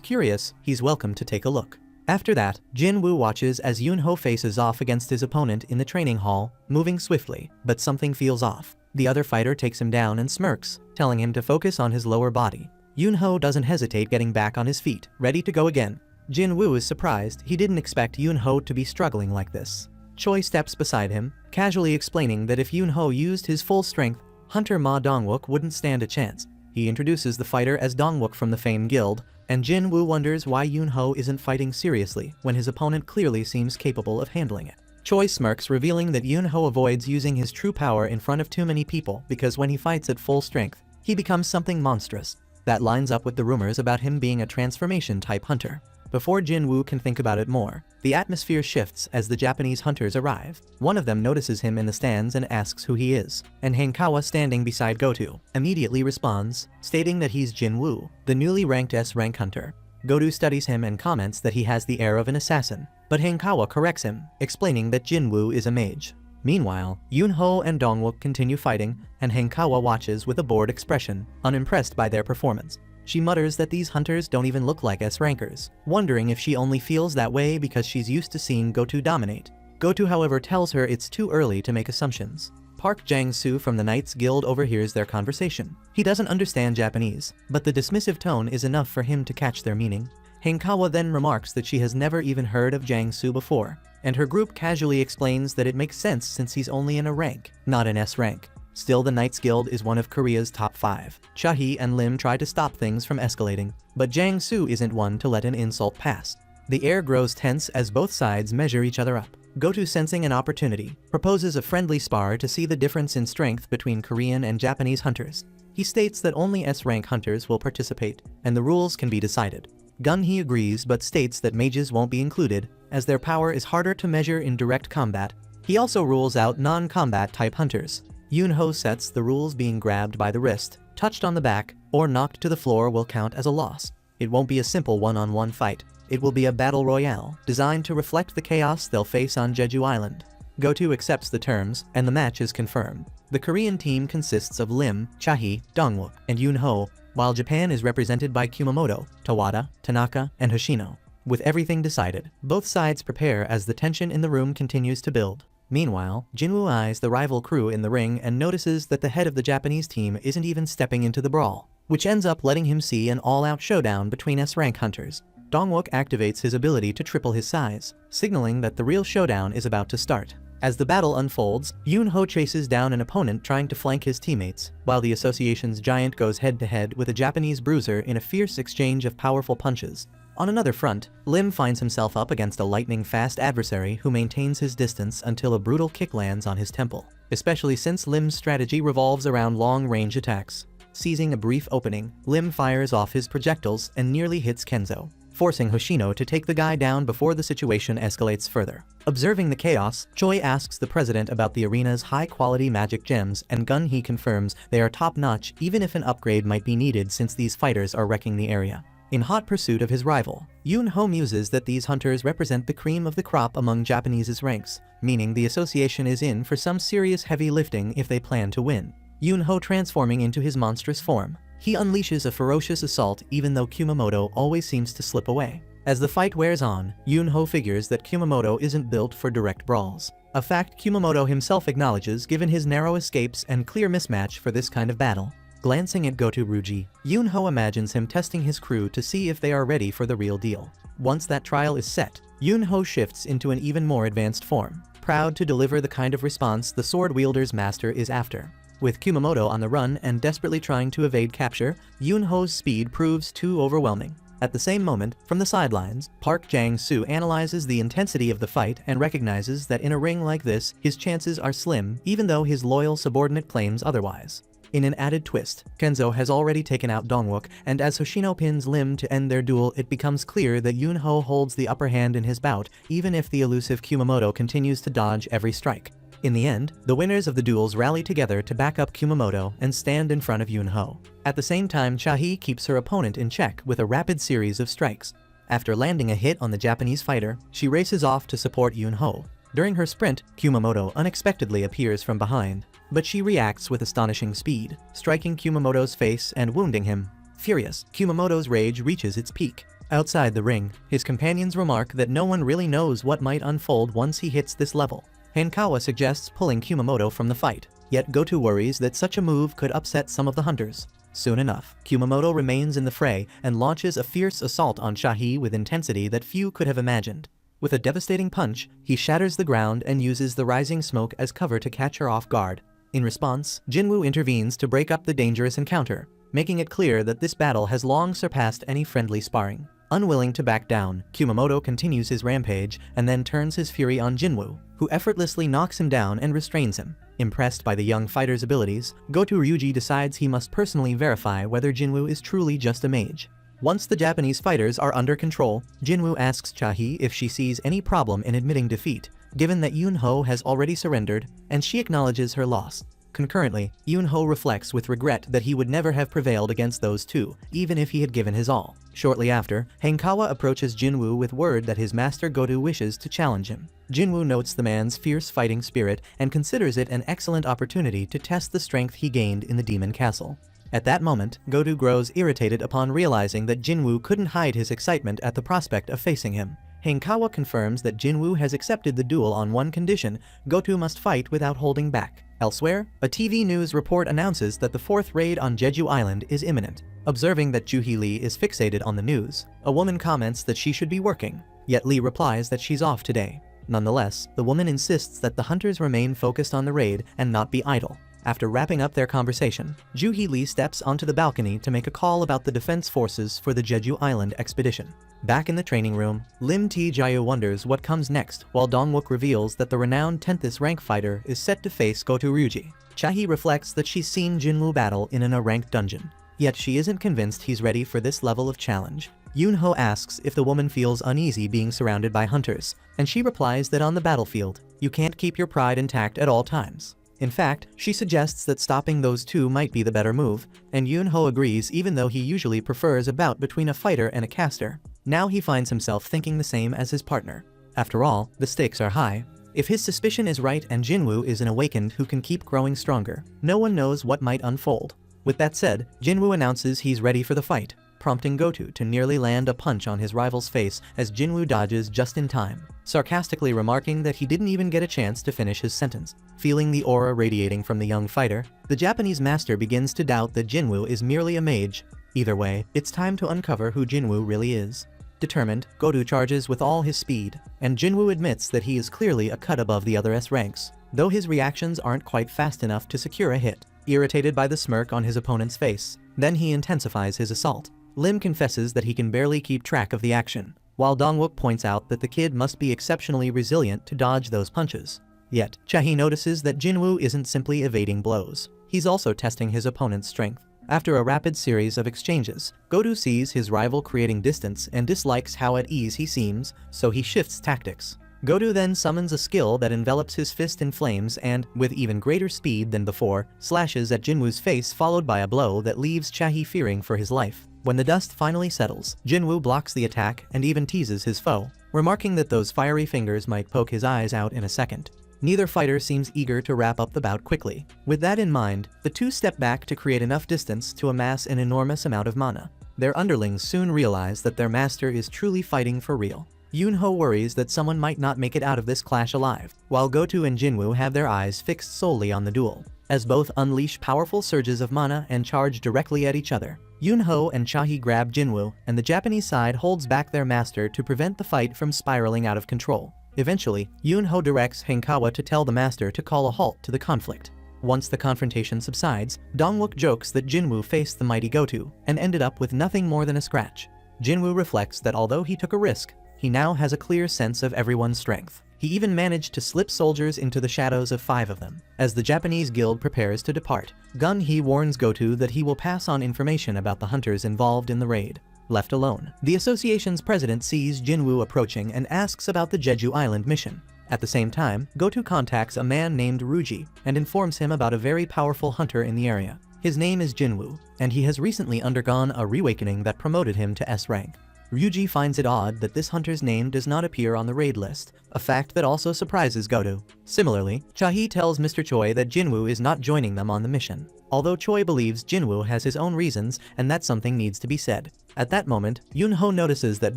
curious, he's welcome to take a look. After that, Jinwoo watches as Yoonho faces off against his opponent in the training hall, moving swiftly, but something feels off. The other fighter takes him down and smirks, telling him to focus on his lower body. Yoonho doesn't hesitate getting back on his feet, ready to go again. Jinwoo is surprised, he didn't expect Yoonho to be struggling like this. Choi steps beside him, casually explaining that if Yoonho used his full strength, Hunter Ma Dongwook wouldn't stand a chance. He introduces the fighter as Dongwook from the Fame Guild, and Jinwoo wonders why Yoonho isn't fighting seriously when his opponent clearly seems capable of handling it. Choi smirks, revealing that Yoonho avoids using his true power in front of too many people because when he fights at full strength, he becomes something monstrous. That lines up with the rumors about him being a transformation-type hunter. Before Jinwoo can think about it more, the atmosphere shifts as the Japanese hunters arrive. One of them notices him in the stands and asks who he is, and Hankawa, standing beside Goto, immediately responds, stating that he's Jinwoo, the newly ranked S-rank hunter. Goto studies him and comments that he has the air of an assassin, but Hankawa corrects him, explaining that Jinwoo is a mage. Meanwhile, Yoonho and Dongwook continue fighting, and Hankawa watches with a bored expression, unimpressed by their performance. She mutters that these hunters don't even look like S-rankers, wondering if she only feels that way because she's used to seeing Goto dominate. Goto, however, tells her it's too early to make assumptions. Park Jang-soo from the Knights Guild overhears their conversation. He doesn't understand Japanese, but the dismissive tone is enough for him to catch their meaning. Hankawa then remarks that she has never even heard of Jang-soo before, and her group casually explains that it makes sense since he's only in a rank, not an S rank. Still, the Knights Guild is one of Korea's top 5. Cha-hee and Lim try to stop things from escalating, but Jang-soo isn't one to let an insult pass. The air grows tense as both sides measure each other up. Goto, sensing an opportunity, proposes a friendly spar to see the difference in strength between Korean and Japanese hunters. He states that only S-rank hunters will participate, and the rules can be decided. Gun-hee agrees but states that mages won't be included, as their power is harder to measure in direct combat. He also rules out non-combat type hunters. Yoonho sets the rules: being grabbed by the wrist, touched on the back, or knocked to the floor will count as a loss. It won't be a simple one-on-one fight. It will be a battle royale, designed to reflect the chaos they'll face on Jeju Island. Goto accepts the terms, and the match is confirmed. The Korean team consists of Lim, Cha-hee, Dongwook, and Yoonho, while Japan is represented by Kumamoto, Tawada, Tanaka, and Hoshino. With everything decided, both sides prepare as the tension in the room continues to build. Meanwhile, Jinwoo eyes the rival crew in the ring and notices that the head of the Japanese team isn't even stepping into the brawl, which ends up letting him see an all-out showdown between S-rank hunters. Dongwook activates his ability to triple his size, signaling that the real showdown is about to start. As the battle unfolds, Yoonho chases down an opponent trying to flank his teammates, while the association's giant goes head-to-head with a Japanese bruiser in a fierce exchange of powerful punches. On another front, Lim finds himself up against a lightning-fast adversary who maintains his distance until a brutal kick lands on his temple, especially since Lim's strategy revolves around long-range attacks. Seizing a brief opening, Lim fires off his projectiles and nearly hits Kenzo, forcing Hoshino to take the guy down before the situation escalates further. Observing the chaos, Choi asks the president about the arena's high-quality magic gems, and Gun-hee confirms they are top-notch even if an upgrade might be needed since these fighters are wrecking the area. In hot pursuit of his rival, Yoonho muses that these hunters represent the cream of the crop among Japanese's ranks, meaning the association is in for some serious heavy lifting if they plan to win. Yoonho transforming into his monstrous form, he unleashes a ferocious assault even though Kumamoto always seems to slip away. As the fight wears on, Yoonho figures that Kumamoto isn't built for direct brawls, a fact Kumamoto himself acknowledges given his narrow escapes and clear mismatch for this kind of battle. Glancing at Goto Ruji, Yoonho imagines him testing his crew to see if they are ready for the real deal. Once that trial is set, Yoonho shifts into an even more advanced form. proud to deliver the kind of response the sword wielder's master is after. With Kumamoto on the run and desperately trying to evade capture, Yunho's speed proves too overwhelming. At the same moment, from the sidelines, Park Jang-soo analyzes the intensity of the fight and recognizes that in a ring like this, his chances are slim, even though his loyal subordinate claims otherwise. In an added twist, Kenzo has already taken out Dongwook, and as Hoshino pins Lim to end their duel, it becomes clear that Yunho holds the upper hand in his bout, even if the elusive Kumamoto continues to dodge every strike. In the end, the winners of the duels rally together to back up Kumamoto and stand in front of Yunho. At the same time, Chahi keeps her opponent in check with a rapid series of strikes. After landing a hit on the Japanese fighter, she races off to support Yunho. During her sprint, Kumamoto unexpectedly appears from behind, but she reacts with astonishing speed, striking Kumamoto's face and wounding him. Furious, Kumamoto's rage reaches its peak. Outside the ring, his companions remark that no one really knows what might unfold once he hits this level. Hankawa suggests pulling Kumamoto from the fight, yet Goto worries that such a move could upset some of the hunters. Soon enough, Kumamoto remains in the fray and launches a fierce assault on Chahi with intensity that few could have imagined. With a devastating punch, he shatters the ground and uses the rising smoke as cover to catch her off guard. In response, Jinwoo intervenes to break up the dangerous encounter, making it clear that this battle has long surpassed any friendly sparring. Unwilling to back down, Kumamoto continues his rampage and then turns his fury on Jinwoo, who effortlessly knocks him down and restrains him. Impressed by the young fighter's abilities, Goto Ryuji decides he must personally verify whether Jinwoo is truly just a mage. Once the Japanese fighters are under control, Jinwoo asks Chahi if she sees any problem in admitting defeat, given that Yunho has already surrendered, and she acknowledges her loss. Concurrently, Yunho reflects with regret that he would never have prevailed against those two, even if he had given his all. Shortly after, Hankawa approaches Jinwoo with word that his master Goto wishes to challenge him. Jinwoo notes the man's fierce fighting spirit and considers it an excellent opportunity to test the strength he gained in the Demon Castle. At that moment, Goto grows irritated upon realizing that Jinwoo couldn't hide his excitement at the prospect of facing him. Hankawa confirms that Jinwoo has accepted the duel on one condition: Goto must fight without holding back. Elsewhere, a TV news report announces that the fourth raid on Jeju Island is imminent. Observing that Juhi Lee is fixated on the news, a woman comments that she should be working, yet Lee replies that she's off today. Nonetheless, the woman insists that the hunters remain focused on the raid and not be idle. After wrapping up their conversation, Juhi Lee steps onto the balcony to make a call about the defense forces for the Jeju Island expedition. Back in the training room, Lim Tae-jae wonders what comes next, while Dongwook reveals that the renowned 10th rank fighter is set to face Goto Ryuji. Chahi reflects that she's seen Jinwoo battle in an A-ranked dungeon, yet she isn't convinced he's ready for this level of challenge. Yunho asks if the woman feels uneasy being surrounded by hunters, and she replies that on the battlefield, you can't keep your pride intact at all times. In fact, she suggests that stopping those two might be the better move, and Yunho agrees even though he usually prefers a bout between a fighter and a caster. Now he finds himself thinking the same as his partner. After all, the stakes are high. If his suspicion is right and Jinwoo is an awakened who can keep growing stronger, no one knows what might unfold. With that said, Jinwoo announces he's ready for the fight, prompting Goto to nearly land a punch on his rival's face as Jinwoo dodges just in time, sarcastically remarking that he didn't even get a chance to finish his sentence. Feeling the aura radiating from the young fighter, the Japanese master begins to doubt that Jinwoo is merely a mage. Either way, it's time to uncover who Jinwoo really is. Determined, Goto charges with all his speed, and Jinwoo admits that he is clearly a cut above the other S ranks, though his reactions aren't quite fast enough to secure a hit. Irritated by the smirk on his opponent's face, then he intensifies his assault. Lim confesses that he can barely keep track of the action, while Dongwook points out that the kid must be exceptionally resilient to dodge those punches. Yet, Chahi notices that Jinwoo isn't simply evading blows, he's also testing his opponent's strength. After a rapid series of exchanges, Goto sees his rival creating distance and dislikes how at ease he seems, so he shifts tactics. Goto then summons a skill that envelops his fist in flames and, with even greater speed than before, slashes at Jinwoo's face, followed by a blow that leaves Chahi fearing for his life. When the dust finally settles, Jinwoo blocks the attack and even teases his foe, remarking that those fiery fingers might poke his eyes out in a second. Neither fighter seems eager to wrap up the bout quickly. With that in mind, the two step back to create enough distance to amass an enormous amount of mana. Their underlings soon realize that their master is truly fighting for real. Yunho worries that someone might not make it out of this clash alive, while Goto and Jinwoo have their eyes fixed solely on the duel, as both unleash powerful surges of mana and charge directly at each other. Yunho and Chahi grab Jinwoo, and the Japanese side holds back their master to prevent the fight from spiraling out of control. Eventually, Yoon-ho directs Hankawa to tell the master to call a halt to the conflict. Once the confrontation subsides, Dongwook jokes that Jinwoo faced the mighty Goto and ended up with nothing more than a scratch. Jinwoo reflects that although he took a risk, he now has a clear sense of everyone's strength. He even managed to slip soldiers into the shadows of 5 of them. As the Japanese guild prepares to depart, Gun-hee warns Goto that he will pass on information about the hunters involved in the raid. Left alone, the association's president sees Jinwoo approaching and asks about the Jeju Island mission. At the same time, Goto contacts a man named Ruji and informs him about a very powerful hunter in the area. His name is Jinwoo, and he has recently undergone a reawakening that promoted him to S rank. Ryuji finds it odd that this hunter's name does not appear on the raid list, a fact that also surprises Goto. Similarly, Chae tells Mr. Choi that Jinwoo is not joining them on the mission, although Choi believes Jinwoo has his own reasons and that something needs to be said. At that moment, Yoon-ho notices that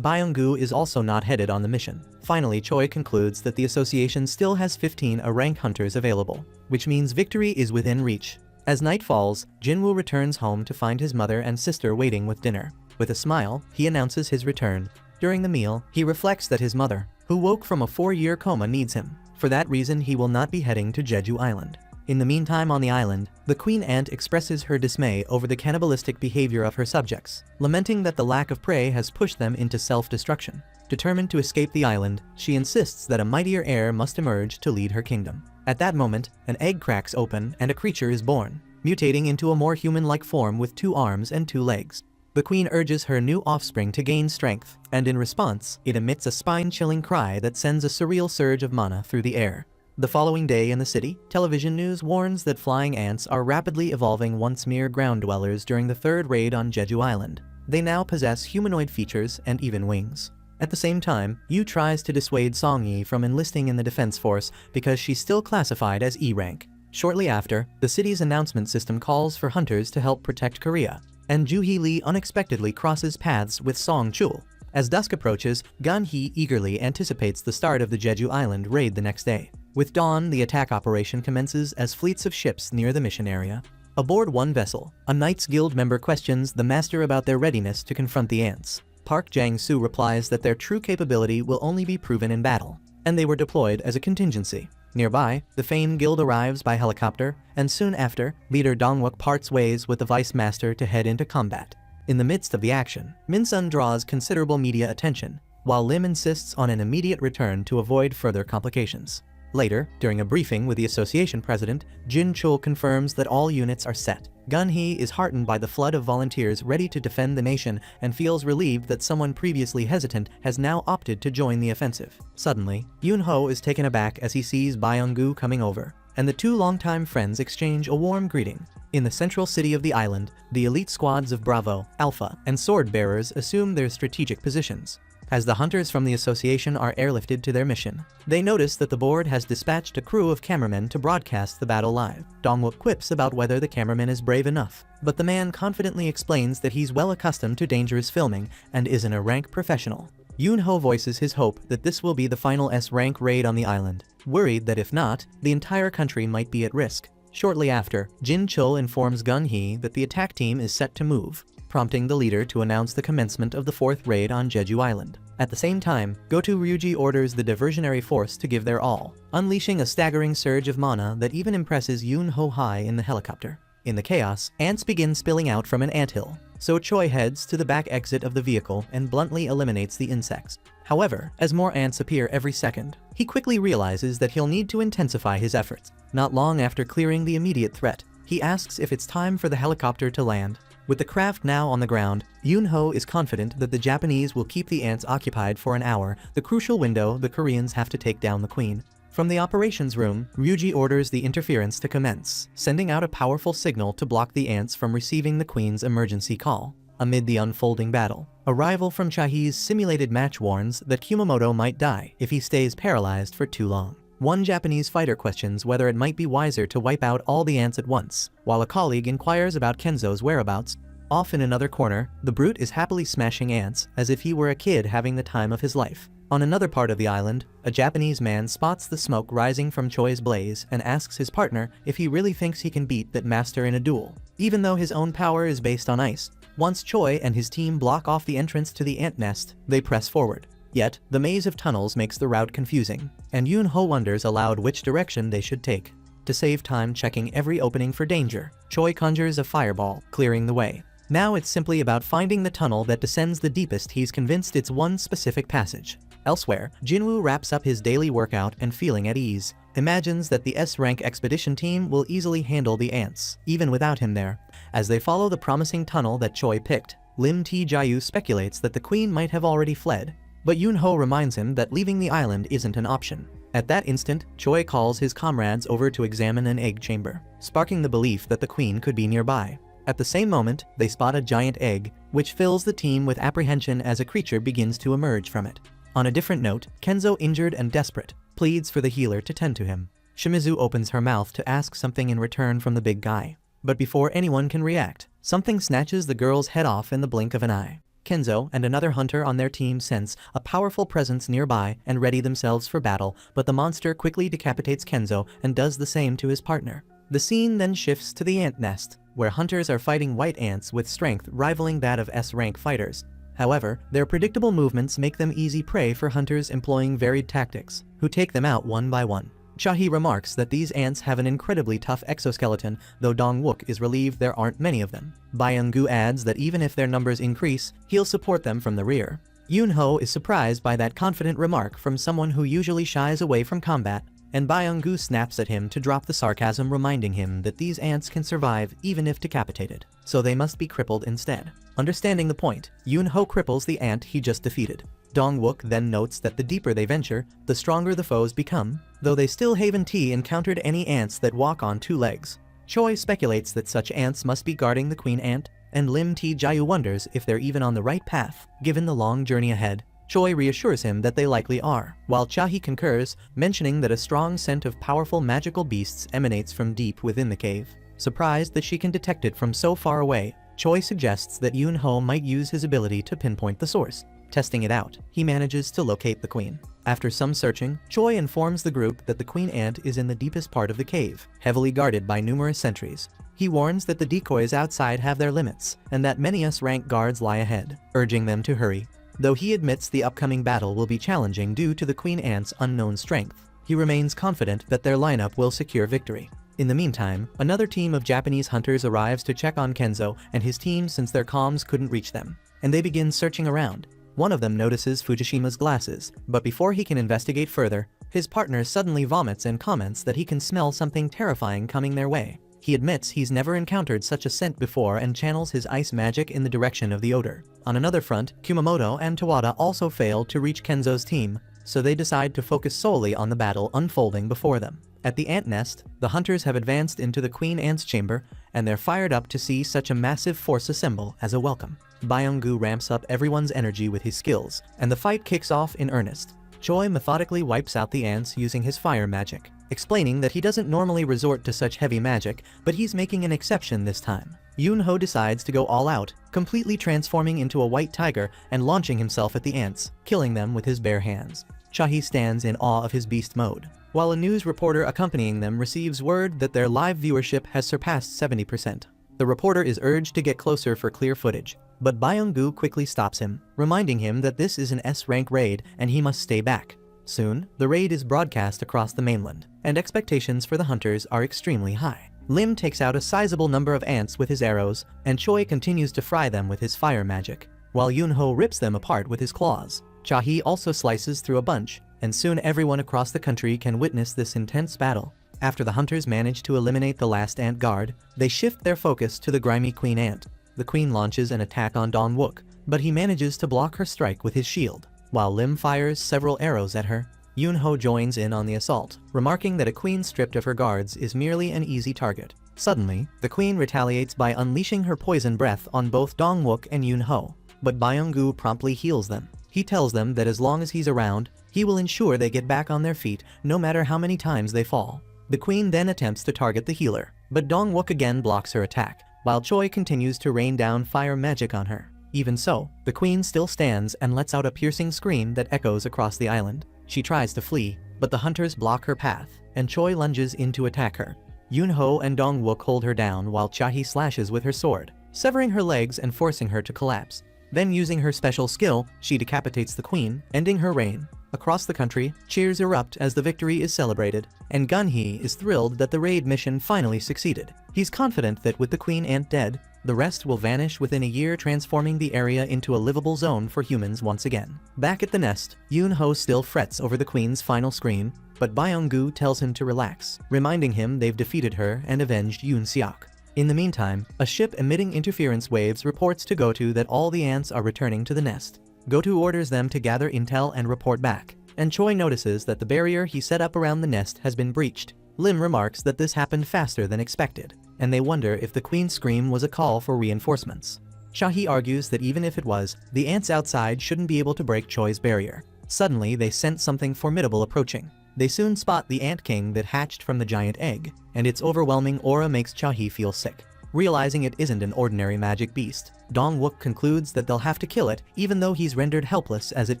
Byung-gu is also not headed on the mission. Finally, Choi concludes that the association still has 15 A-rank hunters available, which means victory is within reach. As night falls, Jinwoo returns home to find his mother and sister waiting with dinner. With a smile, he announces his return. During the meal, he reflects that his mother, who woke from a 4-year coma, needs him. For that reason, he will not be heading to Jeju Island. In the meantime on the island, the queen ant expresses her dismay over the cannibalistic behavior of her subjects, lamenting that the lack of prey has pushed them into self-destruction. Determined to escape the island, she insists that a mightier heir must emerge to lead her kingdom. At that moment, an egg cracks open and a creature is born, mutating into a more human-like form with 2 arms and 2 legs. The queen urges her new offspring to gain strength, and in response, it emits a spine-chilling cry that sends a surreal surge of mana through the air. The following day in the city, television news warns that flying ants are rapidly evolving once mere ground dwellers during the 3rd raid on Jeju Island. They now possess humanoid features and even wings. At the same time, Yu tries to dissuade Song-yi from enlisting in the defense force because she's still classified as E rank. Shortly after, the city's announcement system calls for hunters to help protect Korea, and Joo-hee Lee unexpectedly crosses paths with Song Chul. As dusk approaches, Gun-hee eagerly anticipates the start of the Jeju Island raid the next day. With dawn, the attack operation commences as fleets of ships near the mission area. Aboard one vessel, a Knights Guild member questions the master about their readiness to confront the ants. Park Jang-soo replies that their true capability will only be proven in battle, and they were deployed as a contingency. Nearby, the Fame Guild arrives by helicopter, and soon after, leader Dongwook parts ways with the Vice Master to head into combat. In the midst of the action, Min-sun draws considerable media attention, while Lim insists on an immediate return to avoid further complications. Later, during a briefing with the association president, Jin Chul confirms that all units are set. Gun-hee is heartened by the flood of volunteers ready to defend the nation and feels relieved that someone previously hesitant has now opted to join the offensive. Suddenly, Yoon-ho is taken aback as he sees Byung-gu coming over, and the 2 longtime friends exchange a warm greeting. In the central city of the island, the elite squads of Bravo, Alpha, and Sword Bearers assume their strategic positions. As the hunters from the association are airlifted to their mission, they notice that the board has dispatched a crew of cameramen to broadcast the battle live. Dongwook quips about whether the cameraman is brave enough, but the man confidently explains that he's well accustomed to dangerous filming and is an A-rank professional. Yoon-ho voices his hope that this will be the final S-rank raid on the island, worried that if not, the entire country might be at risk. Shortly after, Jin Chul informs Gun-hee that the attack team is set to move, prompting the leader to announce the commencement of the 4th raid on Jeju Island. At the same time, Goto Ryuji orders the diversionary force to give their all, unleashing a staggering surge of mana that even impresses Yoon-ho high in the helicopter. In the chaos, ants begin spilling out from an anthill, so Choi heads to the back exit of the vehicle and bluntly eliminates the insects. However, as more ants appear every second, he quickly realizes that he'll need to intensify his efforts. Not long after clearing the immediate threat, he asks if it's time for the helicopter to land. With the craft now on the ground, Yoon-ho is confident that the Japanese will keep the ants occupied for an hour, the crucial window the Koreans have to take down the queen. From the operations room, Ryuji orders the interference to commence, sending out a powerful signal to block the ants from receiving the queen's emergency call. Amid the unfolding battle, a rival from Chahee's simulated match warns that Kumamoto might die if he stays paralyzed for too long. One Japanese fighter questions whether it might be wiser to wipe out all the ants at once, while a colleague inquires about Kenzo's whereabouts. Off in another corner, the brute is happily smashing ants as if he were a kid having the time of his life. On another part of the island, a Japanese man spots the smoke rising from Choi's blaze and asks his partner if he really thinks he can beat that master in a duel, even though his own power is based on ice. Once Choi and his team block off the entrance to the ant nest, they press forward. Yet, the maze of tunnels makes the route confusing, and Yoon-ho wonders aloud which direction they should take. To save time checking every opening for danger, Choi conjures a fireball, clearing the way. Now it's simply about finding the tunnel that descends the deepest. He's convinced it's one specific passage. Elsewhere, Jinwoo wraps up his daily workout and feeling at ease, imagines that the S-rank expedition team will easily handle the ants, even without him there. As they follow the promising tunnel that Choi picked, Lim Tae-jayu speculates that the queen might have already fled, but Yoon-ho reminds him that leaving the island isn't an option. At that instant, Choi calls his comrades over to examine an egg chamber, sparking the belief that the queen could be nearby. At the same moment, they spot a giant egg, which fills the team with apprehension as a creature begins to emerge from it. On a different note, Kenzo, injured and desperate, pleads for the healer to tend to him. Shimizu opens her mouth to ask something in return from the big guy. But before anyone can react, something snatches the girl's head off in the blink of an eye. Kenzo and another hunter on their team sense a powerful presence nearby and ready themselves for battle, but the monster quickly decapitates Kenzo and does the same to his partner. The scene then shifts to the ant nest, where hunters are fighting white ants with strength rivaling that of S-rank fighters. However, their predictable movements make them easy prey for hunters employing varied tactics, who take them out one by one. Chahi remarks that these ants have an incredibly tough exoskeleton, though Dong-wook is relieved there aren't many of them. Byung-gu adds that even if their numbers increase, he'll support them from the rear. Yoon-ho is surprised by that confident remark from someone who usually shies away from combat, and Byung-gu snaps at him to drop the sarcasm, reminding him that these ants can survive even if decapitated, so they must be crippled instead. Understanding the point, Yoon-ho cripples the ant he just defeated. Dong-wook then notes that the deeper they venture, the stronger the foes become, though they still haven't encountered any ants that walk on two legs. Choi speculates that such ants must be guarding the queen ant, and Lim Tae-jayu wonders if they're even on the right path, given the long journey ahead. Choi reassures him that they likely are, while Chahi concurs, mentioning that a strong scent of powerful magical beasts emanates from deep within the cave. Surprised that she can detect it from so far away, Choi suggests that Yoon-ho might use his ability to pinpoint the source. Testing it out, he manages to locate the queen. After some searching, Choi informs the group that the queen ant is in the deepest part of the cave, heavily guarded by numerous sentries. He warns that the decoys outside have their limits, and that many S-rank guards lie ahead, urging them to hurry. Though he admits the upcoming battle will be challenging due to the queen ant's unknown strength, he remains confident that their lineup will secure victory. In the meantime, another team of Japanese hunters arrives to check on Kenzo and his team since their comms couldn't reach them, and they begin searching around. One of them notices Fujishima's glasses, but before he can investigate further, his partner suddenly vomits and comments that he can smell something terrifying coming their way. He admits he's never encountered such a scent before and channels his ice magic in the direction of the odor. On another front, Kumamoto and Tawada also fail to reach Kenzo's team, so they decide to focus solely on the battle unfolding before them. At the ant nest, the hunters have advanced into the queen ant's chamber, and they're fired up to see such a massive force assemble as a welcome. Byung-gu ramps up everyone's energy with his skills, and the fight kicks off in earnest. Choi methodically wipes out the ants using his fire magic, explaining that he doesn't normally resort to such heavy magic, but he's making an exception this time. Yoon-ho decides to go all out, completely transforming into a white tiger and launching himself at the ants, killing them with his bare hands. Chahi stands in awe of his beast mode, while a news reporter accompanying them receives word that their live viewership has surpassed 70%. The reporter is urged to get closer for clear footage, but Byung-gu quickly stops him, reminding him that this is an S-rank raid and he must stay back. Soon, the raid is broadcast across the mainland, and expectations for the hunters are extremely high. Lim takes out a sizable number of ants with his arrows, and Choi continues to fry them with his fire magic, while Yoon-ho rips them apart with his claws. Chahi also slices through a bunch, and soon everyone across the country can witness this intense battle. After the hunters manage to eliminate the last ant guard, they shift their focus to the grimy queen ant. The queen launches an attack on Dong-wook, but he manages to block her strike with his shield. While Lim fires several arrows at her, Yoon-ho joins in on the assault, remarking that a queen stripped of her guards is merely an easy target. Suddenly, the queen retaliates by unleashing her poison breath on both Dong-wook and Yoon-ho, but Byung-gu promptly heals them. He tells them that as long as he's around, he will ensure they get back on their feet no matter how many times they fall. The queen then attempts to target the healer, but Dong-wook again blocks her attack, while Choi continues to rain down fire magic on her. Even so, the queen still stands and lets out a piercing scream that echoes across the island. She tries to flee, but the hunters block her path, and Choi lunges in to attack her. Yoon-ho and Dong-wook hold her down while Chahi slashes with her sword, severing her legs and forcing her to collapse. Then using her special skill, she decapitates the queen, ending her reign. Across the country, cheers erupt as the victory is celebrated, and Gun-hee is thrilled that the raid mission finally succeeded. He's confident that with the queen ant dead, the rest will vanish within a year, transforming the area into a livable zone for humans once again. Back at the nest, Yoon-ho still frets over the queen's final scream, but Byung-gu tells him to relax, reminding him they've defeated her and avenged Yoon-seok. In the meantime, a ship emitting interference waves reports to Goto that all the ants are returning to the nest. Goto orders them to gather intel and report back, and Choi notices that the barrier he set up around the nest has been breached. Lim remarks that this happened faster than expected, and they wonder if the queen's scream was a call for reinforcements. Shahi argues that even if it was, the ants outside shouldn't be able to break Choi's barrier. Suddenly, they sense something formidable approaching. They soon spot the ant king that hatched from the giant egg, and its overwhelming aura makes Chahi feel sick. Realizing it isn't an ordinary magic beast, Dong-wook concludes that they'll have to kill it even though he's rendered helpless as it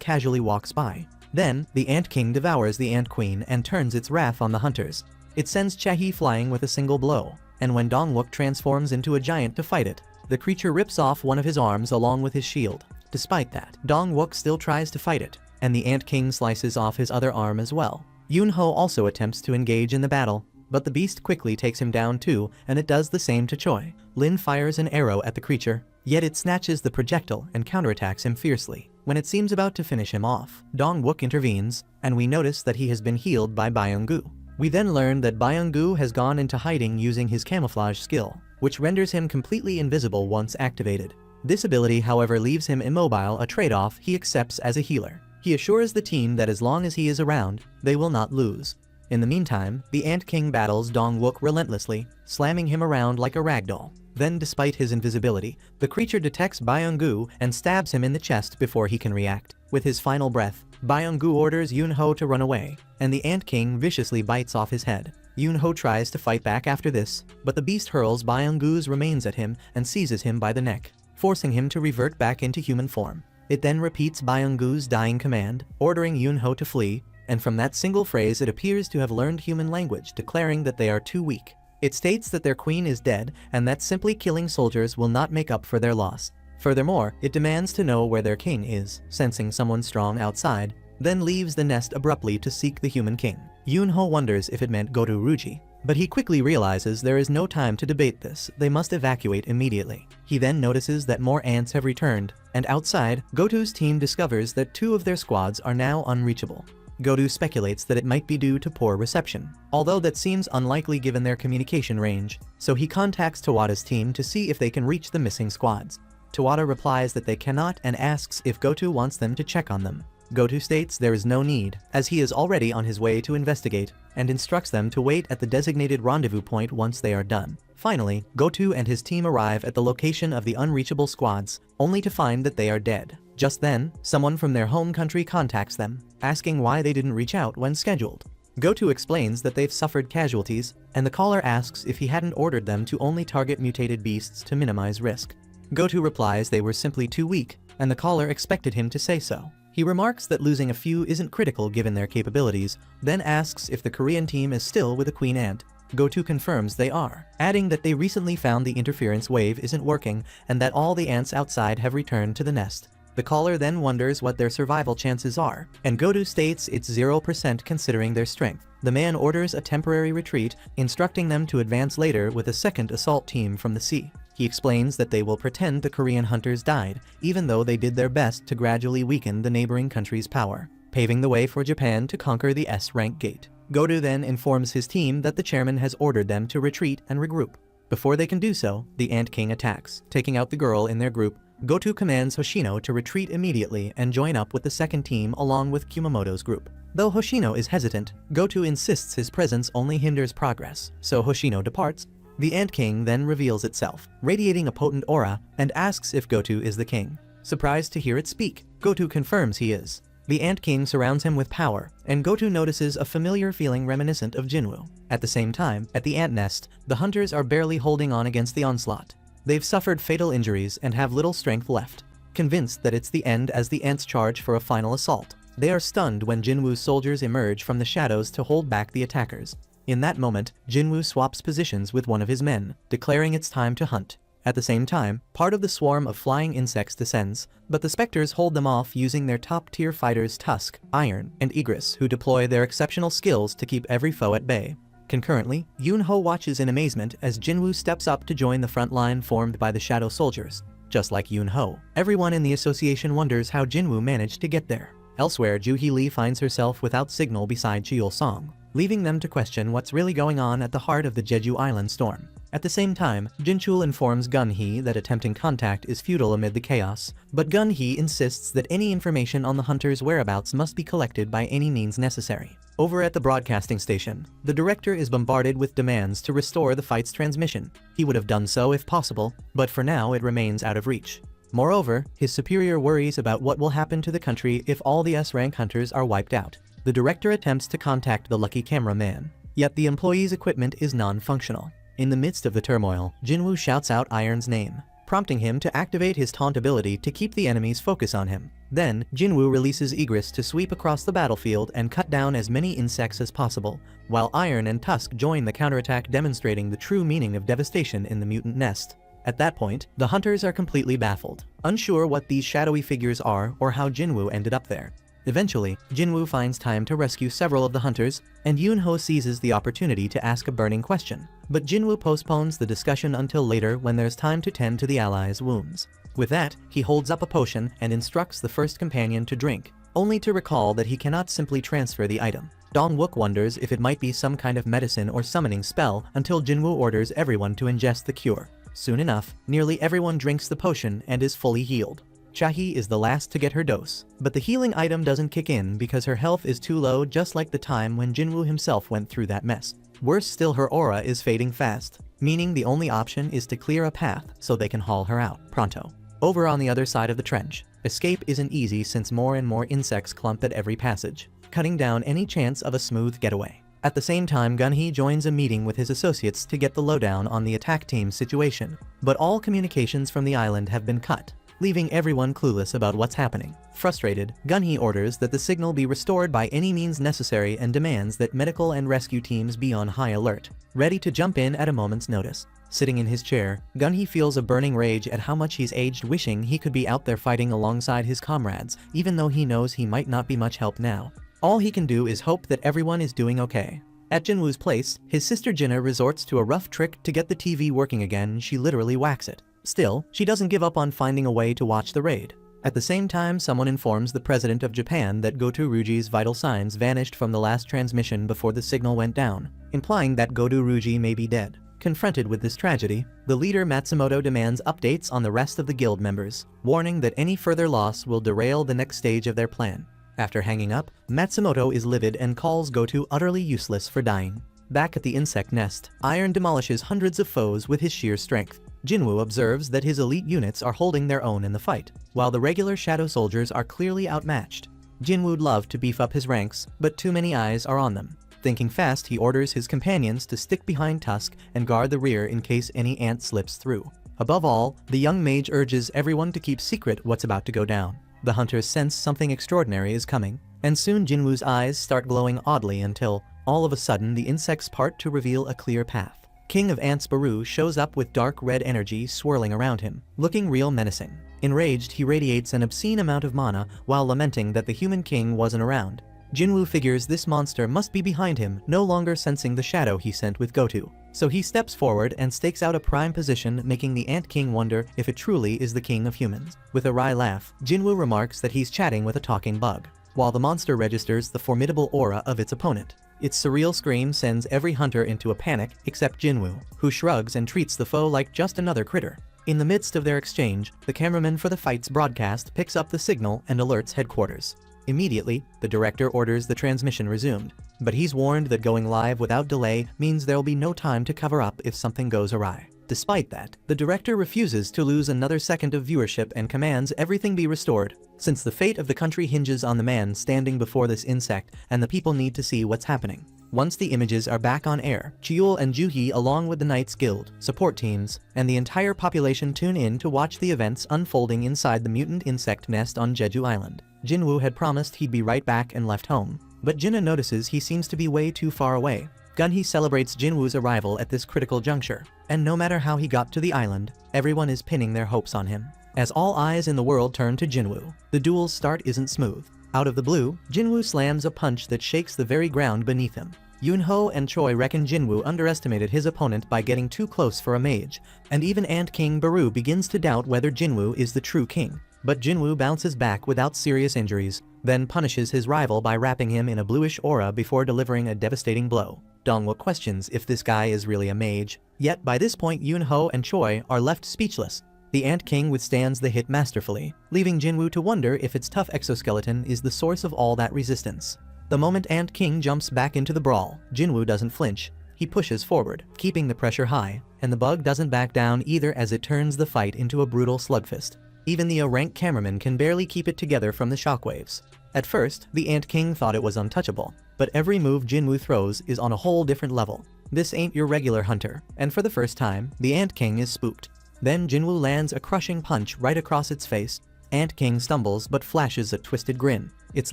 casually walks by. Then, the ant king devours the ant queen and turns its wrath on the hunters. It sends Chahi flying with a single blow, and when Dong-wook transforms into a giant to fight it, the creature rips off one of his arms along with his shield. Despite that, Dong-wook still tries to fight it, and the ant king slices off his other arm as well. Yoon-ho also attempts to engage in the battle, but the beast quickly takes him down too, and it does the same to Choi. Lin fires an arrow at the creature, yet it snatches the projectile and counterattacks him fiercely. When it seems about to finish him off, Dong-wook intervenes, and we notice that he has been healed by Byung-gu. We then learn that Byung-gu has gone into hiding using his camouflage skill, which renders him completely invisible once activated. This ability, however, leaves him immobile, a trade-off he accepts as a healer. He assures the team that as long as he is around, they will not lose. In the meantime, the Ant King battles Dong-wook relentlessly, slamming him around like a ragdoll. Then, despite his invisibility, the creature detects Byung-gu and stabs him in the chest before he can react. With his final breath, Byung-gu orders Yoon-ho to run away, and the Ant King viciously bites off his head. Yoon-ho tries to fight back after this, but the beast hurls Byung-gu's remains at him and seizes him by the neck, forcing him to revert back into human form. It then repeats Byung-gu's dying command, ordering Yoon-ho to flee, and from that single phrase it appears to have learned human language, declaring that they are too weak. It states that their queen is dead, and that simply killing soldiers will not make up for their loss. Furthermore, it demands to know where their king is, sensing someone strong outside, then leaves the nest abruptly to seek the human king. Yoon-ho wonders if it meant Goto Ruji, but he quickly realizes there is no time to debate this, they must evacuate immediately. He then notices that more ants have returned, and outside, Goto's team discovers that 2 of their squads are now unreachable. Goto speculates that it might be due to poor reception, although that seems unlikely given their communication range, so he contacts Tawada's team to see if they can reach the missing squads. Tawada replies that they cannot and asks if Goto wants them to check on them. Goto states there is no need, as he is already on his way to investigate, and instructs them to wait at the designated rendezvous point once they are done. Finally, Goto and his team arrive at the location of the unreachable squads, only to find that they are dead. Just then, someone from their home country contacts them, asking why they didn't reach out when scheduled. Goto explains that they've suffered casualties, and the caller asks if he hadn't ordered them to only target mutated beasts to minimize risk. Goto replies they were simply too weak, and the caller expected him to say so. He remarks that losing a few isn't critical given their capabilities, then asks if the Korean team is still with the Queen Ant. Goto confirms they are, adding that they recently found the interference wave isn't working and that all the ants outside have returned to the nest. The caller then wonders what their survival chances are, and Goto states it's 0% considering their strength. The man orders a temporary retreat, instructing them to advance later with a second assault team from the sea. He explains that they will pretend the Korean hunters died, even though they did their best to gradually weaken the neighboring country's power, paving the way for Japan to conquer the S-rank gate. Goto then informs his team that the chairman has ordered them to retreat and regroup. Before they can do so, the Ant King attacks, taking out the girl in their group. Goto commands Hoshino to retreat immediately and join up with the second team along with Kumamoto's group. Though Hoshino is hesitant, Goto insists his presence only hinders progress, so Hoshino departs. The Ant King then reveals itself, radiating a potent aura, and asks if Goto is the king. Surprised to hear it speak, Goto confirms he is. The Ant King surrounds him with power, and Goto notices a familiar feeling reminiscent of Jinwoo. At the same time, at the ant nest, the hunters are barely holding on against the onslaught. They've suffered fatal injuries and have little strength left. Convinced that it's the end as the ants charge for a final assault, they are stunned when Jinwoo's soldiers emerge from the shadows to hold back the attackers. In that moment, Jinwoo swaps positions with one of his men, declaring it's time to hunt. At the same time, part of the swarm of flying insects descends, but the specters hold them off using their top-tier fighters Tusk, Iron, and Egress, who deploy their exceptional skills to keep every foe at bay. Concurrently, Yoon-ho watches in amazement as Jinwoo steps up to join the front line formed by the Shadow Soldiers. Just like Yoon-ho, everyone in the association wonders how Jinwoo managed to get there. Elsewhere, Joo-hee Lee finds herself without signal beside Cheol-song, leaving them to question what's really going on at the heart of the Jeju Island storm. At the same time, Jinchul informs Gun-hee that attempting contact is futile amid the chaos, but Gun-hee insists that any information on the hunters' whereabouts must be collected by any means necessary. Over at the broadcasting station, the director is bombarded with demands to restore the fight's transmission. He would have done so if possible, but for now it remains out of reach. Moreover, his superior worries about what will happen to the country if all the S-rank hunters are wiped out. The director attempts to contact the lucky cameraman, yet the employee's equipment is non-functional. In the midst of the turmoil, Jinwoo shouts out Iron's name, prompting him to activate his taunt ability to keep the enemy's focus on him. Then, Jinwoo releases Egress to sweep across the battlefield and cut down as many insects as possible, while Iron and Tusk join the counterattack, demonstrating the true meaning of devastation in the mutant nest. At that point, the hunters are completely baffled, unsure what these shadowy figures are or how Jinwoo ended up there. Eventually, Jinwoo finds time to rescue several of the hunters, and Yoon-ho seizes the opportunity to ask a burning question. But Jinwoo postpones the discussion until later when there's time to tend to the allies' wounds. With that, he holds up a potion and instructs the first companion to drink, only to recall that he cannot simply transfer the item. Dong-wook wonders if it might be some kind of medicine or summoning spell until Jinwoo orders everyone to ingest the cure. Soon enough, nearly everyone drinks the potion and is fully healed. Cha-hee is the last to get her dose, but the healing item doesn't kick in because her health is too low, just like the time when Jinwoo himself went through that mess. Worse still, her aura is fading fast, meaning the only option is to clear a path so they can haul her out pronto. Over on the other side of the trench, escape isn't easy since more and more insects clump at every passage, cutting down any chance of a smooth getaway. At the same time, Gun-hee joins a meeting with his associates to get the lowdown on the attack team's situation, but all communications from the island have been cut, leaving everyone clueless about what's happening. Frustrated, Gun-hee orders that the signal be restored by any means necessary and demands that medical and rescue teams be on high alert, ready to jump in at a moment's notice. Sitting in his chair, Gun-hee feels a burning rage at how much he's aged, wishing he could be out there fighting alongside his comrades, even though he knows he might not be much help now. All he can do is hope that everyone is doing okay. At Jinwoo's place, his sister Jinna resorts to a rough trick to get the TV working again. She literally whacks it. Still, she doesn't give up on finding a way to watch the raid. At the same time, someone informs the president of Japan that Goto Ruji's vital signs vanished from the last transmission before the signal went down, implying that Goto Ruji may be dead. Confronted with this tragedy, the leader Matsumoto demands updates on the rest of the guild members, warning that any further loss will derail the next stage of their plan. After hanging up, Matsumoto is livid and calls Goto utterly useless for dying. Back at the insect nest, Iron demolishes hundreds of foes with his sheer strength. Jinwoo observes that his elite units are holding their own in the fight, while the regular shadow soldiers are clearly outmatched. Jinwoo'd love to beef up his ranks, but too many eyes are on them. Thinking fast, he orders his companions to stick behind Tusk and guard the rear in case any ant slips through. Above all, the young mage urges everyone to keep secret what's about to go down. The hunters sense something extraordinary is coming, and soon Jinwoo's eyes start glowing oddly until, all of a sudden, the insects part to reveal a clear path. King of Ants Baru shows up with dark red energy swirling around him, looking real menacing. Enraged, he radiates an obscene amount of mana while lamenting that the human king wasn't around. Jinwoo figures this monster must be behind him, no longer sensing the shadow he sent with Goto. So he steps forward and stakes out a prime position, making the Ant King wonder if it truly is the king of humans. With a wry laugh, Jinwoo remarks that he's chatting with a talking bug, while the monster registers the formidable aura of its opponent. Its surreal scream sends every hunter into a panic except Jinwoo, who shrugs and treats the foe like just another critter. In the midst of their exchange, the cameraman for the fight's broadcast picks up the signal and alerts headquarters. Immediately, the director orders the transmission resumed, but he's warned that going live without delay means there'll be no time to cover up if something goes awry. Despite that, the director refuses to lose another second of viewership and commands everything be restored, since the fate of the country hinges on the man standing before this insect and the people need to see what's happening. Once the images are back on air, Cheol and Joo-hee, along with the Knights Guild, support teams, and the entire population tune in to watch the events unfolding inside the mutant insect nest on Jeju Island. Jinwoo had promised he'd be right back and left home, but Jinna notices he seems to be way too far away. Gunhee celebrates Jinwoo's arrival at this critical juncture, and no matter how he got to the island, everyone is pinning their hopes on him. As all eyes in the world turn to Jinwoo, the duel's start isn't smooth. Out of the blue, Jinwoo slams a punch that shakes the very ground beneath him. Yoonho and Choi reckon Jinwoo underestimated his opponent by getting too close for a mage, and even Ant King Baru begins to doubt whether Jinwoo is the true king. But Jinwoo bounces back without serious injuries, then punishes his rival by wrapping him in a bluish aura before delivering a devastating blow. Dongwook questions if this guy is really a mage, yet by this point Yoonho and Choi are left speechless. The Ant King withstands the hit masterfully, leaving Jinwoo to wonder if its tough exoskeleton is the source of all that resistance. The moment Ant King jumps back into the brawl, Jinwoo doesn't flinch. He pushes forward, keeping the pressure high, and the bug doesn't back down either as it turns the fight into a brutal slugfest. Even the A-rank cameraman can barely keep it together from the shockwaves. At first, the Ant King thought it was untouchable, but every move Jinwoo throws is on a whole different level. This ain't your regular hunter, and for the first time, the Ant King is spooked. Then Jinwoo lands a crushing punch right across its face. Ant King stumbles but flashes a twisted grin. Its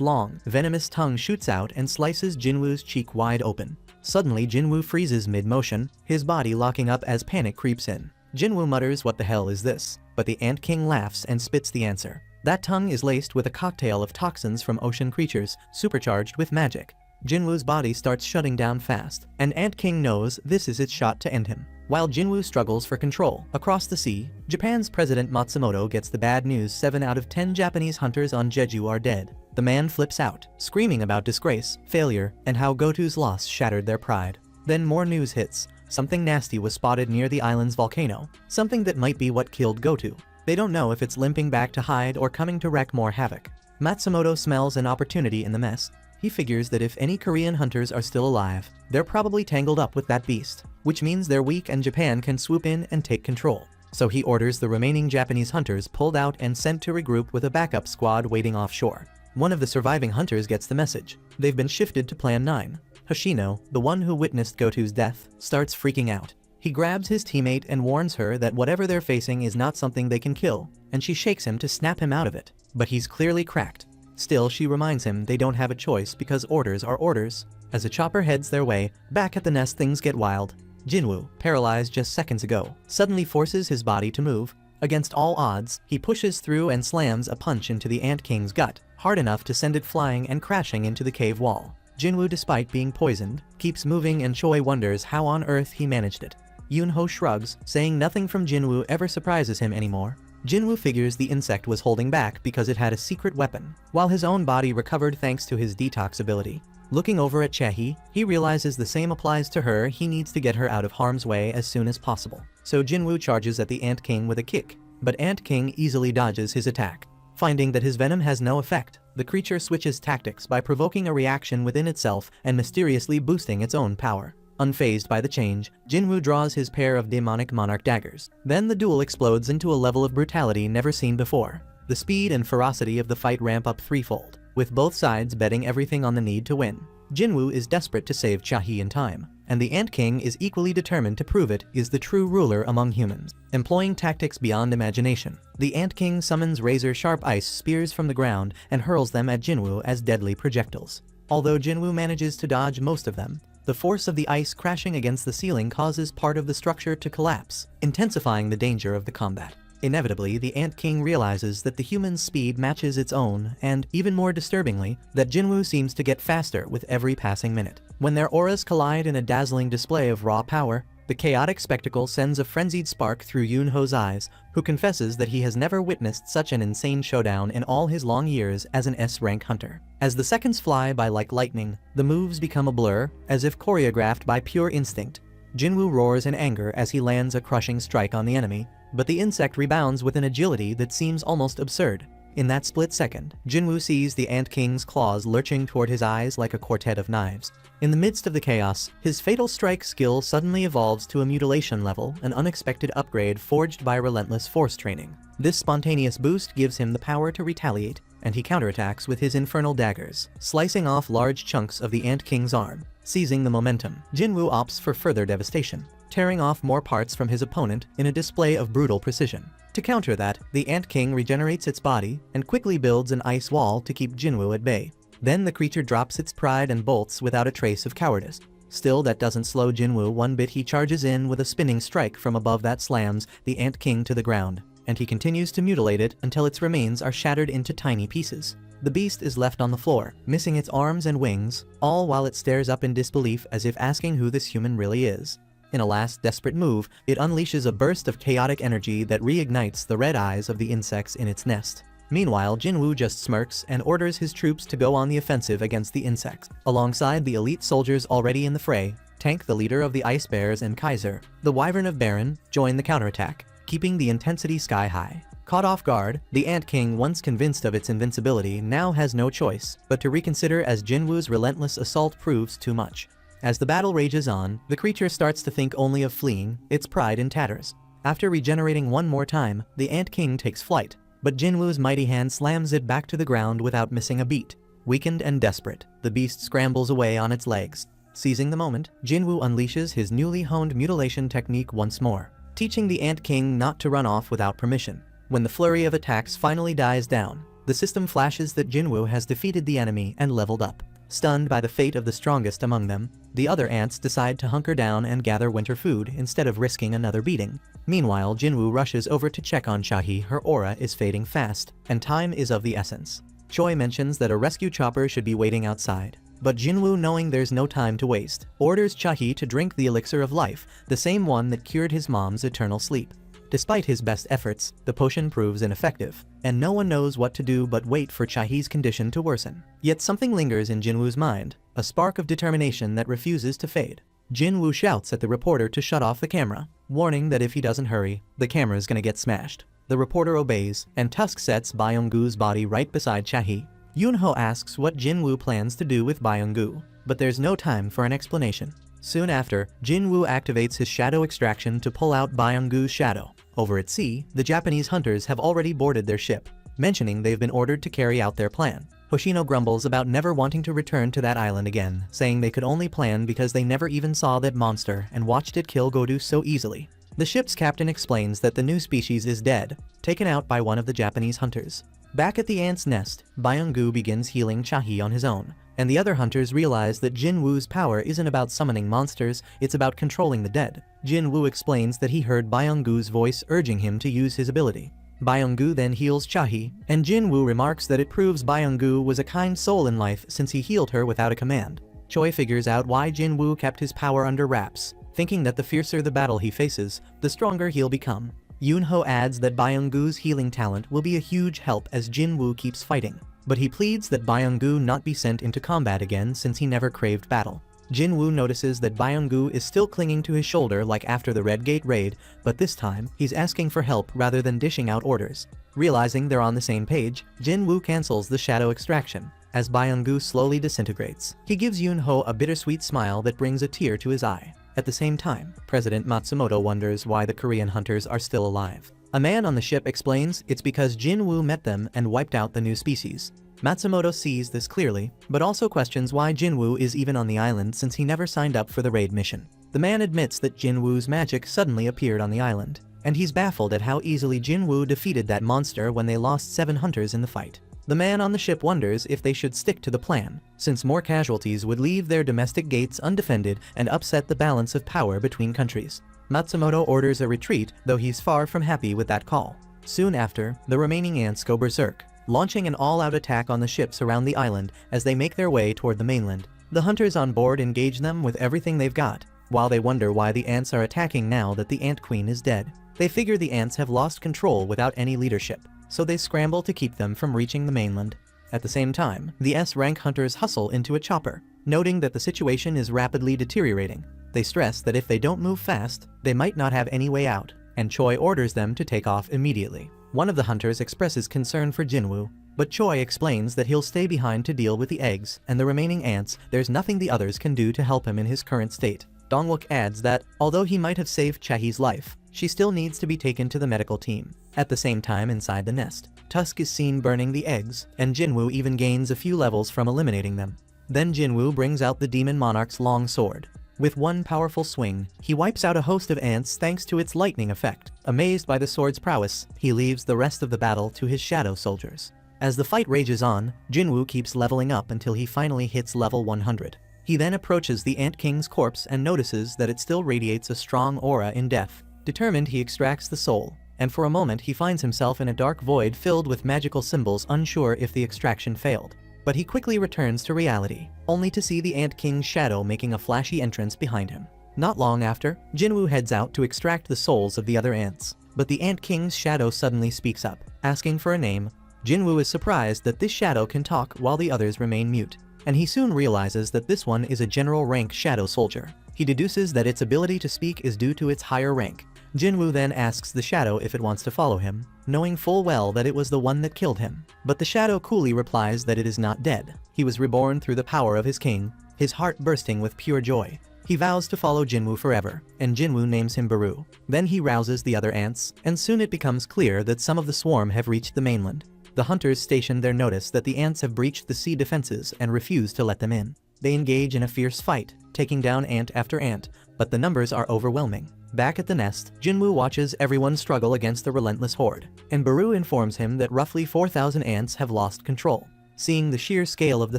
long, venomous tongue shoots out and slices Jinwoo's cheek wide open. Suddenly Jinwoo freezes mid-motion, his body locking up as panic creeps in. Jinwoo mutters, "What the hell is this?" But the Ant King laughs and spits the answer. That tongue is laced with a cocktail of toxins from ocean creatures, supercharged with magic. Jinwoo's body starts shutting down fast, and Ant King knows this is its shot to end him. While Jinwoo struggles for control, across the sea, Japan's President Matsumoto gets the bad news: 7 out of 10 Japanese hunters on Jeju are dead. The man flips out, screaming about disgrace, failure, and how Goto's loss shattered their pride. Then more news hits. Something nasty was spotted near the island's volcano, something that might be what killed Goto. They don't know if it's limping back to hide or coming to wreak more havoc. Matsumoto smells an opportunity in the mess. He figures that if any Korean hunters are still alive, they're probably tangled up with that beast, which means they're weak and Japan can swoop in and take control. So he orders the remaining Japanese hunters pulled out and sent to regroup with a backup squad waiting offshore. One of the surviving hunters gets the message. They've been shifted to Plan 9. Hoshino, the one who witnessed Goto's death, starts freaking out. He grabs his teammate and warns her that whatever they're facing is not something they can kill, and she shakes him to snap him out of it. But he's clearly cracked. Still, she reminds him they don't have a choice because orders are orders. As a chopper heads their way, back at the nest things get wild. Jinwoo, paralyzed just seconds ago, suddenly forces his body to move. Against all odds, he pushes through and slams a punch into the Ant King's gut, hard enough to send it flying and crashing into the cave wall. Jinwoo, despite being poisoned, keeps moving and Choi wonders how on earth he managed it. Yoonho shrugs, saying nothing from Jinwoo ever surprises him anymore. Jinwoo figures the insect was holding back because it had a secret weapon, while his own body recovered thanks to his detox ability. Looking over at Chae, he realizes the same applies to her. He needs to get her out of harm's way as soon as possible. So Jinwoo charges at the Ant King with a kick, but Ant King easily dodges his attack. Finding that his venom has no effect, the creature switches tactics by provoking a reaction within itself and mysteriously boosting its own power. Unfazed by the change, Jinwoo draws his pair of demonic monarch daggers. Then the duel explodes into a level of brutality never seen before. The speed and ferocity of the fight ramp up threefold, with both sides betting everything on the need to win. Jinwoo is desperate to save Chae in time, and the Ant King is equally determined to prove it is the true ruler among humans. Employing tactics beyond imagination, the Ant King summons razor-sharp ice spears from the ground and hurls them at Jinwoo as deadly projectiles. Although Jinwoo manages to dodge most of them, the force of the ice crashing against the ceiling causes part of the structure to collapse, intensifying the danger of the combat. Inevitably, the Ant King realizes that the human's speed matches its own, and, even more disturbingly, that Jinwoo seems to get faster with every passing minute. When their auras collide in a dazzling display of raw power, the chaotic spectacle sends a frenzied spark through Yoonho's eyes, who confesses that he has never witnessed such an insane showdown in all his long years as an S-rank hunter. As the seconds fly by like lightning, the moves become a blur, as if choreographed by pure instinct. Jinwoo roars in anger as he lands a crushing strike on the enemy, but the insect rebounds with an agility that seems almost absurd. In that split second, Jinwoo sees the Ant King's claws lurching toward his eyes like a quartet of knives. In the midst of the chaos, his fatal strike skill suddenly evolves to a mutilation level, an unexpected upgrade forged by relentless force training. This spontaneous boost gives him the power to retaliate, and he counterattacks with his infernal daggers, slicing off large chunks of the Ant King's arm. Seizing the momentum, Jinwoo opts for further devastation, tearing off more parts from his opponent in a display of brutal precision. To counter that, the Ant King regenerates its body and quickly builds an ice wall to keep Jinwoo at bay. Then the creature drops its pride and bolts without a trace of cowardice. Still, that doesn't slow Jinwoo one bit. He charges in with a spinning strike from above that slams the Ant King to the ground, and he continues to mutilate it until its remains are shattered into tiny pieces. The beast is left on the floor, missing its arms and wings, all while it stares up in disbelief as if asking who this human really is. In a last desperate move, it unleashes a burst of chaotic energy that reignites the red eyes of the insects in its nest. Meanwhile, Jinwoo just smirks and orders his troops to go on the offensive against the insects. Alongside the elite soldiers already in the fray, Tank, the leader of the Ice Bears, and Kaiser, the Wyvern of Baron, join the counterattack, keeping the intensity sky high. Caught off guard, the Ant King, once convinced of its invincibility, now has no choice but to reconsider as Jinwoo's relentless assault proves too much. As the battle rages on, the creature starts to think only of fleeing, its pride in tatters. After regenerating one more time, the Ant King takes flight, but Jinwoo's mighty hand slams it back to the ground without missing a beat. Weakened and desperate, the beast scrambles away on its legs. Seizing the moment, Jinwoo unleashes his newly honed mutilation technique once more, teaching the Ant King not to run off without permission. When the flurry of attacks finally dies down, the system flashes that Jinwoo has defeated the enemy and leveled up. Stunned by the fate of the strongest among them, the other ants decide to hunker down and gather winter food instead of risking another beating. Meanwhile, Jinwoo rushes over to check on Chahi. Her aura is fading fast, and time is of the essence. Choi mentions that a rescue chopper should be waiting outside, but Jinwoo, knowing there's no time to waste, orders Chahi to drink the elixir of life, the same one that cured his mom's eternal sleep. Despite his best efforts, the potion proves ineffective, and no one knows what to do but wait for Chahi's condition to worsen. Yet something lingers in Jinwoo's mind, a spark of determination that refuses to fade. Jinwoo shouts at the reporter to shut off the camera, warning that if he doesn't hurry, the camera's gonna get smashed. The reporter obeys, and Tusk sets Byung-gu's body right beside Chahi. Yoonho asks what Jinwoo plans to do with Byung-gu, but there's no time for an explanation. Soon after, Jinwoo activates his shadow extraction to pull out Byung-gu's shadow. Over at sea, the Japanese hunters have already boarded their ship, mentioning they've been ordered to carry out their plan. Hoshino grumbles about never wanting to return to that island again, saying they could only plan because they never even saw that monster and watched it kill Godu so easily. The ship's captain explains that the new species is dead, taken out by one of the Japanese hunters. Back at the ant's nest, Byung-gu begins healing Chahi on his own, and the other hunters realize that Jinwoo's power isn't about summoning monsters, it's about controlling the dead. Jinwoo explains that he heard Byung-gu's voice urging him to use his ability. Byung-gu then heals Chahi, and Jinwoo remarks that it proves Byung-gu was a kind soul in life since he healed her without a command. Choi figures out why Jinwoo kept his power under wraps, thinking that the fiercer the battle he faces, the stronger he'll become. Yoonho adds that Byung-gu's healing talent will be a huge help as Jinwoo keeps fighting, but he pleads that Byung-gu not be sent into combat again since he never craved battle. Jinwoo notices that Byung-gu is still clinging to his shoulder like after the Red Gate raid, but this time, he's asking for help rather than dishing out orders. Realizing they're on the same page, Jinwoo cancels the shadow extraction. As Byung-gu slowly disintegrates, he gives Yoonho a bittersweet smile that brings a tear to his eye. At the same time, President Matsumoto wonders why the Korean hunters are still alive. A man on the ship explains it's because Jinwoo met them and wiped out the new species. Matsumoto sees this clearly, but also questions why Jinwoo is even on the island since he never signed up for the raid mission. The man admits that Jinwoo's magic suddenly appeared on the island, and he's baffled at how easily Jinwoo defeated that monster when they lost 7 hunters in the fight. The man on the ship wonders if they should stick to the plan, since more casualties would leave their domestic gates undefended and upset the balance of power between countries. Matsumoto orders a retreat, though he's far from happy with that call. Soon after, the remaining ants go berserk, launching an all-out attack on the ships around the island as they make their way toward the mainland. The hunters on board engage them with everything they've got, while they wonder why the ants are attacking now that the Ant Queen is dead. They figure the ants have lost control without any leadership, so they scramble to keep them from reaching the mainland. At the same time, the S-rank hunters hustle into a chopper, noting that the situation is rapidly deteriorating. They stress that if they don't move fast, they might not have any way out, and Choi orders them to take off immediately. One of the hunters expresses concern for Jinwoo, but Choi explains that he'll stay behind to deal with the eggs and the remaining ants. There's nothing the others can do to help him in his current state. Dongwook adds that, although he might have saved Chahi's life, she still needs to be taken to the medical team. At the same time, inside the nest, Tusk is seen burning the eggs, and Jinwoo even gains a few levels from eliminating them. Then Jinwoo brings out the Demon Monarch's long sword. With one powerful swing, he wipes out a host of ants thanks to its lightning effect. Amazed by the sword's prowess, he leaves the rest of the battle to his shadow soldiers. As the fight rages on, Jinwoo keeps leveling up until he finally hits level 100. He then approaches the Ant King's corpse and notices that it still radiates a strong aura in death. Determined, he extracts the soul, and for a moment he finds himself in a dark void filled with magical symbols, unsure if the extraction failed. But he quickly returns to reality, only to see the Ant King's shadow making a flashy entrance behind him. Not long after, Jinwoo heads out to extract the souls of the other ants, but the Ant King's shadow suddenly speaks up, asking for a name. Jinwoo is surprised that this shadow can talk while the others remain mute, and he soon realizes that this one is a general rank shadow soldier. He deduces that its ability to speak is due to its higher rank. Jinwoo then asks the shadow if it wants to follow him, knowing full well that it was the one that killed him. But the shadow coolly replies that it is not dead. He was reborn through the power of his king, his heart bursting with pure joy. He vows to follow Jinwoo forever, and Jinwoo names him Baru. Then he rouses the other ants, and soon it becomes clear that some of the swarm have reached the mainland. The hunters stationed there notice that the ants have breached the sea defenses and refuse to let them in. They engage in a fierce fight, taking down ant after ant, but the numbers are overwhelming. Back at the nest, Jinwoo watches everyone struggle against the relentless horde, and Baru informs him that roughly 4,000 ants have lost control. Seeing the sheer scale of the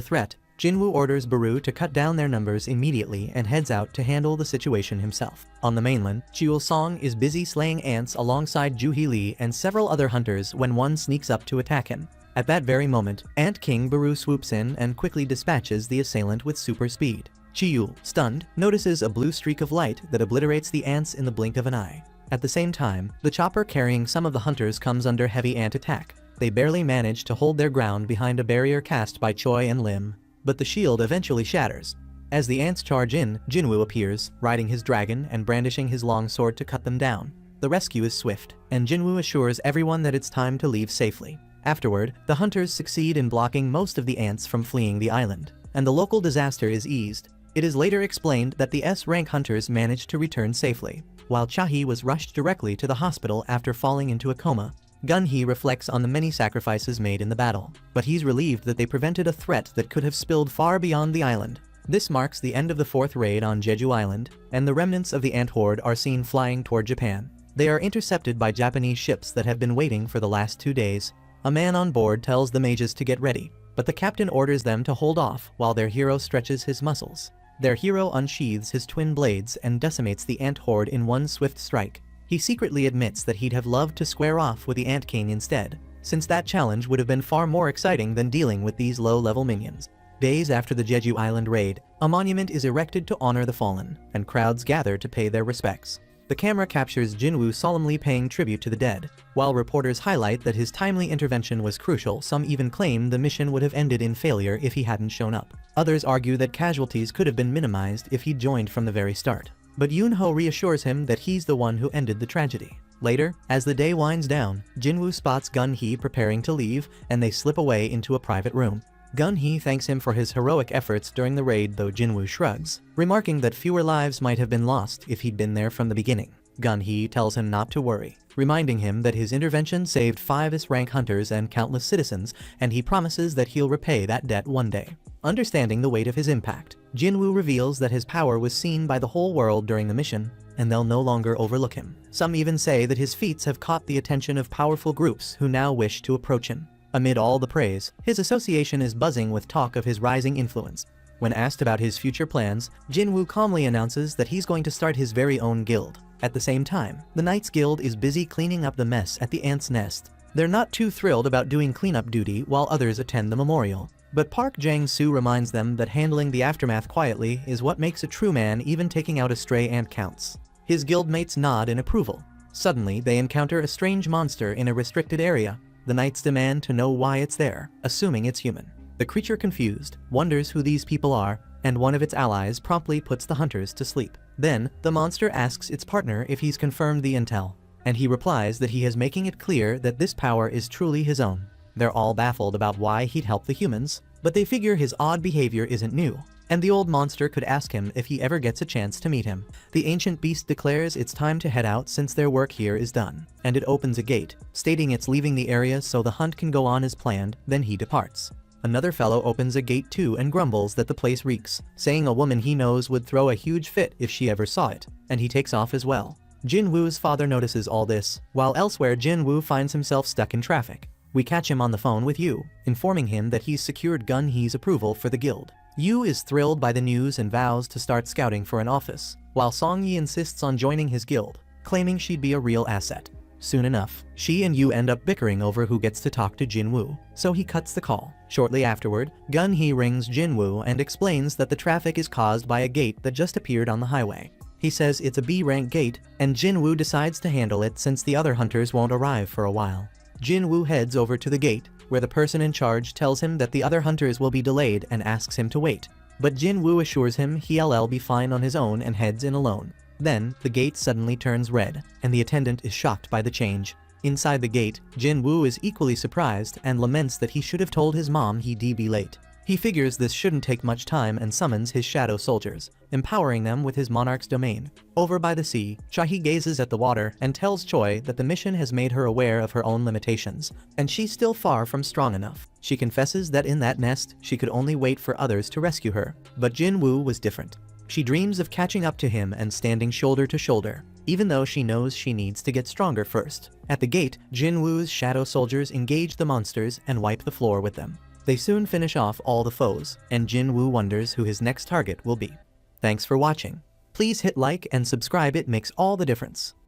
threat, Jinwoo orders Baru to cut down their numbers immediately and heads out to handle the situation himself. On the mainland, Cheol Song is busy slaying ants alongside Juhee Lee and several other hunters when one sneaks up to attack him. At that very moment, Ant King Baru swoops in and quickly dispatches the assailant with super speed. Cheol, stunned, notices a blue streak of light that obliterates the ants in the blink of an eye. At the same time, the chopper carrying some of the hunters comes under heavy ant attack. They barely manage to hold their ground behind a barrier cast by Choi and Lim, but the shield eventually shatters. As the ants charge in, Jinwoo appears, riding his dragon and brandishing his long sword to cut them down. The rescue is swift, and Jinwoo assures everyone that it's time to leave safely. Afterward, the hunters succeed in blocking most of the ants from fleeing the island, and the local disaster is eased. It is later explained that the S-rank hunters managed to return safely, while Chahee was rushed directly to the hospital after falling into a coma. Gun-hee reflects on the many sacrifices made in the battle, but he's relieved that they prevented a threat that could have spilled far beyond the island. This marks the end of the fourth raid on Jeju Island, and the remnants of the ant horde are seen flying toward Japan. They are intercepted by Japanese ships that have been waiting for the last 2 days. A man on board tells the mages to get ready, but the captain orders them to hold off while their hero stretches his muscles. Their hero unsheathes his twin blades and decimates the ant horde in one swift strike. He secretly admits that he'd have loved to square off with the Ant King instead, since that challenge would have been far more exciting than dealing with these low-level minions. Days after the Jeju Island raid, a monument is erected to honor the fallen, and crowds gather to pay their respects. The camera captures Jinwoo solemnly paying tribute to the dead. While reporters highlight that his timely intervention was crucial, some even claim the mission would have ended in failure if he hadn't shown up. Others argue that casualties could have been minimized if he'd joined from the very start. But Yoon-ho reassures him that he's the one who ended the tragedy. Later, as the day winds down, Jinwoo spots Gun-hee preparing to leave, and they slip away into a private room. Gun-hee thanks him for his heroic efforts during the raid, though Jinwoo shrugs, remarking that fewer lives might have been lost if he'd been there from the beginning. Gun-hee tells him not to worry, reminding him that his intervention saved 5 S-rank hunters and countless citizens, and he promises that he'll repay that debt one day. Understanding the weight of his impact, Jinwoo reveals that his power was seen by the whole world during the mission, and they'll no longer overlook him. Some even say that his feats have caught the attention of powerful groups who now wish to approach him. Amid all the praise, his association is buzzing with talk of his rising influence. When asked about his future plans, Jinwoo calmly announces that he's going to start his very own guild. At the same time, the Knights Guild is busy cleaning up the mess at the ants' nest. They're not too thrilled about doing cleanup duty while others attend the memorial. But Park Jang-soo reminds them that handling the aftermath quietly is what makes a true man. Even taking out a stray ant counts. His guildmates nod in approval. Suddenly, they encounter a strange monster in a restricted area. The knights demand to know why it's there, assuming it's human. The creature, confused, wonders who these people are, and one of its allies promptly puts the hunters to sleep. Then, the monster asks its partner if he's confirmed the intel, and he replies that he is making it clear that this power is truly his own. They're all baffled about why he'd help the humans, but they figure his odd behavior isn't new, and the old monster could ask him if he ever gets a chance to meet him. The ancient beast declares it's time to head out since their work here is done, and it opens a gate, stating it's leaving the area so the hunt can go on as planned. Then he departs. Another fellow opens a gate too and grumbles that the place reeks, saying a woman he knows would throw a huge fit if she ever saw it, and he takes off as well. Jin-woo's father notices all this, while elsewhere Jin-woo finds himself stuck in traffic. We catch him on the phone with Yu, informing him that he's secured Gun-hee's approval for the guild. Yu is thrilled by the news and vows to start scouting for an office, while Song-yi insists on joining his guild, claiming she'd be a real asset. Soon enough, she and Yu end up bickering over who gets to talk to Jin-woo, so he cuts the call. Shortly afterward, Gun-hee rings Jin-woo and explains that the traffic is caused by a gate that just appeared on the highway. He says it's a B-rank gate, and Jin-woo decides to handle it since the other hunters won't arrive for a while. Jin-woo heads over to the gate, where the person in charge tells him that the other hunters will be delayed and asks him to wait. But Jin-woo assures him he'll be fine on his own and heads in alone. Then, the gate suddenly turns red, and the attendant is shocked by the change. Inside the gate, Jin-woo is equally surprised and laments that he should have told his mom he'd be late. He figures this shouldn't take much time and summons his shadow soldiers, empowering them with his monarch's domain. Over by the sea, Chahi gazes at the water and tells Choi that the mission has made her aware of her own limitations, and she's still far from strong enough. She confesses that in that nest, she could only wait for others to rescue her. But Jin-woo was different. She dreams of catching up to him and standing shoulder to shoulder, even though she knows she needs to get stronger first. At the gate, Jin-woo's shadow soldiers engage the monsters and wipe the floor with them. They soon finish off all the foes, and Jin-woo wonders who his next target will be. Thanks for watching. Please hit like and subscribe, it makes all the difference.